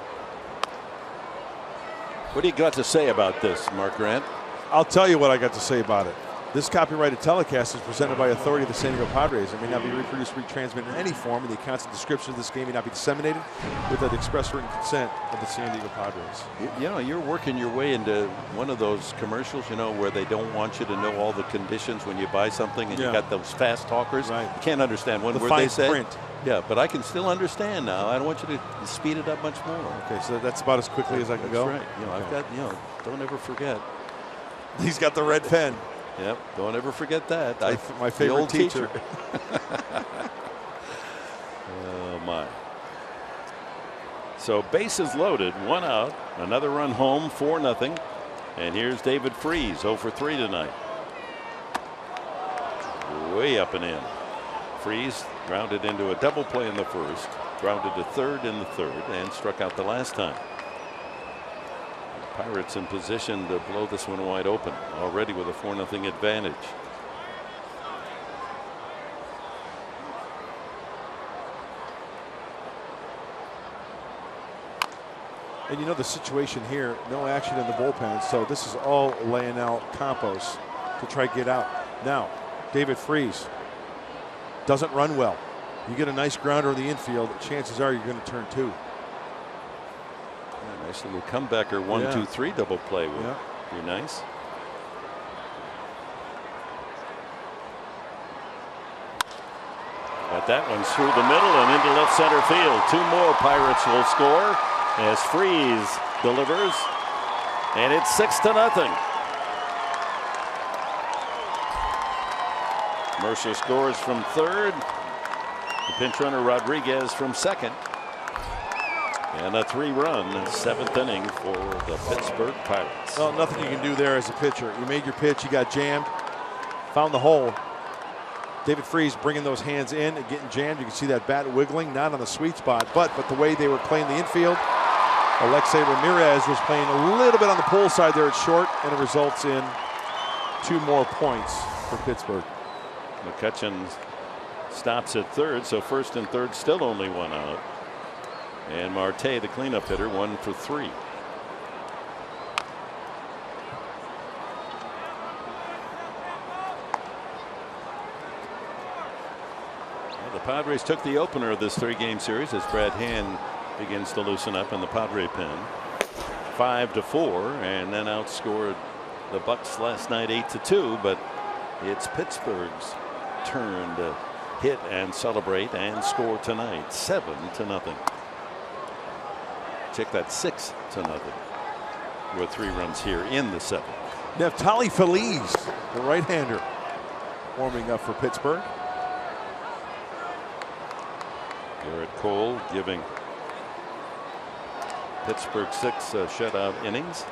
What do you got to say about this, Mark Grant? I'll tell you what I got to say about it. This copyrighted telecast is presented by authority of the San Diego Padres. It may not be reproduced, retransmitted in any form, and the accounts and description of this game may not be disseminated without express written consent of the San Diego Padres. You know, you're working your way into one of those commercials, you know, where they don't want you to know all the conditions when you buy something, and you got those fast talkers. Right. You can't understand one word they say. Print. Yeah, but I can still understand now. I don't want you to speed it up much more. Okay, so that's about as quickly as I can go. That's right. You know, I've got, don't ever forget. He's got the red pen. Yep, don't ever forget that. My favorite old teacher. Oh my. So bases loaded, 1 out, another run home, 4-0. And here's David Freese, 0 for 3 tonight. Way up and in. Freese grounded into a double play in the first, grounded to third in the third, and struck out the last time. Pirates in position to blow this one wide open, already with a 4-0 advantage. And you know the situation here, no action in the bullpen, so this is all laying out Campos to try to get out. Now, David Freese doesn't run well. You get a nice grounder in the infield, chances are you're going to turn 2. Yeah, nice little comebacker 1-2-3 double play would be nice. But that one's through the middle and into left center field. 2 more Pirates will score as Freese delivers, and it's 6-0. Mercer scores from third. The pinch runner Rodriguez from second. And a 3-run 7th inning for the Pittsburgh Pirates. Well, nothing you can do there as a pitcher. You made your pitch, you got jammed, found the hole. David Freese bringing those hands in and getting jammed. You can see that bat wiggling, not on the sweet spot, but the way they were playing the infield, Alexei Ramirez was playing a little bit on the pull side there at short, and it results in 2 more points for Pittsburgh. McCutcheon stops at third, so first and third still only 1 out. And Marte, the cleanup hitter, 1 for 3. Well, the Padres took the opener of this 3-game series as Brad Hand begins to loosen up in the Padre pen. 5-4, and then outscored the Bucks last night 8-2. But it's Pittsburgh's turn to hit and celebrate and score tonight. 7-0. Check that, 6-0 with 3 runs here in the 7th. Neftali Feliz, the right-hander, warming up for Pittsburgh. Garrett Cole giving Pittsburgh 6 shutout innings.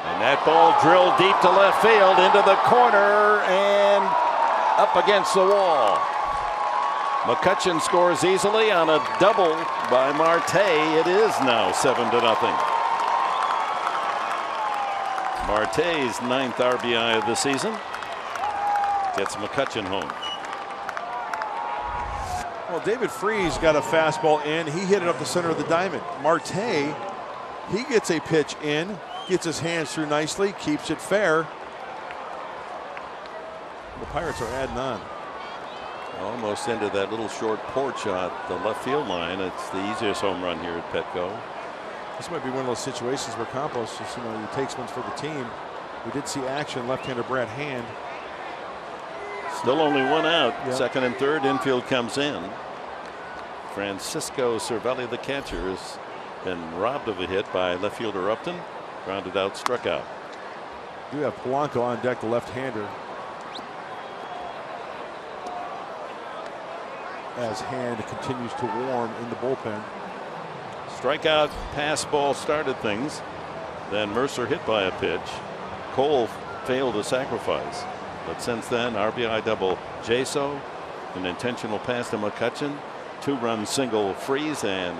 And that ball drilled deep to left field into the corner and up against the wall. McCutcheon scores easily on a double by Marte. It is now 7-0. Marte's 9th RBI of the season gets McCutcheon home. Well, David Freese got a fastball in. He hit it up the center of the diamond. Marte, he gets a pitch in, gets his hands through nicely, keeps it fair. The Pirates are adding on. Almost into that little short porch at the left field line. It's the easiest home run here at Petco. This might be one of those situations where Campos just, he takes one for the team. We did see action, left-hander Brad Hand. Still only 1 out. Yep. Second and third, infield comes in. Francisco Cervelli, the catcher, has been robbed of a hit by left fielder Upton. Grounded out, struck out. We have Polanco on deck, the left-hander. As Hand continues to warm in the bullpen. Strikeout, pass ball started things. Then Mercer hit by a pitch. Cole failed to sacrifice. But since then, RBI double Jaso, an intentional pass to McCutcheon, 2-run single Freese, and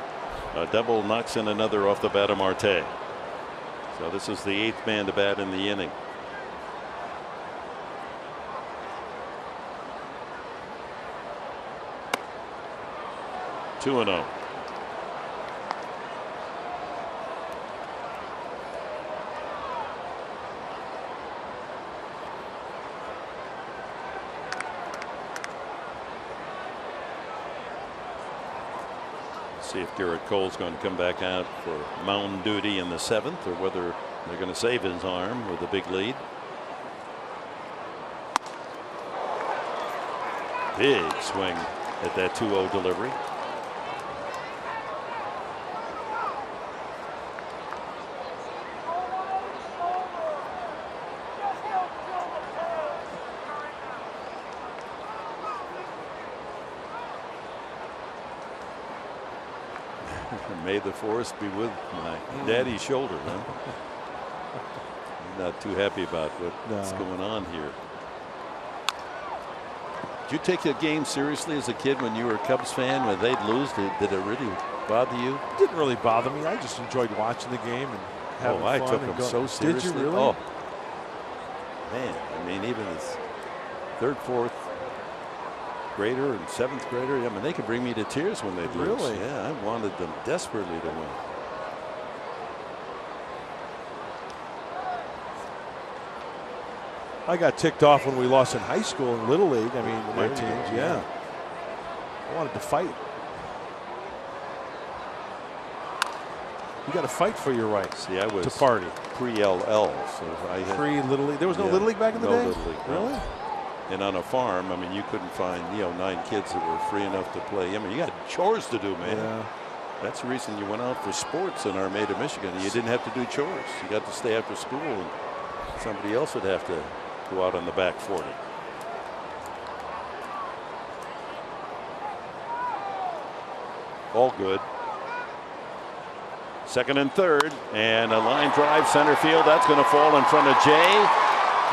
a double knocks in another off the bat of Marte. So this is the 8th man to bat in the inning. Two and 0. See if Garrett Cole's going to come back out for mound duty in the 7th, or whether they're going to save his arm with a big lead. Big swing at that 2-0 delivery. May the force be with my daddy's shoulder. Huh? I'm not too happy about what's going on here. Did you take the game seriously as a kid when you were a Cubs fan? When they'd lose, did it really bother you? It didn't really bother me. I just enjoyed watching the game and having fun. I took them so seriously. Did you really? Oh, man. I mean, even as third, fourth grader and seventh grader, I mean, they could bring me to tears when they'd lose. Really? Yeah, I wanted them desperately to win. I got ticked off when we lost in high school and Little League. I mean, my teams, yeah. I wanted to fight. You got to fight for your rights. See, I was to party. Pre-LL, so I had pre-Little League. There was no Little League back in the day? No Little League. Really? And on a farm, I mean, you couldn't find 9 kids that were free enough to play. I mean, you had chores to do, man. Yeah. That's the reason you went out for sports in Armada, Michigan. You didn't have to do chores. You got to stay after school, and somebody else would have to go out on the back 40. All good. Second and third, and a line drive center field. That's going to fall in front of Jay.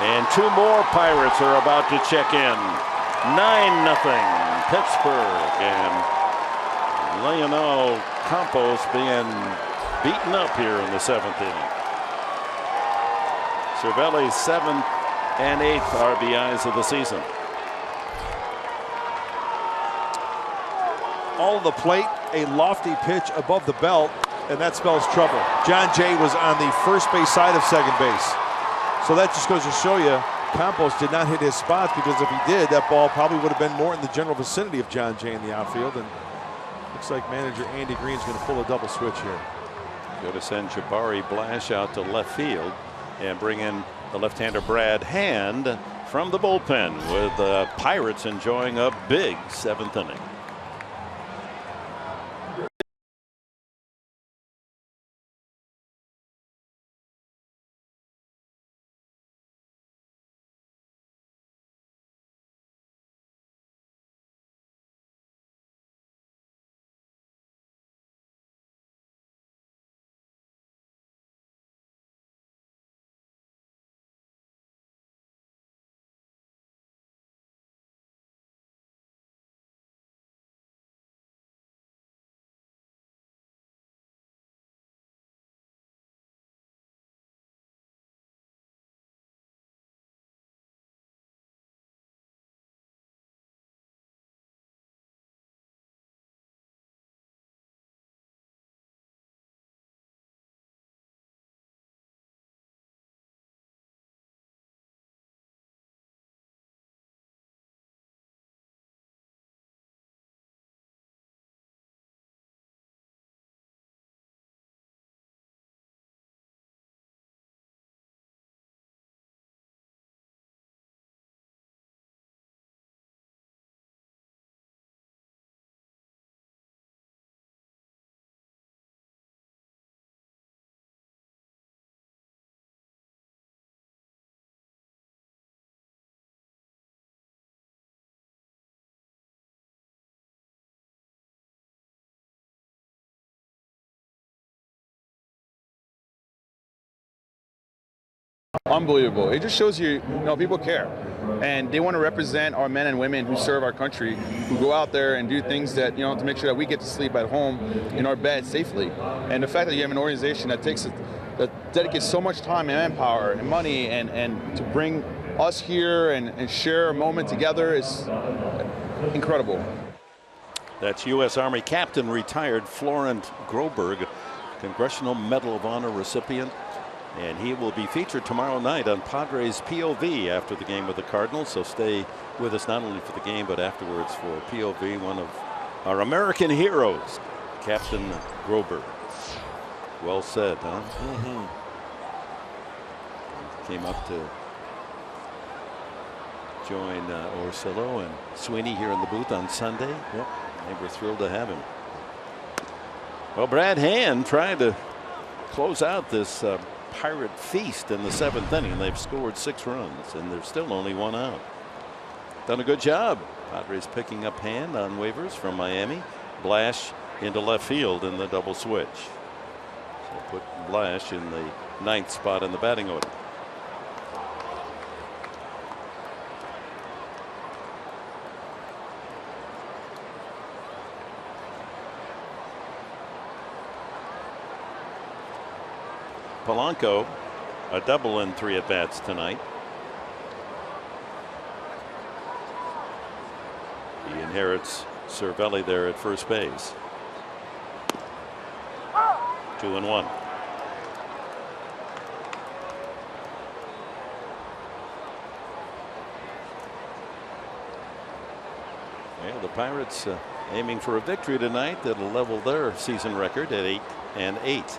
And 2 more Pirates are about to check in. 9-0 Pittsburgh. And Leonel Campos being beaten up here in the 7th inning. Cervelli's 7th and 8th RBIs of the season. All of the plate, a lofty pitch above the belt, and that spells trouble. John Jay was on the first base side of second base. So that just goes to show you Campos did not hit his spots, because if he did, that ball probably would have been more in the general vicinity of John Jay in the outfield. And looks like manager Andy Green's going to pull a double switch here. Going to send Jabari Blash out to left field and bring in the left-hander Brad Hand from the bullpen, with the Pirates enjoying a big 7th inning. Unbelievable. It just shows you, people care, and they want to represent our men and women who serve our country, who go out there and do things that, to make sure that we get to sleep at home in our bed safely. And the fact that you have an organization that dedicates so much time and manpower and money and to bring us here and share a moment together is incredible. That's U.S. Army Captain retired Florent Groberg, Congressional Medal of Honor recipient. And he will be featured tomorrow night on Padres POV after the game with the Cardinals. So stay with us not only for the game, but afterwards for POV, one of our American heroes, Captain Groberg. Well said, huh? Mm-hmm. Came up to join Orsillo and Sweeney here in the booth on Sunday. Yep. And we're thrilled to have him. Well, Brad Hand trying to close out this Pirate feast in the 7th inning. They've scored 6 runs, and there's still only 1 out. Done a good job. Padres picking up Hand on waivers from Miami. Blash into left field in the double switch. So put Blash in the 9th spot in the batting order. Polanco, a double in 3 at-bats tonight. He inherits Cervelli there at first base. 2-1. Well, the Pirates aiming for a victory tonight that'll level their season record at 8-8.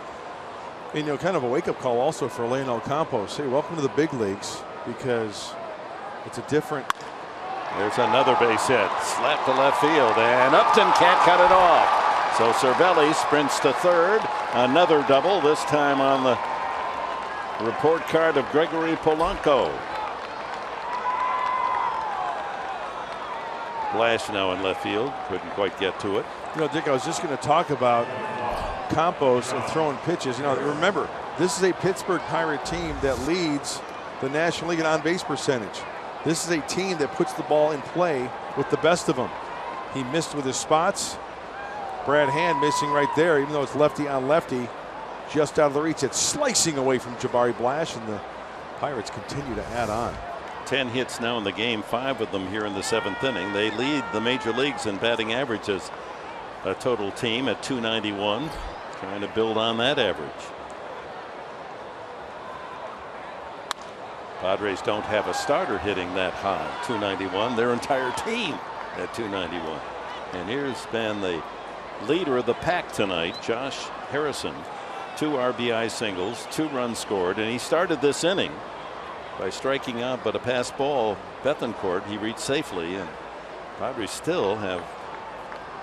And, kind of a wake-up call also for Leonel Campos. Hey, welcome to the big leagues, because it's a different. There's another base hit, slap to left field, and Upton can't cut it off. So Cervelli sprints to third. Another double, this time on the report card of Gregory Polanco. Blash now in left field, couldn't quite get to it. Dick, I was just going to talk about Campos and throwing pitches. Remember, this is a Pittsburgh Pirate team that leads the National League in on-base percentage. This is a team that puts the ball in play with the best of them. He missed with his spots. Brad Hand missing right there, even though it's lefty on lefty, just out of the reach. It's slicing away from Jabari Blash, and the Pirates continue to add on. 10 hits now in the game, 5 of them here in the 7th inning. They lead the major leagues in batting averages, a total team at .291. Trying to build on that average. Padres don't have a starter hitting that high, .291. Their entire team at .291. And here's been the leader of the pack tonight, Josh Harrison. 2 RBI singles, 2 runs scored, and he started this inning by striking out, but a pass ball, Bethancourt, he reached safely, and Padres still have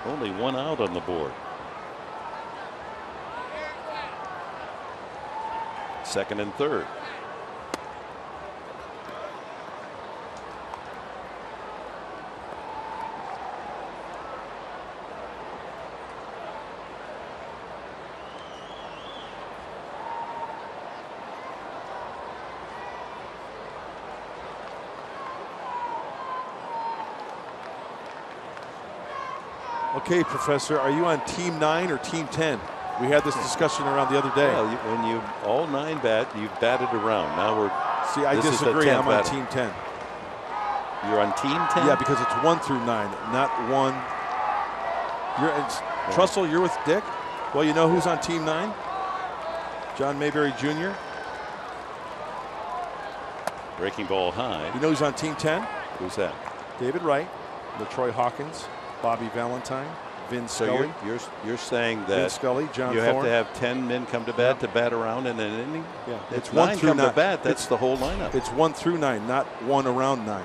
only 1 out on the board. 2nd and 3rd. Okay, Professor, are you on Team 9 or Team 10? We had this discussion around the other day. Well, when you all 9 you've batted around. Now we're. See, I disagree. I'm on Team 10. You're on Team 10? Yeah, because it's 1 through 9, not 1. Trussell, you're with Dick? Well, you know who's on Team 9? John Mayberry Jr. Breaking ball high. You know who's on Team 10? Who's that? David Wright, LaTroy Hawkins, Bobby Valentine, Vin Scully. So you're saying that Vin Scully, John you Thorne. have to have 10 men come to bat to bat around in an inning? Yeah. It's 1 through 9 to bat. That's the whole lineup. It's 1 through 9, not 1 around 9.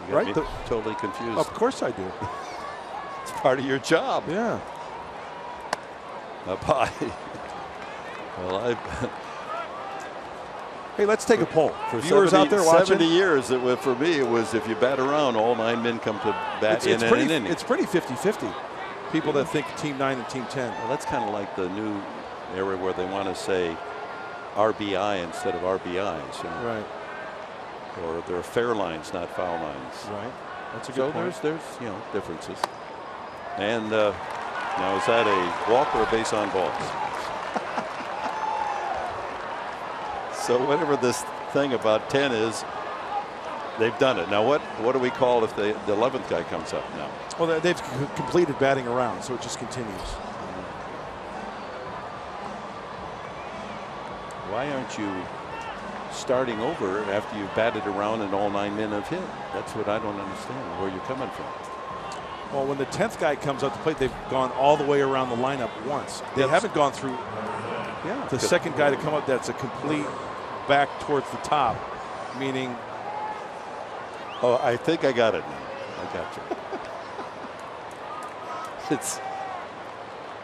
You got me totally confused. Of course I do. It's part of your job. Yeah. Bye. Well, hey, let's take a poll. For viewers out there watching. 70 years, for me, it was if you bat around, all 9 men come to bat in an inning. It's pretty 50-50. People that think Team 9 and Team 10. Well, that's kind of like the new era where they want to say RBI instead of RBIs. Right. Or there are fair lines, not foul lines. Right. That's a good point. There's differences. And now is that a walk or a base on balls? So whatever this thing about 10 is, they've done it. Now what do we call if the 11th guy comes up now? Well, they've completed batting around, so it just continues. Why aren't you starting over after you've batted around and all 9 men have hit? That's what I don't understand, where you're coming from. Well, when the 10th guy comes up to plate, they've gone all the way around the lineup once. They haven't gone through the second guy to come up that's a complete back towards the top, meaning. Oh, I think I got it now. I got you.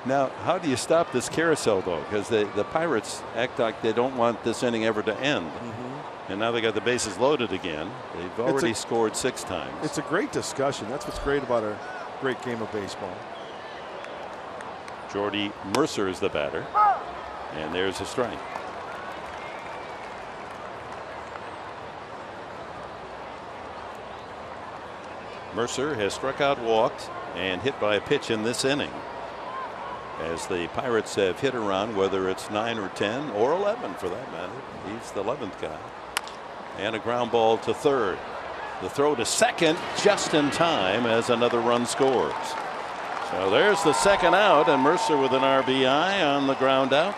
Now, how do you stop this carousel, though? Because the Pirates act like they don't want this inning ever to end. And now they got the bases loaded again. They've already scored 6 times. It's a great discussion. That's what's great about great game of baseball. Jordy Mercer is the batter. And there's a strike. Mercer has struck out, walked, and hit by a pitch in this inning. As the Pirates have hit around, whether it's 9 or 10 or 11 for that matter. He's the 11th guy. And a ground ball to third. The throw to second just in time as another run scores. So there's the second out, and Mercer with an RBI on the ground out.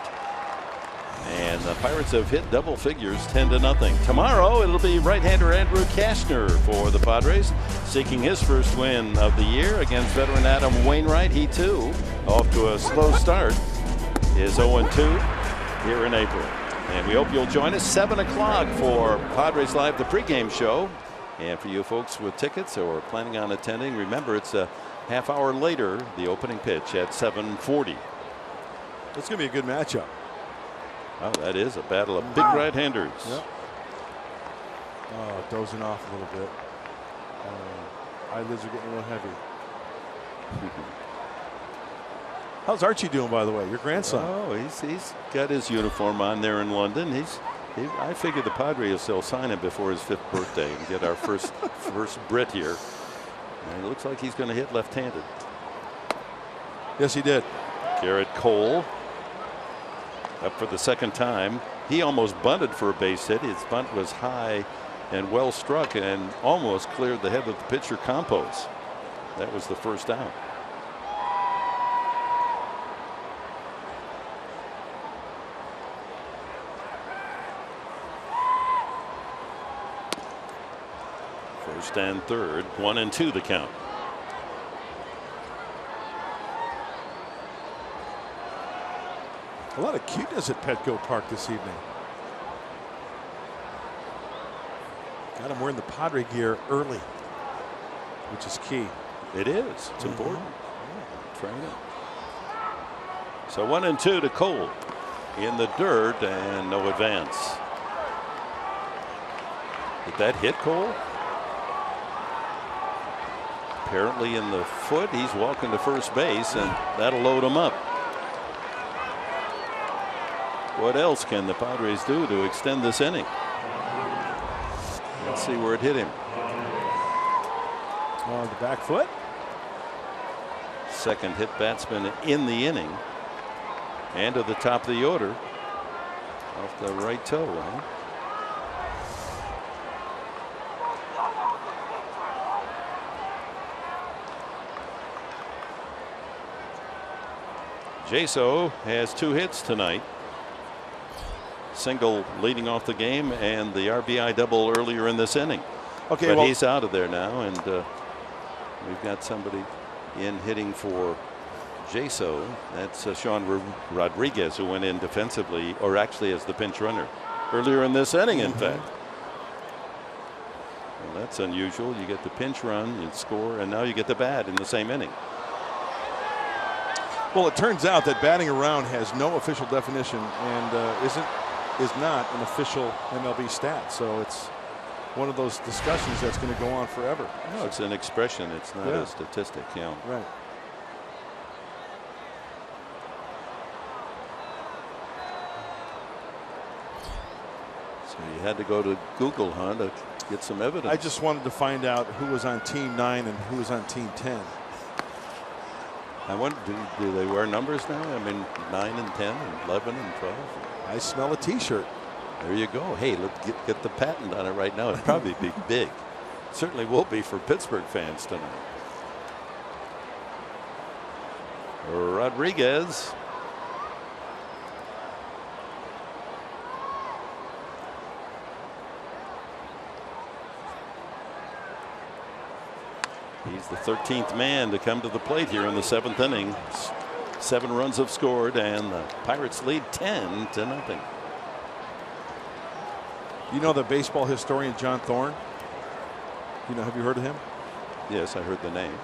And the Pirates have hit double figures, 10-0. Tomorrow it'll be right-hander Andrew Kastner for the Padres, seeking his first win of the year against veteran Adam Wainwright. He too, off to a slow start, is 0-2 here in April. And we hope you'll join us 7 o'clock for Padres Live, the pregame show. And for you folks with tickets or planning on attending, remember it's a half hour later, the opening pitch at 7:40. It's going to be a good matchup. Oh, that is a battle of big right-handers. Yep. Oh, dozing off a little bit. Eyelids are getting a little heavy. How's Archie doing, by the way? Your grandson? Oh, he's got his uniform on there in London. I figure the Padres will sign him before his 5th birthday and get our first Brit here. And it looks like he's going to hit left-handed. Yes, he did. Garrett Cole up for the second time. He almost bunted for a base hit. His bunt was high and well struck and almost cleared the head of the pitcher Campos. That was the first out. First and third, 1-2 the count. A lot of cuteness at Petco Park this evening. Got him wearing the Padre gear early, which is key. It is. It's important. Training. So 1-2 to Cole in the dirt and no advance. Did that hit Cole? Apparently in the foot. He's walking to first base, and that'll load him up. What else can the Padres do to extend this inning? Let's see where it hit him. On the back foot. Second hit batsman in the inning. And to the top of the order. Off the right toe. Huh? Jaso has 2 hits tonight. Single leading off the game and the RBI double earlier in this inning. Okay, but well, he's out of there now, and we've got somebody in hitting for Jaso. That's Sean Rodriguez, who went in defensively, or actually as the pinch runner earlier in this inning, in fact. Well, that's unusual. You get the pinch run, you score, and now you get the bat in the same inning. Well, it turns out that batting around has no official definition and is not an official MLB stat. So it's one of those discussions that's going to go on forever. No, it's an expression. It's not a statistic. Yeah. Right. So you had to go to Google, huh, to get some evidence. I just wanted to find out who was on Team 9 and who was on Team 10. I wonder, do they wear numbers now? I mean, 9 and 10 and 11 and 12. I smell a T-shirt. There you go. Hey, let's get the patent on it right now. It'd probably be big. Certainly will be for Pittsburgh fans tonight. Rodriguez. He's the 13th man to come to the plate here in the 7th inning. 7 runs have scored, and the Pirates lead 10-0. You know the baseball historian John Thorne? You know, have you heard of him? Yes, I heard the name.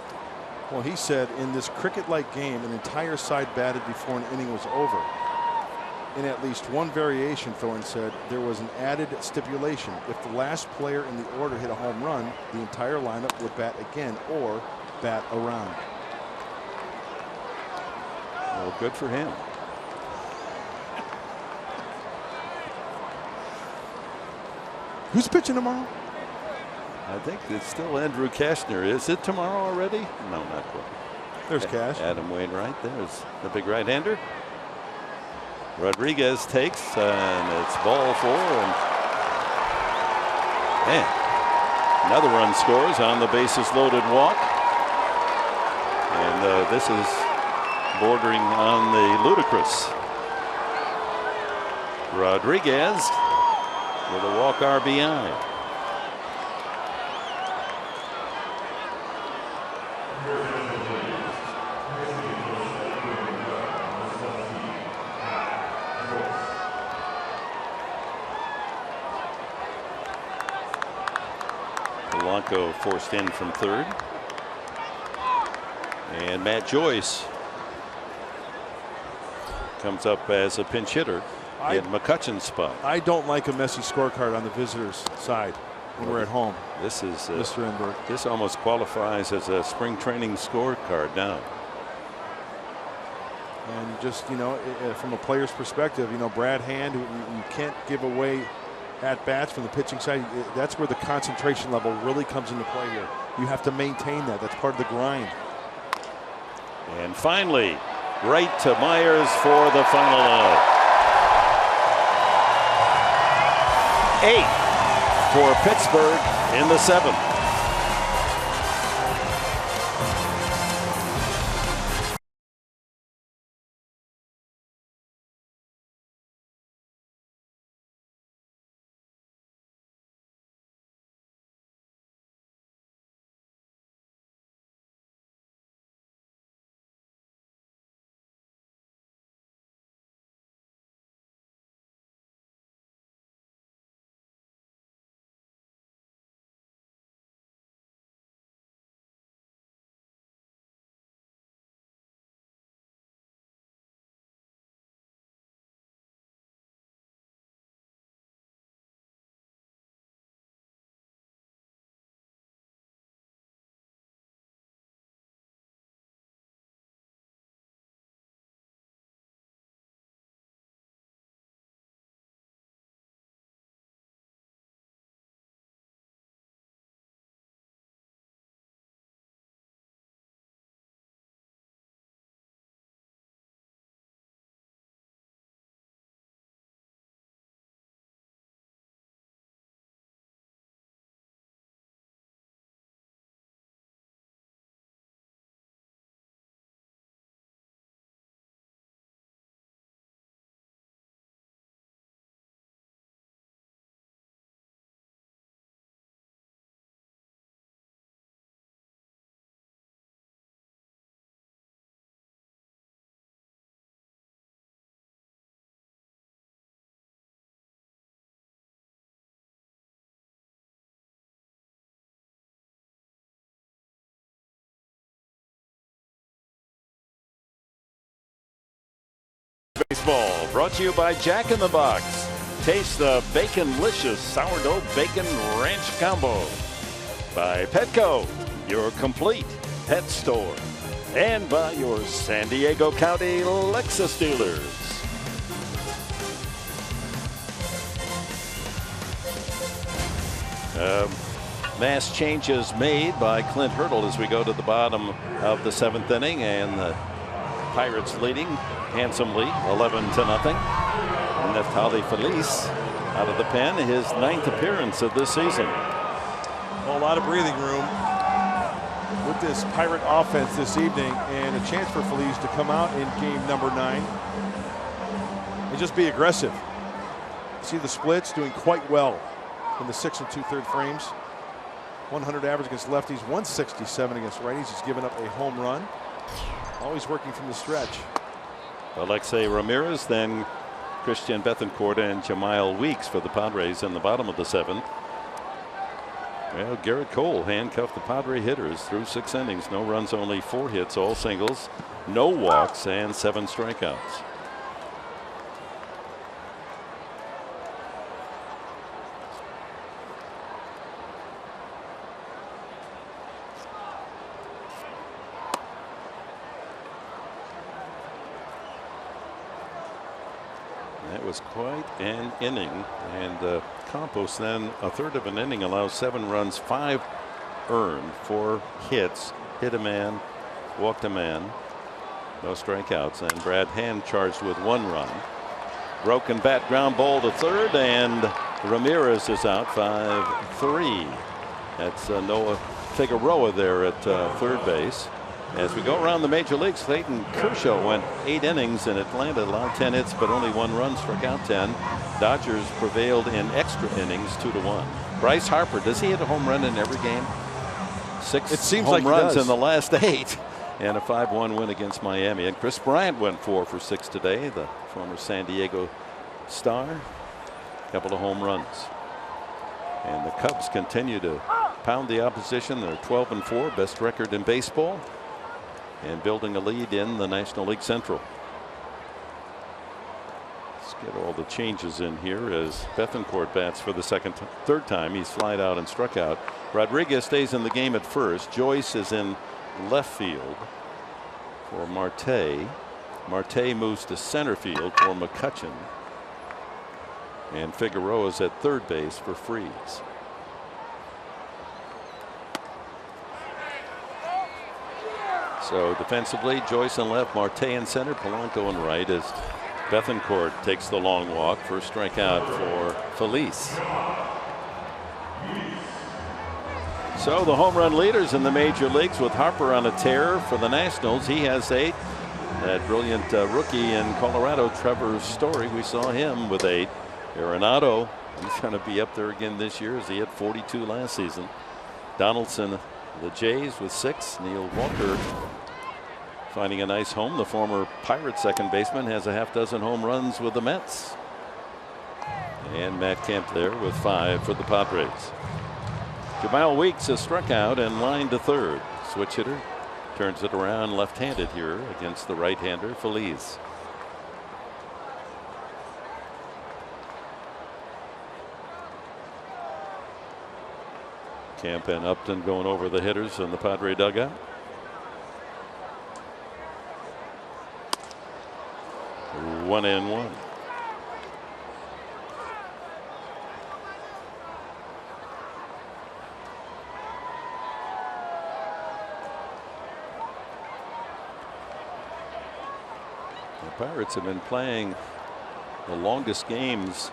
Well, he said in this cricket-like game, an entire side batted before an inning was over. In at least one variation, Thorne said, there was an added stipulation. If the last player in the order hit a home run, the entire lineup would bat again, or bat around. Well, good for him. Who's pitching tomorrow? I think it's still Andrew Kashner. Is it tomorrow already? No, not quite. There's Cash. Adam Wainwright. There's the big right-hander. Rodriguez takes, and it's ball 4. And man, another run scores on the bases-loaded walk. And this is bordering on the ludicrous. Rodriguez with a walk RBI. Polanco forced in from third. And Matt Joyce comes up as a pinch hitter in McCutcheon's spot. I don't like a messy scorecard on the visitors' side when we're at home. This is Mr. Enberg. This almost qualifies as a spring training scorecard now. And just, you know, from a player's perspective, you know, Brad Hand, you can't give away at bats from the pitching side. That's where the concentration level really comes into play here. You have to maintain that. That's part of the grind. And finally, right to Myers for the final out. 8 for Pittsburgh in the 7th. Baseball brought to you by Jack in the Box. Taste the Baconlicious Sourdough Bacon Ranch Combo. By Petco, your complete pet store. And by your San Diego County Lexus dealers. Mass changes made by Clint Hurdle as we go to the bottom of the 7th inning, and the Pirates leading handsomely 11-0. Neftali Feliz out of the pen, his 9th appearance of this season. A lot of breathing room with this Pirate offense this evening, and a chance for Feliz to come out in game number 9 and just be aggressive. See the splits doing quite well in the 6 2/3 frames. 100 average against lefties, 167 against righties. He's given up a home run. Always working from the stretch. Alexei Ramirez, then Christian Bethancourt and Jamiel Weeks for the Padres in the bottom of the 7th. Well, Garrett Cole handcuffed the Padre hitters through 6 innings. No runs, only 4 hits, all singles, no walks, and 7 strikeouts. was quite an inning. And Campos then a third of an inning allows 7 runs, 5 earned, 4 hits, hit a man, walked a man, no strikeouts, and Brad Hand charged with 1 run. Broken bat ground ball to third, and Ramirez is out 5-3. That's Noah Figueroa there at third base. As we go around the major leagues, Clayton Kershaw went 8 innings in Atlanta, allowed 10 hits, but only 1 run, struck out 10. Dodgers prevailed in extra innings 2-1. Bryce Harper, does he hit a home run in every game? 6 home runs in the last 8. And a 5-1 win against Miami. And Chris Bryant went 4 for 6 today, the former San Diego star. A couple of home runs. And the Cubs continue to pound the opposition. They're 12-4, best record in baseball, and building a lead in the National League Central. Let's get all the changes in here as Bethancourt bats for the third time. He's flied out and struck out. Rodriguez stays in the game at first. Joyce is in left field for Marte. Marte moves to center field for McCutchen. And Figueroa is at third base for Freese. So defensively, Joyce in left, Marte in center, Polanco in right as Bethancourt takes the long walk. First strikeout for Felice. So the home run leaders in the major leagues, with Harper on a tear for the Nationals. He has 8. That brilliant rookie in Colorado, Trevor Story, we saw him with 8. Arenado, he's going to be up there again this year as he had 42 last season. Donaldson, the Jays, with 6. Neil Walker finding a nice home. The former Pirates second baseman has a half-dozen home runs with the Mets. And Matt Kemp there with 5 for the Padres. Jamal Weeks has struck out and lined to third. Switch hitter turns it around left-handed here against the right-hander Feliz. Kemp and Upton going over the hitters in the Padre dugout. One and one. The Pirates have been playing the longest games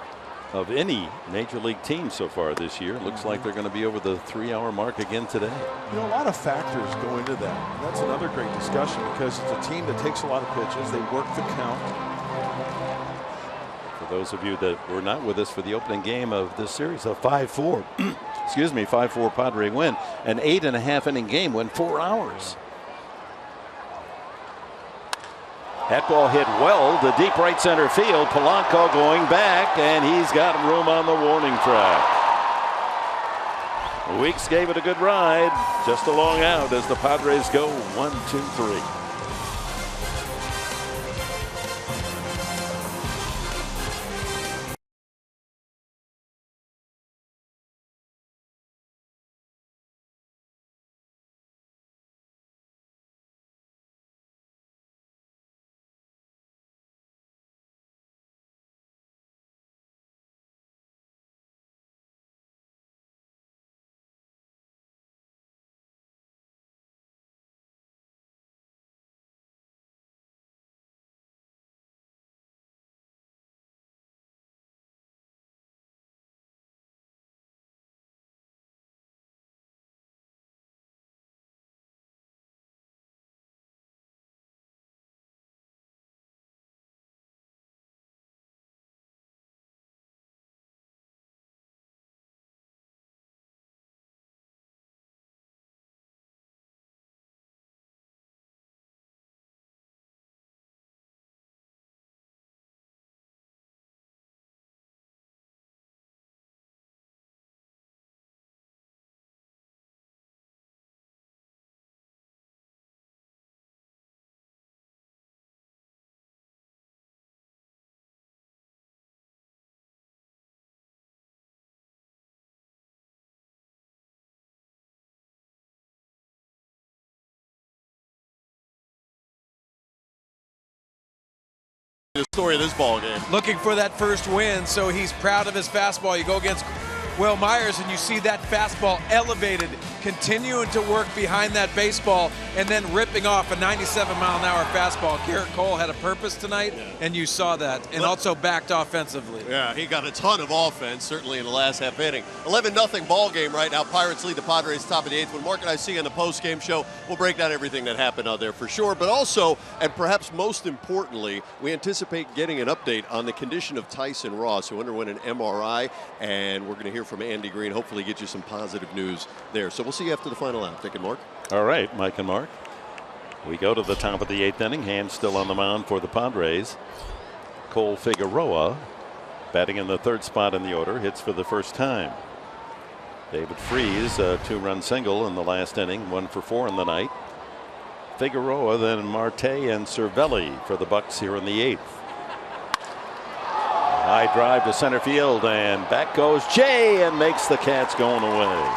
of any major league team so far this year. Looks like they're going to be over the 3-hour mark again today. You know, a lot of factors go into that. And that's another great discussion because it's a team that takes a lot of pitches. They work the count. For those of you that were not with us for the opening game of this series, a 5-4, excuse me, 5-4 Padre win. An 8.5 inning game went 4 hours. That ball hit well to deep right center field. Polanco going back, and he's got room on the warning track. Weeks gave it a good ride. Just a long out as the Padres go 1-2-3. the story of this ball game. Looking for that first win, so he's proud of his fastball. You go against Will Myers and you see that fastball elevated, continuing to work behind that baseball, and then ripping off a 97-mile-an-hour fastball. Garrett Cole had a purpose tonight, and you saw that, and also backed offensively. Yeah, he got a ton of offense, certainly in the last half inning. 11-0 ball game right now. Pirates lead the Padres top of the 8th. When Mark and I see you on the post-game show, we'll break down everything that happened out there for sure. But also, and perhaps most importantly, we anticipate getting an update on the condition of Tyson Ross, who underwent an MRI, and we're going to hear from Andy Green, hopefully get you some positive news there. So we'll see you after the final out. Thank you, Mark. All right, Mike and Mark. We go to the top of the 8th inning. Hand still on the mound for the Padres. Cole Figueroa batting in the 3rd spot in the order. Hits for the first time. David Freese, a 2-run single in the last inning. 1 for 4 in the night. Figueroa, then Marte and Cervelli for the Bucks here in the 8th. High drive to center field, and back goes Jay and makes the Cats going away.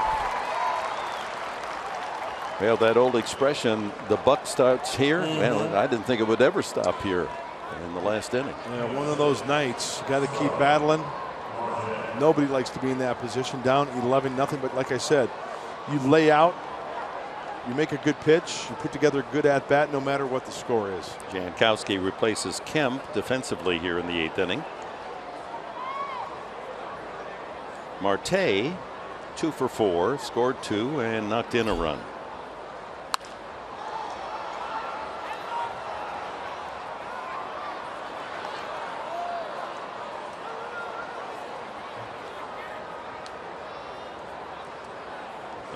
Well, that old expression, the buck starts here. Well, I didn't think it would ever stop here in the last inning. Yeah, one of those nights, you got to keep battling. Nobody likes to be in that position, down 11-0. But like I said, you lay out, you make a good pitch, you put together a good at-bat no matter what the score is. Jankowski replaces Kemp defensively here in the 8th inning. Marte, 2 for 4, scored 2 and knocked in a run.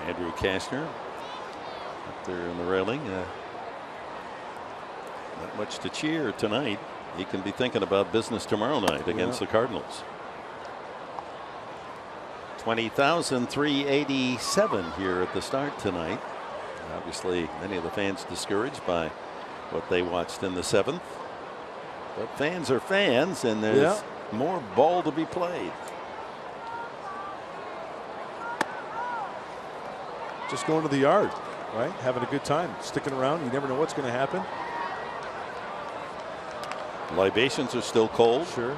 Andrew Kastner up there in the railing. Not much to cheer tonight. He can be thinking about business tomorrow night against the Cardinals. 20,387 here at the start tonight. Obviously, many of the fans discouraged by what they watched in the 7th. But fans are fans, and there's more ball to be played. Just going to the yard, right? Having a good time, sticking around. You never know what's going to happen. Libations are still cold. Sure.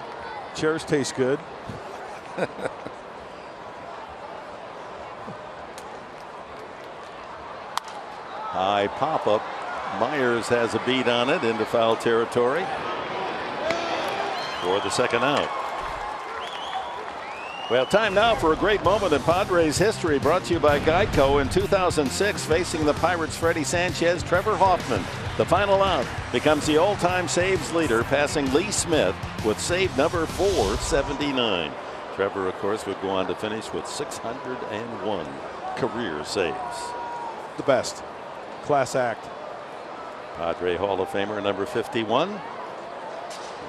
Chairs taste good. High pop-up. Myers has a beat on it into foul territory for the second out. Well, time now for a great moment in Padres history, brought to you by Geico. In 2006, facing the Pirates' Freddie Sanchez, Trevor Hoffman, the final out, becomes the all-time saves leader, passing Lee Smith with save number 479. Trevor, of course, would go on to finish with 601 career saves. The best. Class act. Padre Hall of Famer number 51.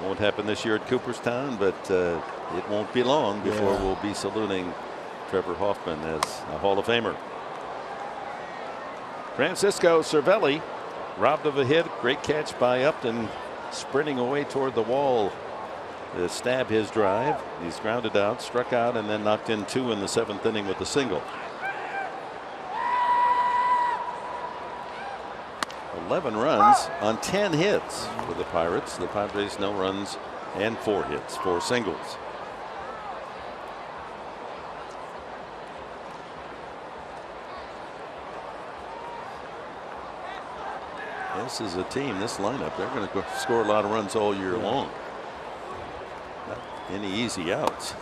Won't happen this year at Cooperstown, but it won't be long before we'll be saluting Trevor Hoffman as a Hall of Famer. Francisco Cervelli robbed of a hit. Great catch by Upton, sprinting away toward the wall to stab his drive. He's grounded out, struck out, and then knocked in 2 in the 7th inning with a single. 11 runs on 10 hits for the Pirates. The Padres no runs and 4 hits, 4 singles. This is a team, this lineup, they're going to score a lot of runs all year long. Not any easy outs.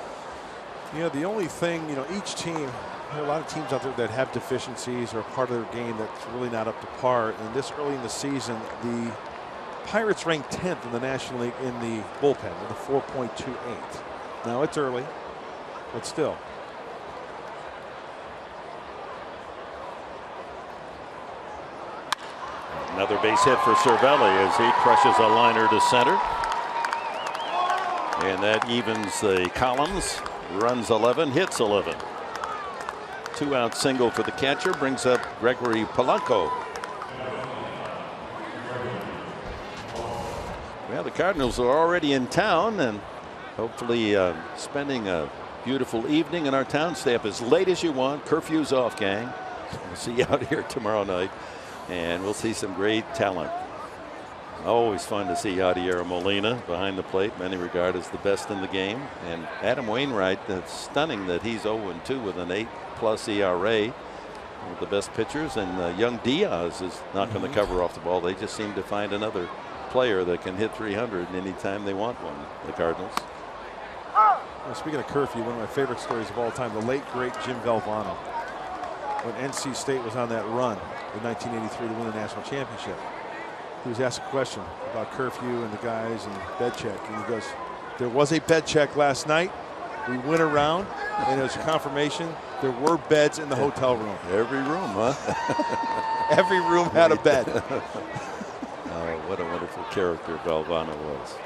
You know, the only thing, each team, there are a lot of teams out there that have deficiencies or part of their game that's really not up to par. And this early in the season, the Pirates ranked 10th in the National League in the bullpen with a 4.28. Now it's early, but still. Another base hit for Cervelli as he crushes a liner to center. And that evens the columns. Runs 11, hits 11. 2-out single for the catcher brings up Gregory Polanco. Well, the Cardinals are already in town and hopefully spending a beautiful evening in our town. Stay up as late as you want. Curfew's off, gang. We'll see you out here tomorrow night, and we'll see some great talent. Always fun to see Yadier Molina behind the plate, many regard as the best in the game. And Adam Wainwright, that's stunning that he's 0-2 with an 8+ ERA. One of the best pitchers, and young Diaz is knocking the cover off the ball. They just seem to find another player that can hit 300 anytime they want one, the Cardinals. Well, speaking of curfew, one of my favorite stories of all time, the late, great Jim Valvano. When NC State was on that run in 1983 to win the national championship, he was asked a question about curfew and the guys and bed check. And he goes, there was a bed check last night. We went around, and it was a confirmation. There were beds in the hotel room. Every room, huh? Every room had a bed. Oh, what a wonderful character Valvano was.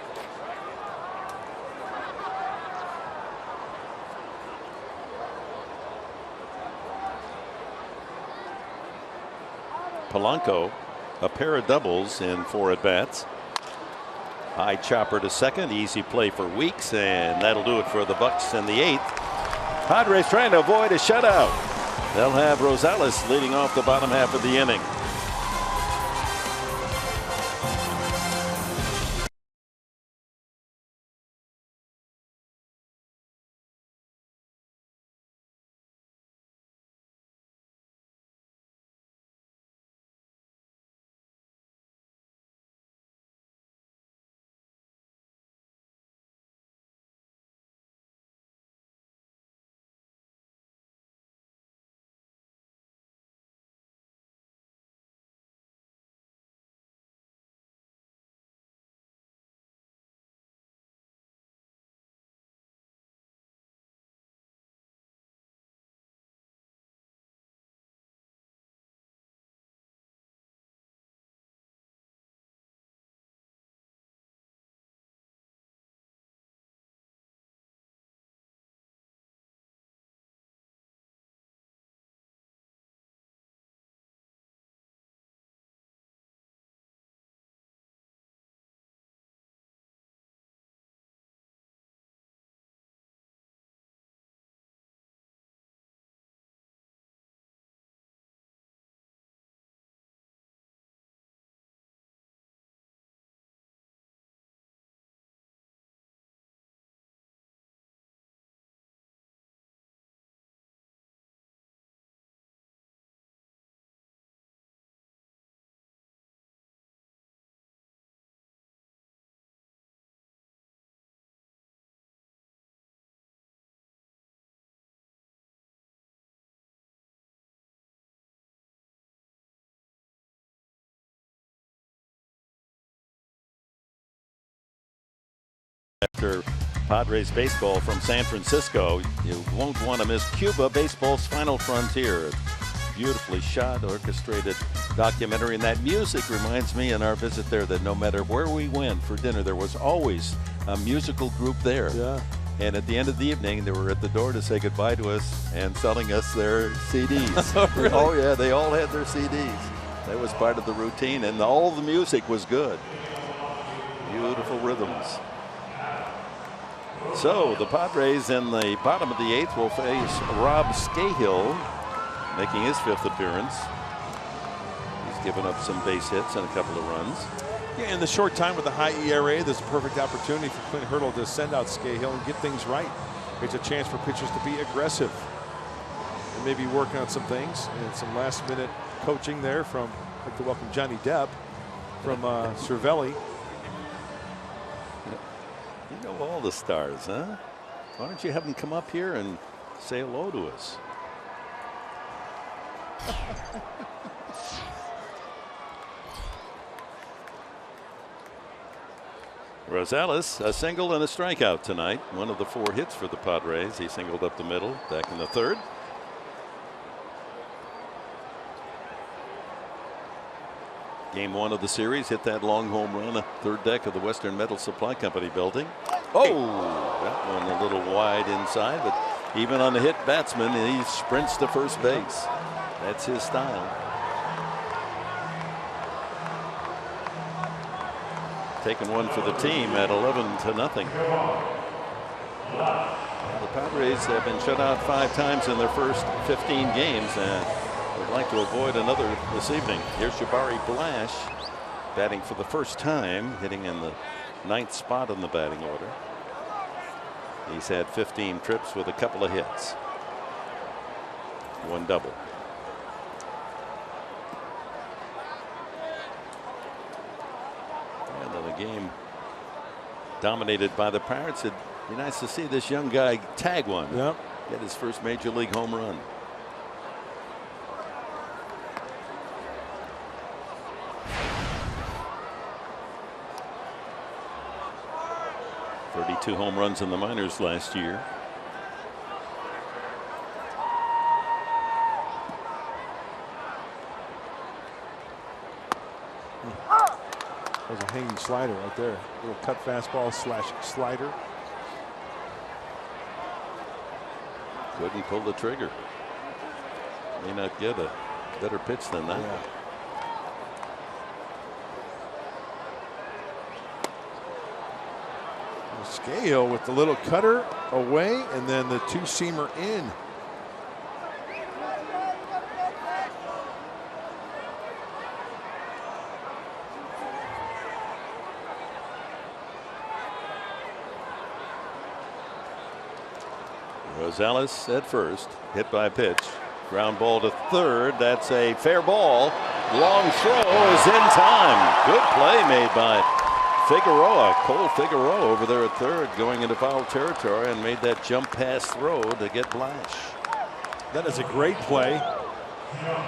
Polanco, a pair of doubles in 4 at-bats. High chopper to second, easy play for Weeks, and that'll do it for the Bucks in the 8th. Padres trying to avoid a shutout. They'll have Rosales leading off the bottom half of the inning. After Padres baseball from San Francisco, you won't want to miss Cuba, baseball's final frontier. Beautifully shot, orchestrated documentary, and that music reminds me in our visit there that no matter where we went for dinner, there was always a musical group there. Yeah. And at the end of the evening, they were at the door to say goodbye to us and selling us their CDs. Oh, really? Oh, yeah, they all had their CDs. That was part of the routine, and all the music was good. Beautiful rhythms. So the Padres in the bottom of the 8th will face Rob Scahill, making his 5th appearance. He's given up some base hits and a couple of runs. Yeah, in the short time with the high ERA, there's a perfect opportunity for Clint Hurdle to send out Scahill and get things right. It's a chance for pitchers to be aggressive and maybe work on some things, and some last-minute coaching there from, I'd like to welcome Johnny Depp from Cervelli. You know all the stars, huh? Why don't you have them come up here and say hello to us? Rosales, a single and a strikeout tonight. One of the 4 hits for the Padres. He singled up the middle back in the 3rd. Game 1 of the series, hit that long home run, a 3rd deck of the Western Metal Supply Company building. Oh, that one a little wide inside, but even on the hit batsman, he sprints to first base. That's his style. Taking one for the team at 11-0. The Padres have been shut out 5 times in their first 15 games and would like to avoid another this evening. Here's Jabari Blash. batting for the first time, hitting in the 9th spot on the batting order. He's had 15 trips with a couple of hits. 1 double. Another game dominated by the Pirates. It'd be nice to see this young guy tag one. Yep. Get his first major league home run. .32 home runs in the minors last year. That was a hanging slider right there. Little cut fastball / slider. Couldn't pull the trigger. May not get a better pitch than that. Yeah. Scale with the little cutter away and then the 2-seamer in. Rosales at first, hit by a pitch. Ground ball to third. That's a fair ball. Long throw is in time. Good play made by Figueroa. Cole Figueroa over there at third, going into foul territory, and made that jump pass throw to get Blash. That is a great play.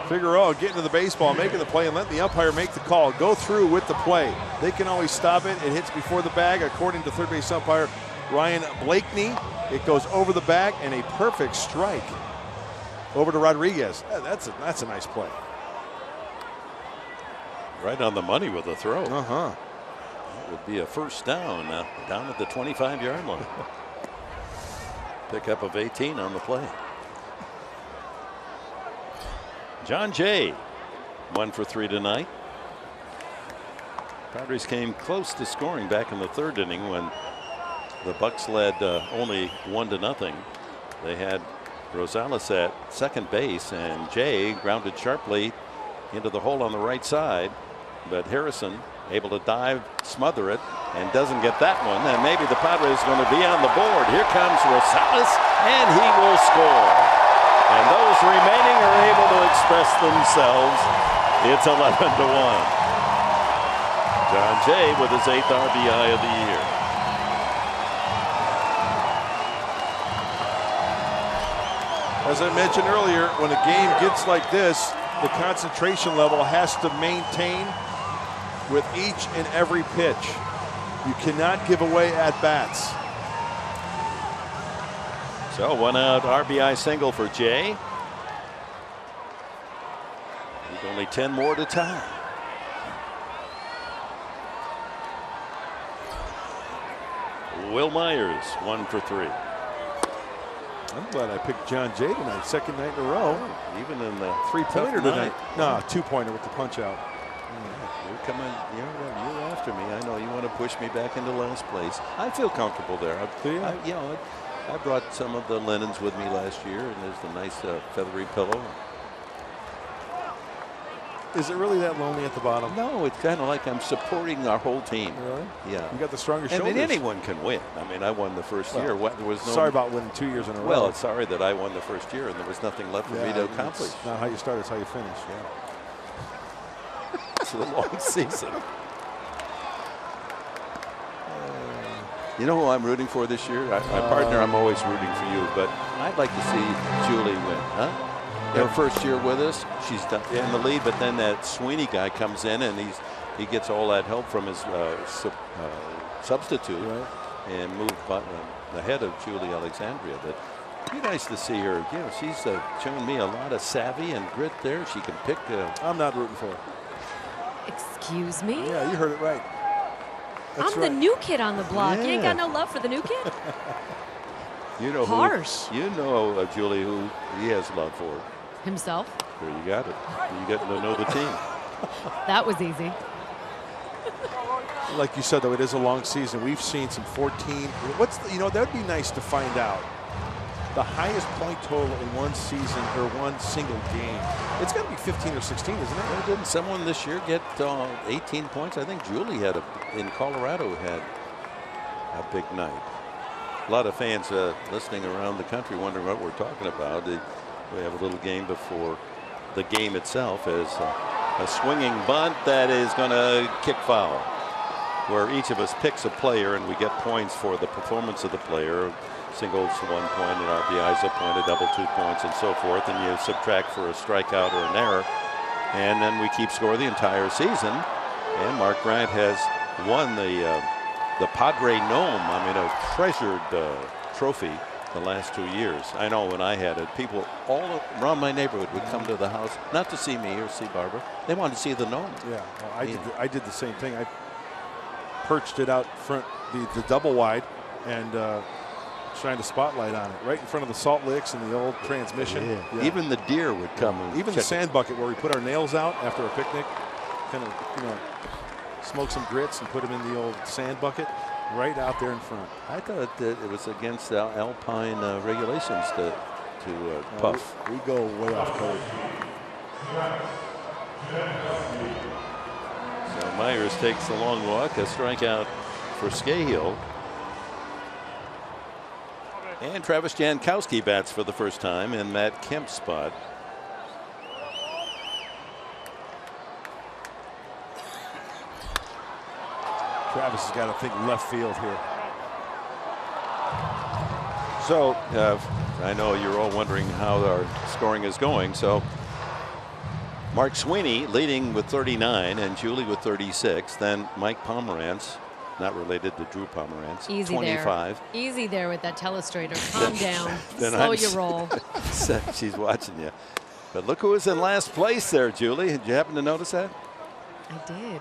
Figueroa getting to the baseball, making the play, and letting the umpire make the call. Go through with the play. They can always stop it. It hits before the bag, according to third base umpire Ryan Blakeney. It goes over the bag, and a perfect strike over to Rodriguez. That's a nice play. Right on the money with the throw. Uh-huh. Would be a first down now, down at the 25-yard line. Pickup of 18 on the play. John Jay, 1 for 3 tonight. Padres came close to scoring back in the 3rd inning when the Bucks led only 1-0. They had Rosales at second base, and Jay grounded sharply into the hole on the right side, but Harrison able to dive, smother it, and doesn't get that one. And maybe the Padres are going to be on the board. Here comes Rosales, and he will score. And those remaining are able to express themselves. It's 11-1. John Jay with his 8th RBI of the year. As I mentioned earlier, when a game gets like this, the concentration level has to maintain with each and every pitch. You cannot give away at-bats. So 1 out RBI single for Jay. With only 10 more to tie. Will Myers, 1 for 3. I'm glad I picked John Jay tonight, second night in a row. Even in the 3-pointer tonight. No, 2-pointer with the punch out. You're coming, you're after me. I know you want to push me back into last place. I feel comfortable there. I brought some of the linens with me last year, and there's the nice feathery pillow. Is it really that lonely at the bottom? No, it's kind of like I'm supporting our whole team. Really? Yeah. You got the strongest shoulders. shoulders. And anyone can win. I mean, I won the first year. There was no. Sorry about winning 2 years in a row. Well, it's sorry that I won the first year, and there was nothing left for me to accomplish. It's not how you start; it's how you finish. Yeah. It's a long season. You know who I'm rooting for this year? My partner, I'm always rooting for you, but I'd like to see Julie win, huh? Her first year with us, she's in the lead, but then that Sweeney guy comes in and he gets all that help from his substitute and moved ahead of Julie Alexandria. But it'd be nice to see her. You know, she's showing me a lot of savvy and grit there. She can pick. I'm not rooting for her. Excuse me? Yeah, you heard it right. I'm the new kid on the block. You ain't got no love for the new kid? You know harsh. You know, Julie, who he has love for. Himself. There you got it. You got to know the team. That was easy. Like you said, though, it is a long season. We've seen some 14. That would be nice to find out. the highest point total in one season or one single game. It's got to be 15 or 16, isn't it? Well, didn't someone this year get 18 points? I think Julie had in Colorado had a big night. A lot of fans listening around the country wondering what we're talking about. We have a little game before the game itself as a swinging bunt that is going to kick foul, where each of us picks a player and we get points for the performance of the player. Singles 1 point, and RBIs a point, a double 2 points, and so forth. And you subtract for a strikeout or an error, and then we keep score the entire season. And Mark Grant has won the Padre Gnome. I mean, a treasured trophy the last 2 years. I know when I had it, people all around my neighborhood would come to the house, not to see me or see Barbara. They wanted to see the gnome. Yeah, well, I did the same thing. I perched it out front, the double wide, and shined a spotlight on it right in front of the salt licks and the old transmission. Yeah. Even the deer would come. Even the sand bucket where we put our nails out after a picnic, kind of, smoke some grits and put them in the old sand bucket right out there in front. I thought that it was against Alpine regulations to puff. We go way off code. So Myers takes the long walk, a strikeout for Scahill. And Travis Jankowski bats for the first time in Matt Kemp's spot. Travis has got to think left field here. So I know you're all wondering how our scoring is going. So Mark Sweeney leading with 39 and Julie with 36. Then Mike Pomerantz, not related to Drew Pomerantz, Easy 25. there. Easy there with that telestrator. Calm down. Then Slow your roll. She's watching you. But look who was in last place there, Julie. Did you happen to notice that? I did.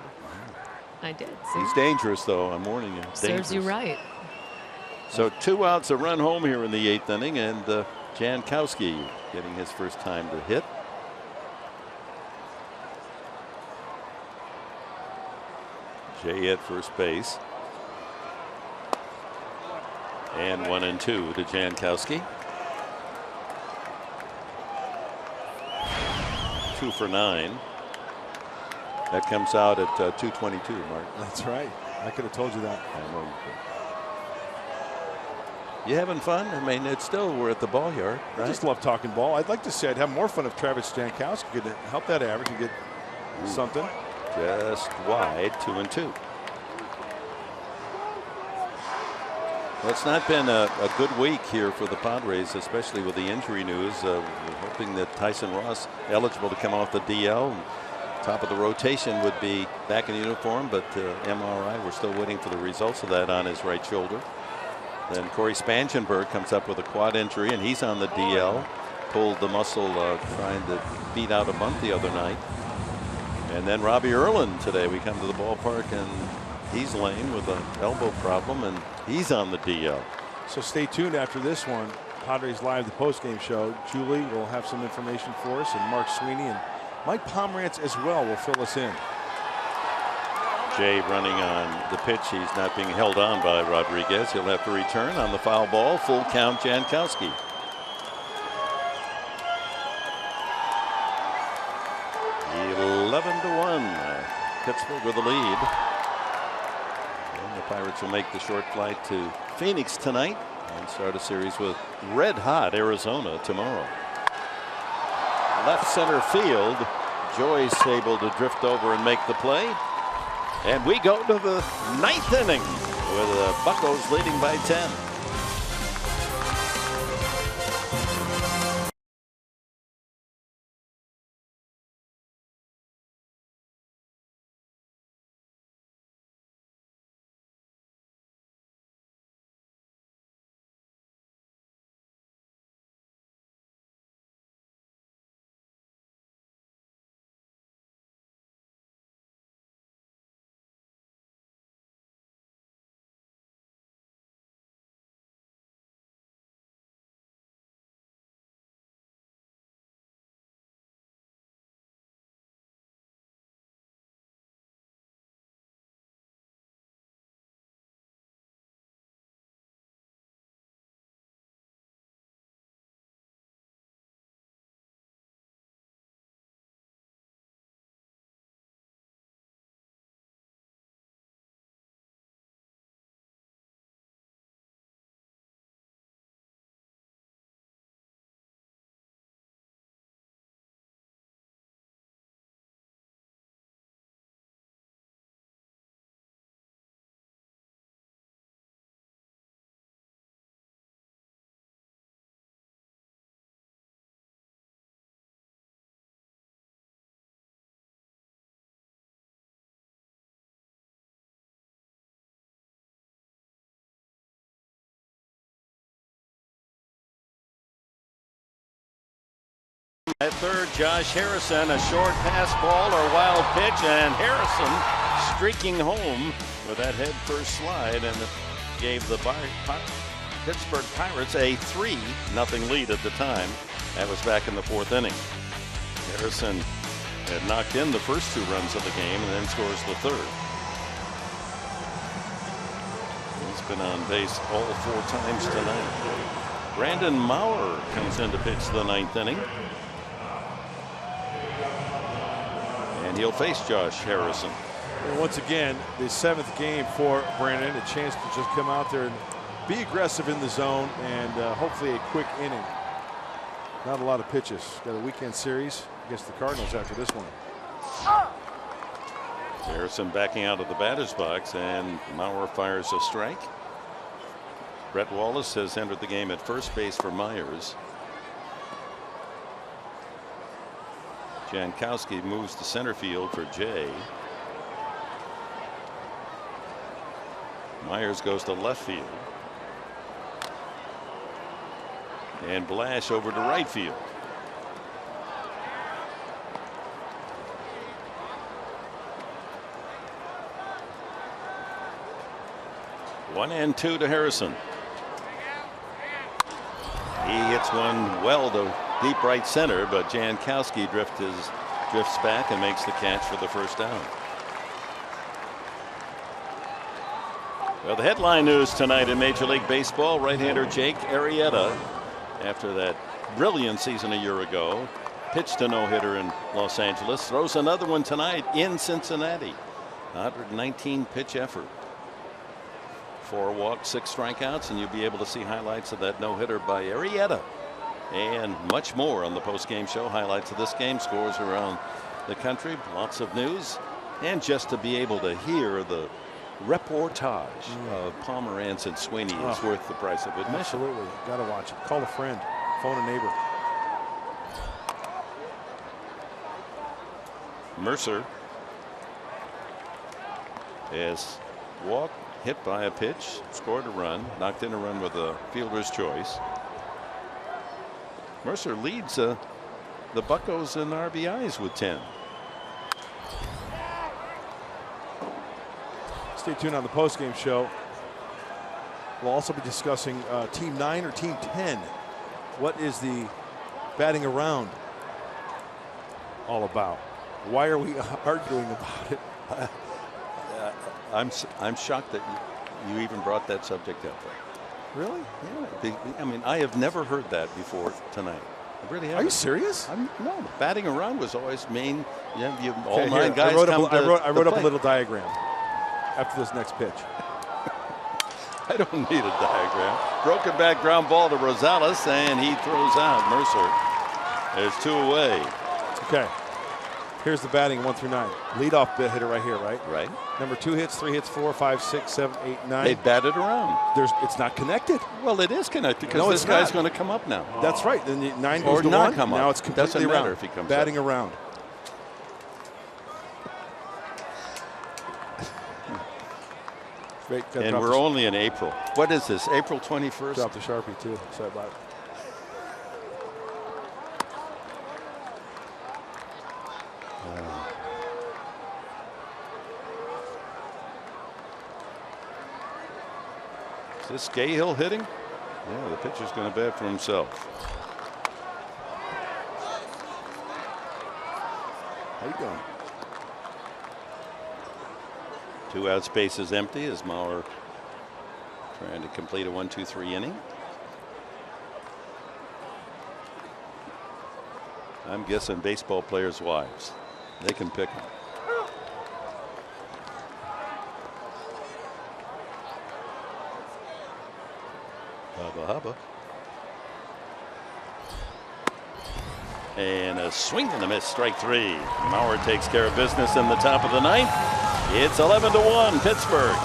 I did. See? He's dangerous, though. I'm warning you. Serves you right. So 2 outs, a run home here in the 8th inning, and Jankowski getting his first time to hit. Jay at first base. And 1 and 2 to Jankowski. 2 for 9. That comes out at 2:22, Mark. That's right. I could have told you that. I know. You having fun? I mean, it's still, we're at the ball yard, right? I just love talking ball. I'd like to say I'd have more fun if Travis Jankowski could help that average and get something. Just wide, 2 and 2. Well, it's not been a good week here for the Padres, especially with the injury news. We're hoping that Tyson Ross, eligible to come off the DL, top of the rotation, would be back in uniform, but MRI, we're still waiting for the results of that on his right shoulder. Then Corey Spangenberg comes up with a quad injury, and he's on the DL. Pulled the muscle trying to beat out a bunt the other night. And then Robbie Erlin today. We come to the ballpark, and he's laying with an elbow problem, and he's on the DL. So stay tuned after this one. Padres Live, the postgame show. Julie will have some information for us, and Mark Sweeney and Mike Pomerantz as well will fill us in. Jay running on the pitch. He's not being held on by Rodriguez. He'll have to return on the foul ball. Full count, Jankowski. Pittsburgh with the lead. And the Pirates will make the short flight to Phoenix tonight and start a series with red hot Arizona tomorrow. Left center field. Joyce able to drift over and make the play. And we go to the 9th inning with the Buccos leading by 10. At third, Josh Harrison, a short pass ball or wild pitch, and Harrison streaking home with that head first slide, and it gave the Pittsburgh Pirates a 3-0 lead at the time. That was back in the fourth inning. Harrison had knocked in the first 2 runs of the game and then scores the third. He's been on base all 4 times tonight. Brandon Maurer comes in to pitch the 9th inning. And he'll face Josh Harrison. And once again, the 7th game for Brandon, a chance to just come out there and be aggressive in the zone and hopefully a quick inning. Not a lot of pitches. Got a weekend series against the Cardinals after this one. Harrison backing out of the batter's box, and Maurer fires a strike. Brett Wallace has entered the game at first base for Myers. Jankowski moves to center field for Jay. Myers goes to left field. And Blash over to right field. One and two to Harrison. He hits one well to deep right center, but Jankowski drifts back and makes the catch for the first down. Well, the headline news tonight in Major League Baseball: right-hander Jake Arrieta, after that brilliant season a year ago, pitched a no-hitter in Los Angeles, throws another one tonight in Cincinnati. 119 pitch effort. 4 walks, 6 strikeouts, and you'll be able to see highlights of that no-hitter by Arrieta. And much more on the post-game show. Highlights of this game, scores around the country, lots of news, and just to be able to hear the reportage of Pomerantz and Sweeney is worth the price of admission. Absolutely, got to watch it. Call a friend, phone a neighbor. Mercer is walked, hit by a pitch, scored a run, knocked in a run with a fielder's choice. Mercer leads the Buccos in RBIs with 10. Stay tuned on the postgame show. We'll also be discussing Team 9 or Team 10. What is the batting around all about? Why are we arguing about it? I'm shocked that you even brought that subject up. Really? Yeah. I mean, I have never heard that before tonight. I really haven't. Are you serious? No. Batting around was always main. Yeah, all okay, 9 guys. I wrote up a little diagram after this next pitch. I don't need a diagram. Broken back ground ball to Rosales, and he throws out Mercer. There's 2 away. Okay. Here's the batting 1 through 9. Leadoff bit hitter right here, right? Right. Number 2 hits, 3 hits, 4, 5, 6, 7, 8, 9. They batted around. It's not connected. Well, it is connected because this guy's going to come up now. That's right. Then 9 or goes to not 1. Come up. Now it's completely Doesn't around. matter if he comes batting up. around. And we're only in April. What is this? April 21st? Drop the Sharpie too. Sorry about it. Is this Cahill hitting? Yeah, the pitcher's going to bat for himself. How you doing? 2 outs, bases empty as Maurer trying to complete a 1-2-3 inning. I'm guessing baseball players' wives. They can pick them. Hubba hubba. And a swing and a miss, strike 3. Maurer takes care of business in the top of the 9th. It's 11-1 Pittsburgh.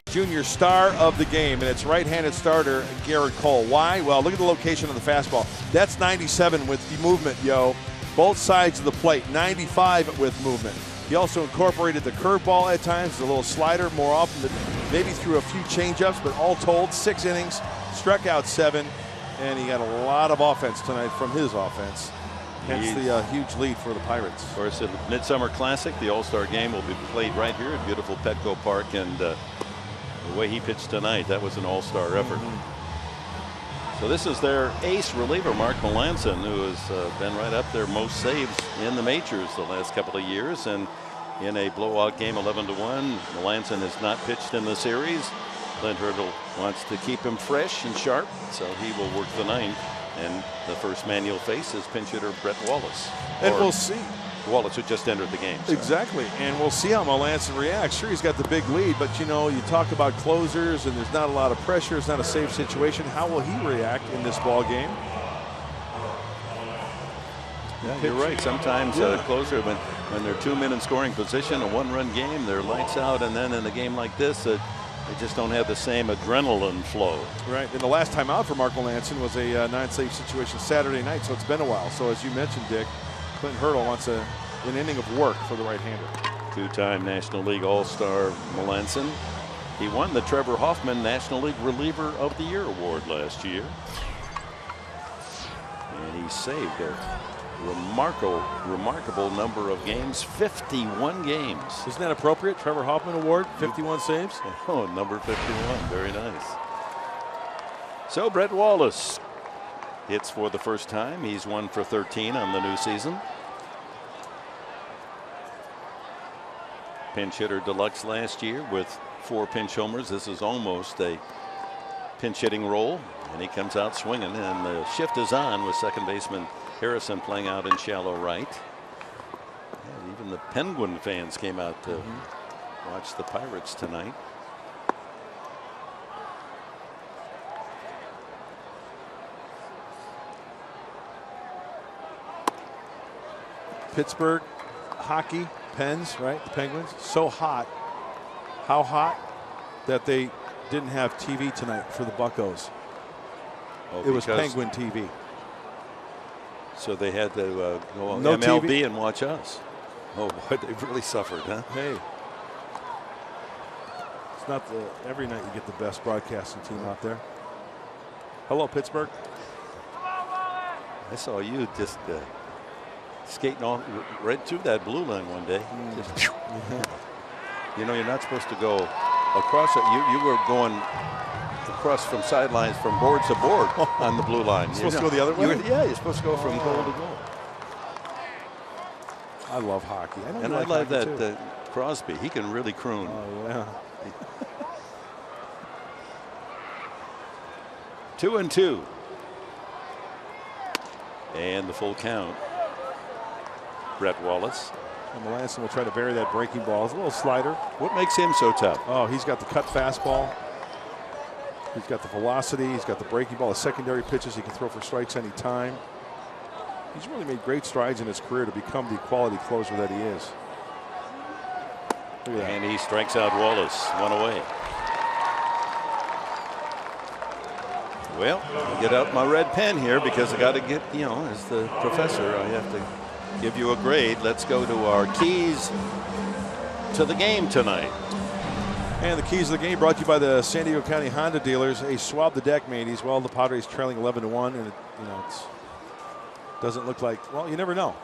Junior star of the game, and it's right-handed starter Garrett Cole. Why? Well, look at the location of the fastball. That's 97 with the movement, yo. Both sides of the plate, 95 with movement. He also incorporated the curveball at times, a little slider more often, maybe threw a few changeups, but all told, 6 innings, struck out 7, and he got a lot of offense tonight from his offense. Hence the huge lead for the Pirates. Of course, the Midsummer Classic, the All-Star game, will be played right here at beautiful Petco Park, and the way he pitched tonight, that was an all-star effort. So this is their ace reliever, Mark Melanson, who has been right up there most saves in the majors the last couple of years. And in a blowout game, 11-1, Melanson has not pitched in the series. Clint Hurdle wants to keep him fresh and sharp, so he will work the 9th. And the first man you'll face is pinch hitter Brett Wallace. And we'll see. Wallace, who just entered the game. So. Exactly, and we'll see how Melanson reacts. Sure, he's got the big lead, but you know, you talk about closers and there's not a lot of pressure. It's not a safe situation. How will he react in this ball game? Yeah, you're right. Sometimes closer, when they're 2 men in scoring position, a 1-run game, they're lights out, and then in a game like this, they just don't have the same adrenaline flow. Right, and the last time out for Mark Melanson was a non-safe situation Saturday night, so it's been a while. So as you mentioned, Dick, Clint Hurdle wants an inning of work for the right-hander. 2-time National League All-Star Melanson. He won the Trevor Hoffman National League Reliever of the Year award last year. And he saved a remarkable number of games, 51 games. Isn't that appropriate? Trevor Hoffman Award, 51 saves? Oh, number 51, very nice. So Brett Wallace hits for the first time. He's 1 for 13 on the new season. Pinch hitter deluxe last year with 4 pinch homers. This is almost a pinch hitting role, and he comes out swinging, and the shift is on with second baseman Harrison playing out in shallow right. And even the Penguin fans came out to watch the Pirates tonight. Pittsburgh hockey, Pens, right? The Penguins, so hot. How hot that they didn't have TV tonight for the Buccos. It was Penguin TV. So they had to go on No MLB TV. and watch us. Oh boy, they've really suffered, huh? Hey, it's not every night you get the best broadcasting team out there. Hello, Pittsburgh. I saw you just skating on right through that blue line one day. Just, you know, you're not supposed to go across it. You were going across from sidelines from board to board on the blue line. You're supposed to go the other way? You're supposed to go from goal to goal. I love hockey. I love that Crosby. He can really croon. Oh, yeah. 2-2. And the full count. Brett Wallace. And Melanson will try to bury that breaking ball. It's a little slider. What makes him so tough? Oh, he's got the cut fastball. He's got the velocity. He's got the breaking ball. The secondary pitches he can throw for strikes any time. He's really made great strides in his career to become the quality closer that he is. Look at that. And he strikes out Wallace. 1 away. Well, I'll get out my red pen here because I got to get, you know, as the professor, I have to give you a grade. Let's go to our keys to the game tonight. And the keys of the game brought to you by the San Diego County Honda dealers. A swab the deck, mateys. Well, the Padres trailing 11-1, and it doesn't look like, well, you never know.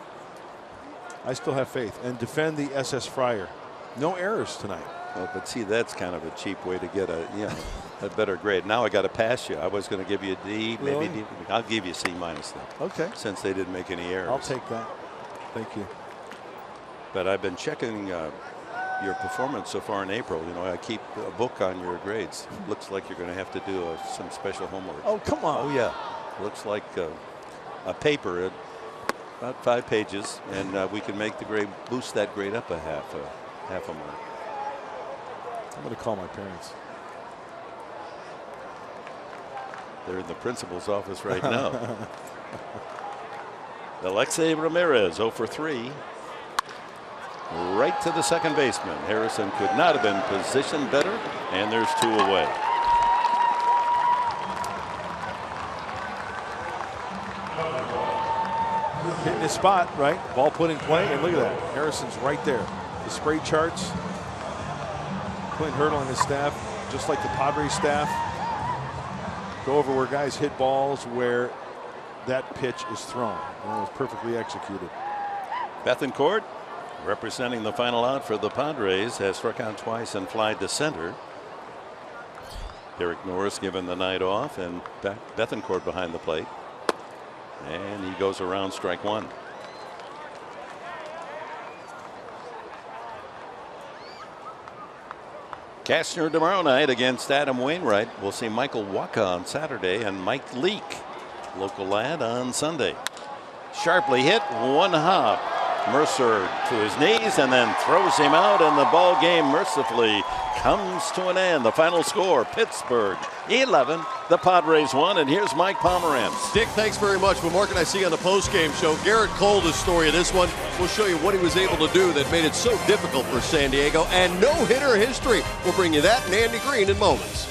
I still have faith. And defend the SS Fryer. No errors tonight. Oh, but see, that's kind of a cheap way to get a better grade. Now I got to pass you. I was going to give you a D, Really? maybe D. I'll give you a C minus then. Okay. Since they didn't make any errors. I'll take that. Thank you. But I've been checking your performance so far in April. You know, I keep a book on your grades. Looks like you're going to have to do some special homework. Oh, come on. Oh, yeah. Looks like a paper, about 5 pages, and we can make the grade, boost that grade up a half a mark. I'm going to call my parents. They're in the principal's office right now. Alexei Ramirez, 0 for 3. Right to the second baseman. Harrison could not have been positioned better. And there's 2 away. Hitting his spot, right? Ball put in play, and look at that. Harrison's right there. The spray charts. Clint Hurdle and his staff, just like the Padres staff, go over where guys hit balls where that pitch is thrown. And it was perfectly executed. Bethancourt, representing the final out for the Padres, has struck out twice and flied to center. Derek Norris given the night off, and Bethancourt behind the plate. And he goes around strike 1. Kastner tomorrow night against Adam Wainwright. We'll see Michael Waka on Saturday and Mike Leake, local lad, on Sunday. Sharply hit, 1 hop. Mercer to his knees and then throws him out, and the ball game mercifully comes to an end. The final score, Pittsburgh 11, the Padres 1, and here's Mike Pomerantz. Dick, thanks very much. But Mark and I see on the post-game show, Garrett Cole, the story of this one. We'll show you what he was able to do that made it so difficult for San Diego, and no-hitter history. We'll bring you that and Andy Green in moments.